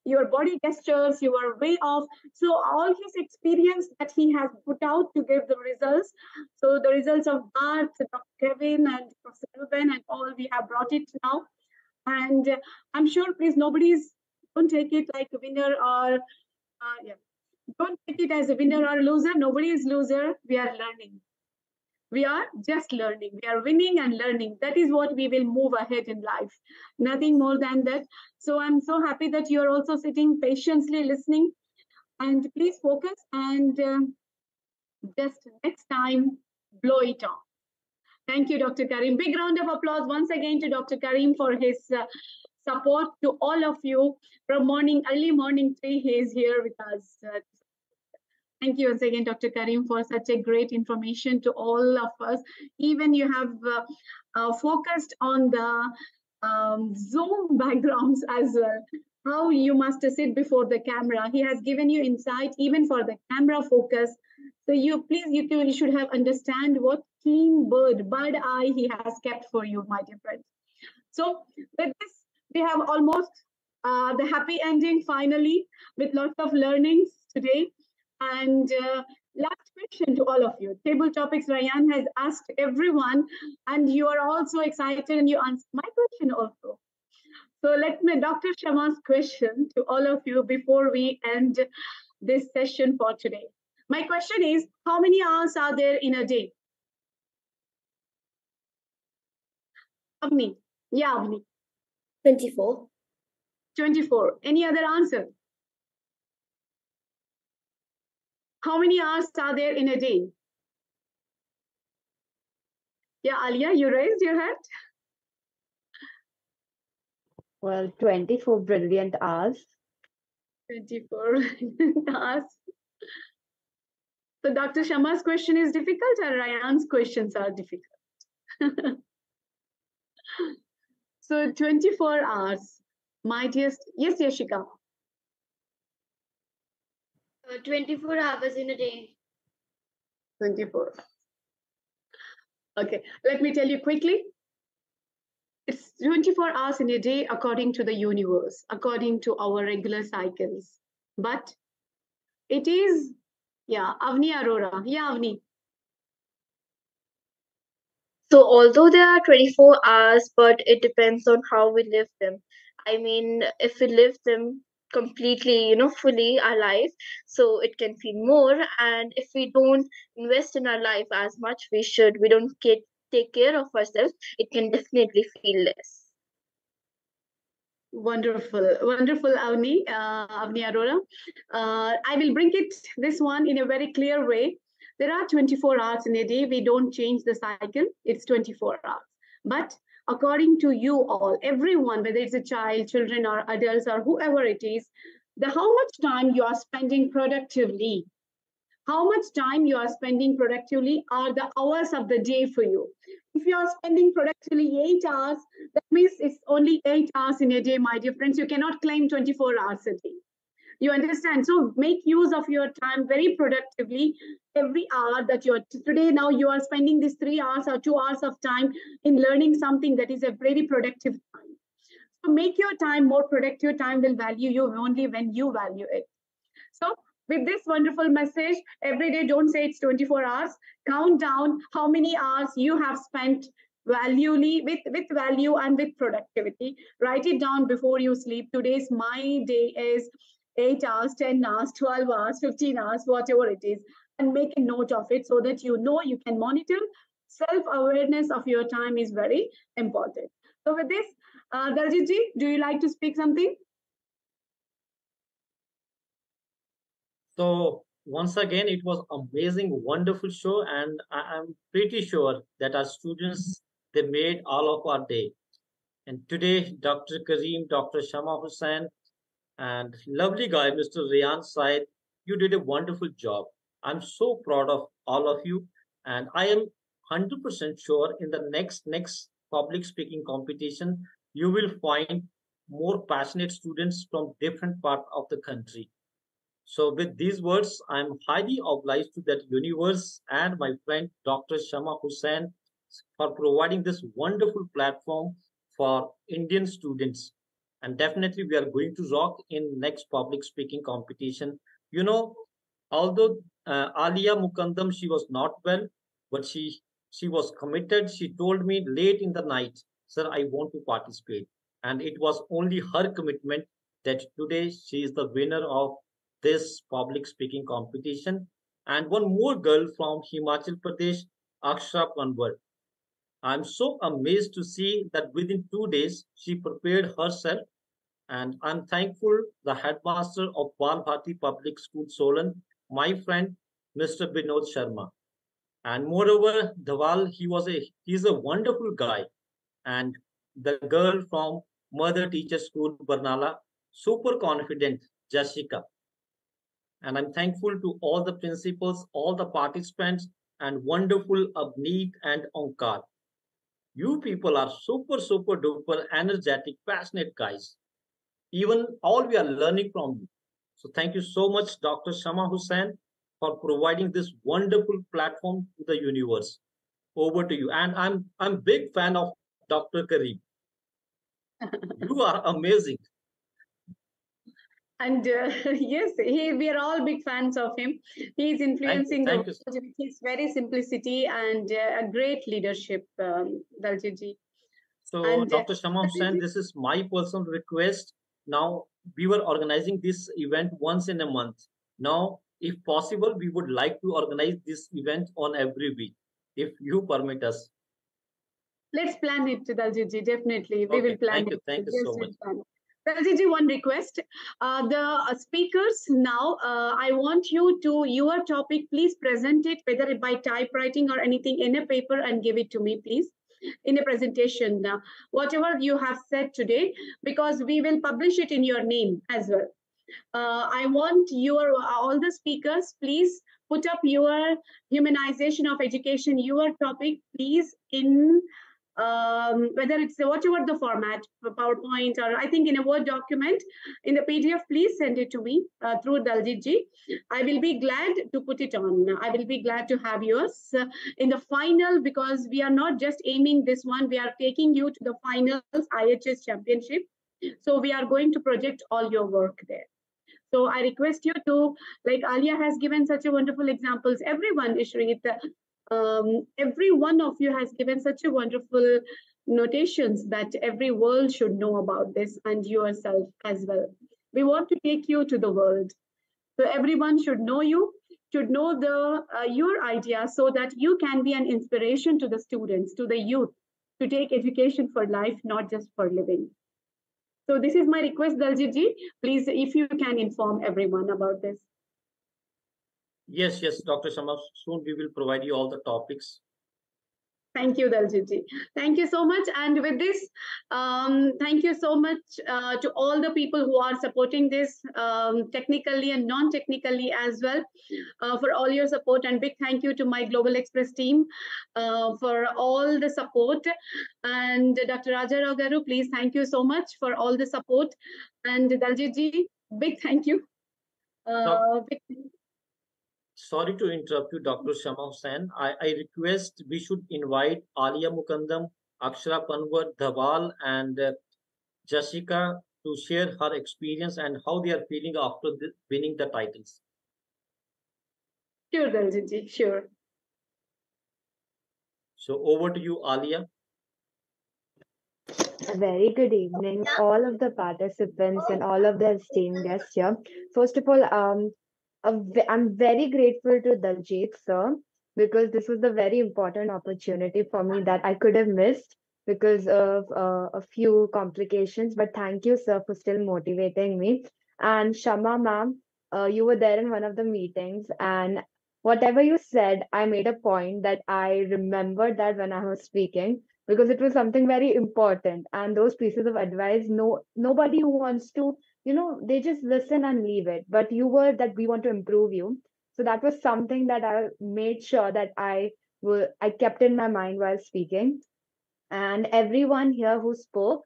Your body gestures, your way of, so all his experience that he has put out to give the results. So the results of Bart, Dr. Kevin, and Professor Ruben, and all, we have brought it now. And I'm sure, please, don't take it like a winner or, don't take it as a winner or loser. Nobody is loser. We are learning. We are just learning. We are winning and learning. That is what we will move ahead in life. Nothing more than that. So I'm so happy that you're also sitting patiently listening. And please focus and just next time, blow it on. Thank you, Dr. Karim. Big round of applause once again to Dr. Karim for his support to all of you from early morning 3. He is here with us. Thank you once again, Dr. Karim, for such a great information to all of us. Even you have focused on the Zoom backgrounds as well, how you must sit before the camera. He has given you insight even for the camera focus. So you should have understand what keen bird eye he has kept for you, my dear friends. So with this, we have almost the happy ending finally with lots of learnings today. And last question to all of you. Table topics Ryan has asked everyone, and you are also excited and you answer my question also. So let me, Dr. Sharma's question to all of you before we end this session for today. My question is, how many hours are there in a day? Avni. Yeah, Avni. 24. 24. Any other answer? How many hours are there in a day? Yeah, Alia, you raised your hand. Well, 24 brilliant hours. 24 hours. So Dr. Sharma's question is difficult or Ryan's questions are difficult? So 24 hours. My dearest, yes, Yashika. 24 hours in a day. 24. Okay, let me tell you quickly. It's 24 hours in a day according to the universe, according to our regular cycles. But it is, yeah, Avni Arora. Yeah, Avni. So although there are 24 hours, but it depends on how we live them. I mean, if we live them completely, fully our life, so it can feel more. And if we don't invest in our life as much we should, we don't take care of ourselves, it can definitely feel less. Wonderful, wonderful, Avni Arora. I will bring it this one in a very clear way. There are 24 hours in a day. We don't change the cycle. It's 24 hours. But according to you all, everyone, whether it's a child, children, or adults, or whoever it is, how much time you are spending productively, how much time you are spending productively are the hours of the day for you. If you are spending productively 8 hours, that means it's only 8 hours in a day, my dear friends. You cannot claim 24 hours a day. You understand? So make use of your time very productively. Every hour that you're today, now you are spending these 3 hours or 2 hours of time in learning something that is a very productive time. So make your time more productive. Time will value you only when you value it. So with this wonderful message, every day, don't say it's 24 hours. Count down how many hours you have spent valuely with value and with productivity. Write it down before you sleep. Today's my day is 8 hours, 10 hours, 12 hours, 15 hours, whatever it is, and make a note of it so that you know you can monitor. Self-awareness of your time is very important. So with this, Daljit ji, do you like to speak something? So once again, it was amazing, wonderful show, and I'm pretty sure that our students they made all of our day. And today, Dr. Kareem, Dr. Shama Hussain, and lovely guy, Mr. Riyan Said, you did a wonderful job. I'm so proud of all of you, and I am 100% sure in the next public speaking competition, you will find more passionate students from different parts of the country. So with these words, I'm highly obliged to that universe and my friend Dr. Shama Hussain for providing this wonderful platform for Indian students. And definitely we are going to rock in next public speaking competition. You know, although Alia Mukandam, she was not well, but she was committed. She told me late in the night, sir, I want to participate. And it was only her commitment that today she is the winner of this public speaking competition. And one more girl from Himachal Pradesh, Aksha Panwar. I'm so amazed to see that within 2 days she prepared herself, and I'm thankful the headmaster of Balbhati Public School Solan, my friend Mr. Binod Sharma. And moreover, Dhawal, he's a wonderful guy. And the girl from Mother Teacher School Barnala, super confident, Jessica. And I'm thankful to all the principals, all the participants, and wonderful Abneet and Onkar. You people are super, super duper energetic, passionate guys. Even all we are learning from you. So thank you so much, Dr. Shama Hussain, for providing this wonderful platform to the universe. Over to you. And I'm big fan of Dr. Kareem. You are amazing. And yes, we are all big fans of him. He is influencing the Thank you. world with his very simplicity and a great leadership, Daljit. So, And Dr. Shama Hussain, Daljit, this is my personal request. Now, we were organizing this event once in a month. Now, if possible, we would like to organize this event on every week, if you permit us. let's plan it, Daljit. Definitely, we will Okay, plan thank it. you. Thank you Yes, so much. we'll plan it. Daljit, one request. The speakers now, I want you to, your topic, please present it, whether by typewriting or anything in a paper and give it to me, please, in a presentation. Whatever you have said today, because we will publish it in your name as well. I want your all the speakers, please put up your humanization of education, your topic, please, in whether it's whatever the format, PowerPoint, or I think in a Word document, in the PDF, please send it to me through Daljit ji. I will be glad to put it on. I will be glad to have yours in the final, because we are not just aiming this one, we are taking you to the finals IHS championship. So we are going to project all your work there. So I request you to, like Alia has given such a wonderful examples. Everyone, Ishrit, every one of you has given such a wonderful notations that every world should know about this, and yourself as well. We want to take you to the world. So everyone should know you, should know the your idea, so that you can be an inspiration to the students, to the youth, to take education for life, not just for living. So this is my request, Daljit ji. Please, if you can inform everyone about this. Yes, yes, Dr. Shama. Soon we will provide you all the topics. Thank you, Daljit ji. Thank you so much. And with this, thank you so much to all the people who are supporting this technically and non-technically as well, for all your support. And big thank you to my Global Express team for all the support. And Dr. Raja Rao Garu, please, thank you so much for all the support. And Daljit ji, big thank you. Big Sorry to interrupt you, Dr. Shama Hussain. I request we should invite Alia Mukandam, Akshara Panwar, Dhawal, and Jessica to share her experience and how they are feeling after winning the titles. Sure, Daljit ji, sure. So over to you, Alia. A very good evening, all of the participants and all of the esteemed guests here. First of all, I'm very grateful to Daljit sir, because this was a very important opportunity for me that I could have missed because of a few complications. But thank you, sir, for still motivating me. And Shama ma'am, you were there in one of the meetings, and whatever you said, I made a point that I remembered that when I was speaking, because it was something very important. And those pieces of advice, nobody who wants to, they just listen and leave it. But you were that we want to improve you. So that was something that I made sure that I kept in my mind while speaking. And everyone here who spoke,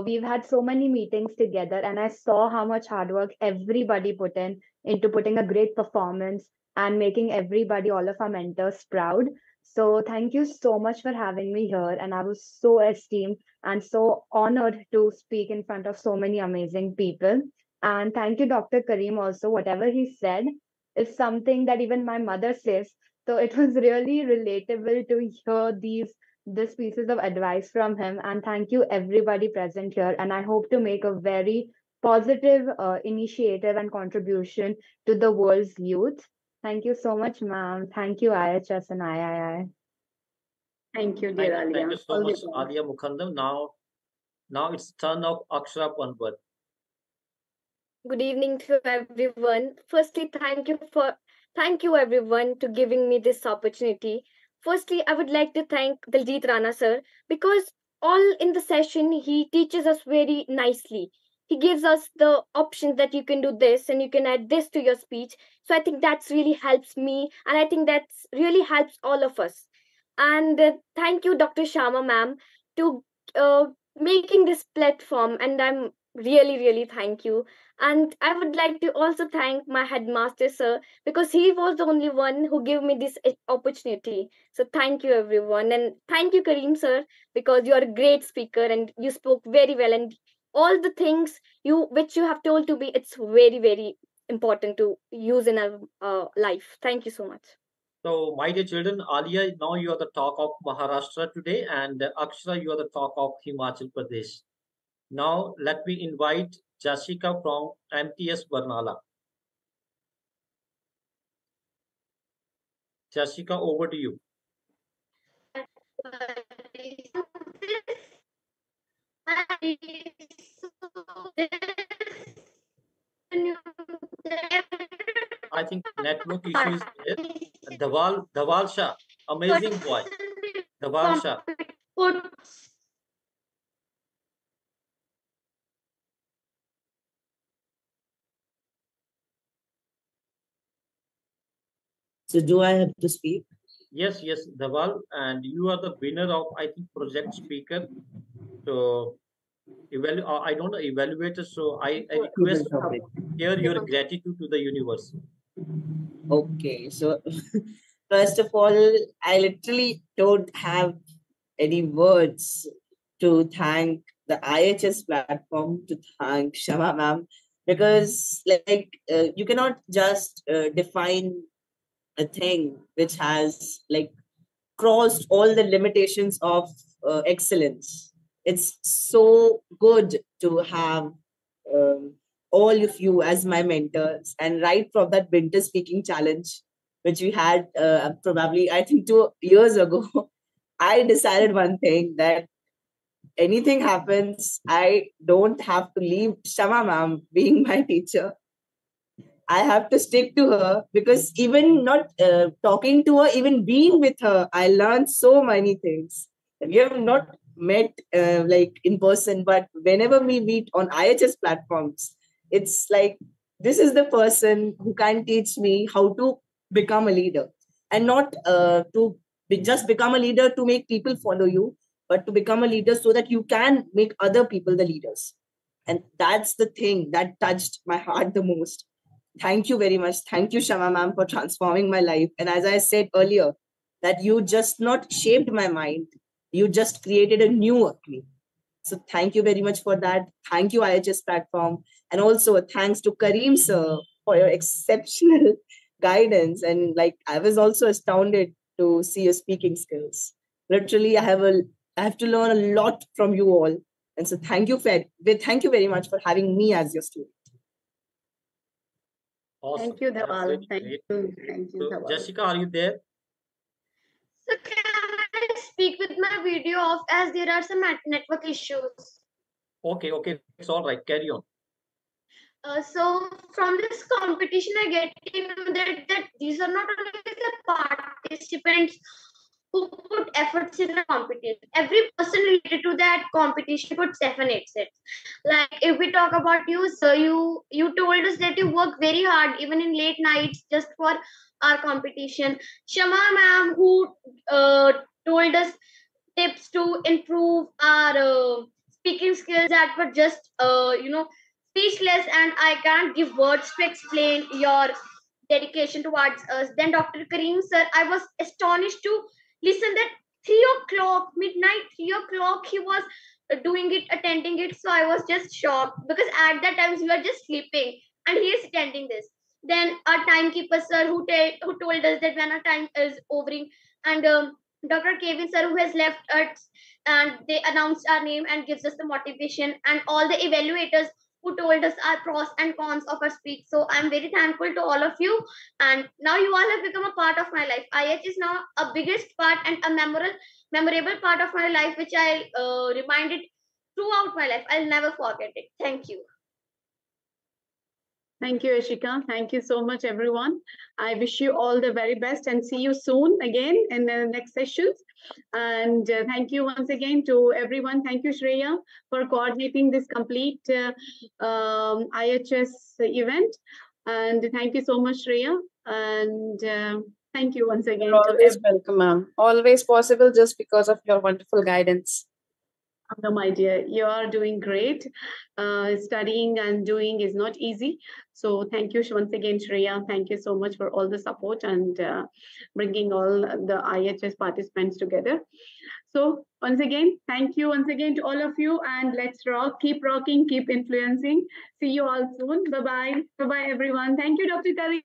we've had so many meetings together, and I saw how much hard work everybody put in into putting a great performance and making everybody, all of our mentors, proud. So thank you so much for having me here, and I was so esteemed and so honored to speak in front of so many amazing people. And thank you, Dr. Kareem, also. Whatever he said is something that even my mother says. So it was really relatable to hear these pieces of advice from him. And thank you, everybody present here. And I hope to make a very positive initiative and contribution to the world's youth. Thank you so much, ma'am. Thank you, IHS and III. Thank you, dear Alia. Thank you so much, Alia Mukandam. Now it's turn of Akshara Panwar. Good evening to everyone. Firstly, thank you everyone to giving me this opportunity. Firstly, I would like to thank Daljit Rana sir, because all in the session he teaches us very nicely. He gives us the options that you can do this and you can add this to your speech. So I think that's really helps me, and I think that's really helps all of us. And thank you, Dr. Shama ma'am, to making this platform, and I'm really thank you. And I would like to also thank my headmaster sir, because he was the only one who gave me this opportunity. So thank you everyone, and thank you Kareem sir, because you are a great speaker and you spoke very well, and all the things which you have told to be, it's very, very important to use in our life. Thank you so much. So, my dear children, Alia, now you are the talk of Maharashtra today, and Akshara, you are the talk of Himachal Pradesh. Now, let me invite Jessica from MTS Barnala. Jessica, over to you. I think network issue is there. Dhawal Shah, amazing boy. Dhawal Shah. So do I have to speak? Yes, Dhawal, and you are the winner of, I think, project speaker. So, I don't know, evaluator. So, I request you to share your gratitude to the universe. Okay, so first of all, I literally don't have any words to thank the IHS platform, to thank Shama ma'am, because you cannot just define a thing which has crossed all the limitations of excellence. It's so good to have all of you as my mentors. And right from that winter speaking challenge, which we had probably, I think, 2 years ago, I decided one thing, that anything happens, I don't have to leave Shama ma'am being my teacher. I have to stick to her, because even not talking to her, even being with her, I learned so many things. We have not met in person, but whenever we meet on IHS platforms, it's like this is the person who can teach me how to become a leader, and not just become a leader to make people follow you, but to become a leader so that you can make other people the leaders. And that's the thing that touched my heart the most. Thank you very much. Thank you, Shama ma'am, for transforming my life. And as I said earlier, that you just not shaped my mind, you just created a new me. So thank you very much for that. Thank you, IHS platform. And also thanks to Kareem sir for your exceptional guidance. And I was also astounded to see your speaking skills. Literally, I have to learn a lot from you all. And so thank you very much for having me as your student. Awesome. Thank you, Dhawal. Thank Great. you. Thank you, So, Dhawal. Jessica, are you there? So can I speak with my video off, as there are some network issues? Okay, it's all right. Carry on. So from this competition, I get to know that these are not only the participants who put efforts in the competition. Every person related to that competition puts effort in it. Like if we talk about you, so you told us that you work very hard, even in late nights, just for our competition. Shama ma'am, who told us tips to improve our speaking skills, that were just speechless, and I can't give words to explain your dedication towards us. Then Dr. Kareem sir, I was astonished to listen that 3 o'clock, midnight, 3 o'clock, he was doing it, attending it. So I was just shocked, because at that times we were just sleeping and he is attending this. Then our timekeeper sir, who told us that when our time is overing, and Dr. Kevin sir, who has left us, and they announced our name and gives us the motivation, and all the evaluators who told us our pros and cons of our speech. So I'm very thankful to all of you. And now you all have become a part of my life. IH is now a biggest part and a memorable part of my life, which I reminded throughout my life. I'll never forget it. Thank you. Thank you, Ashika. Thank you so much, everyone. I wish you all the very best and see you soon again in the next sessions. And thank you once again to everyone. Thank you, Shreya, for coordinating this complete IHS event. And thank you so much, Shreya. And thank you once again. You're always welcome, ma'am. Always possible just because of your wonderful guidance. No, my dear, you are doing great. Studying and doing is not easy. So thank you once again, Shreya. Thank you so much for all the support and bringing all the IHS participants together. So once again, thank you once again to all of you, and let's rock, keep rocking, keep influencing. See you all soon. Bye-bye. Bye-bye, everyone. Thank you, Dr. Karim.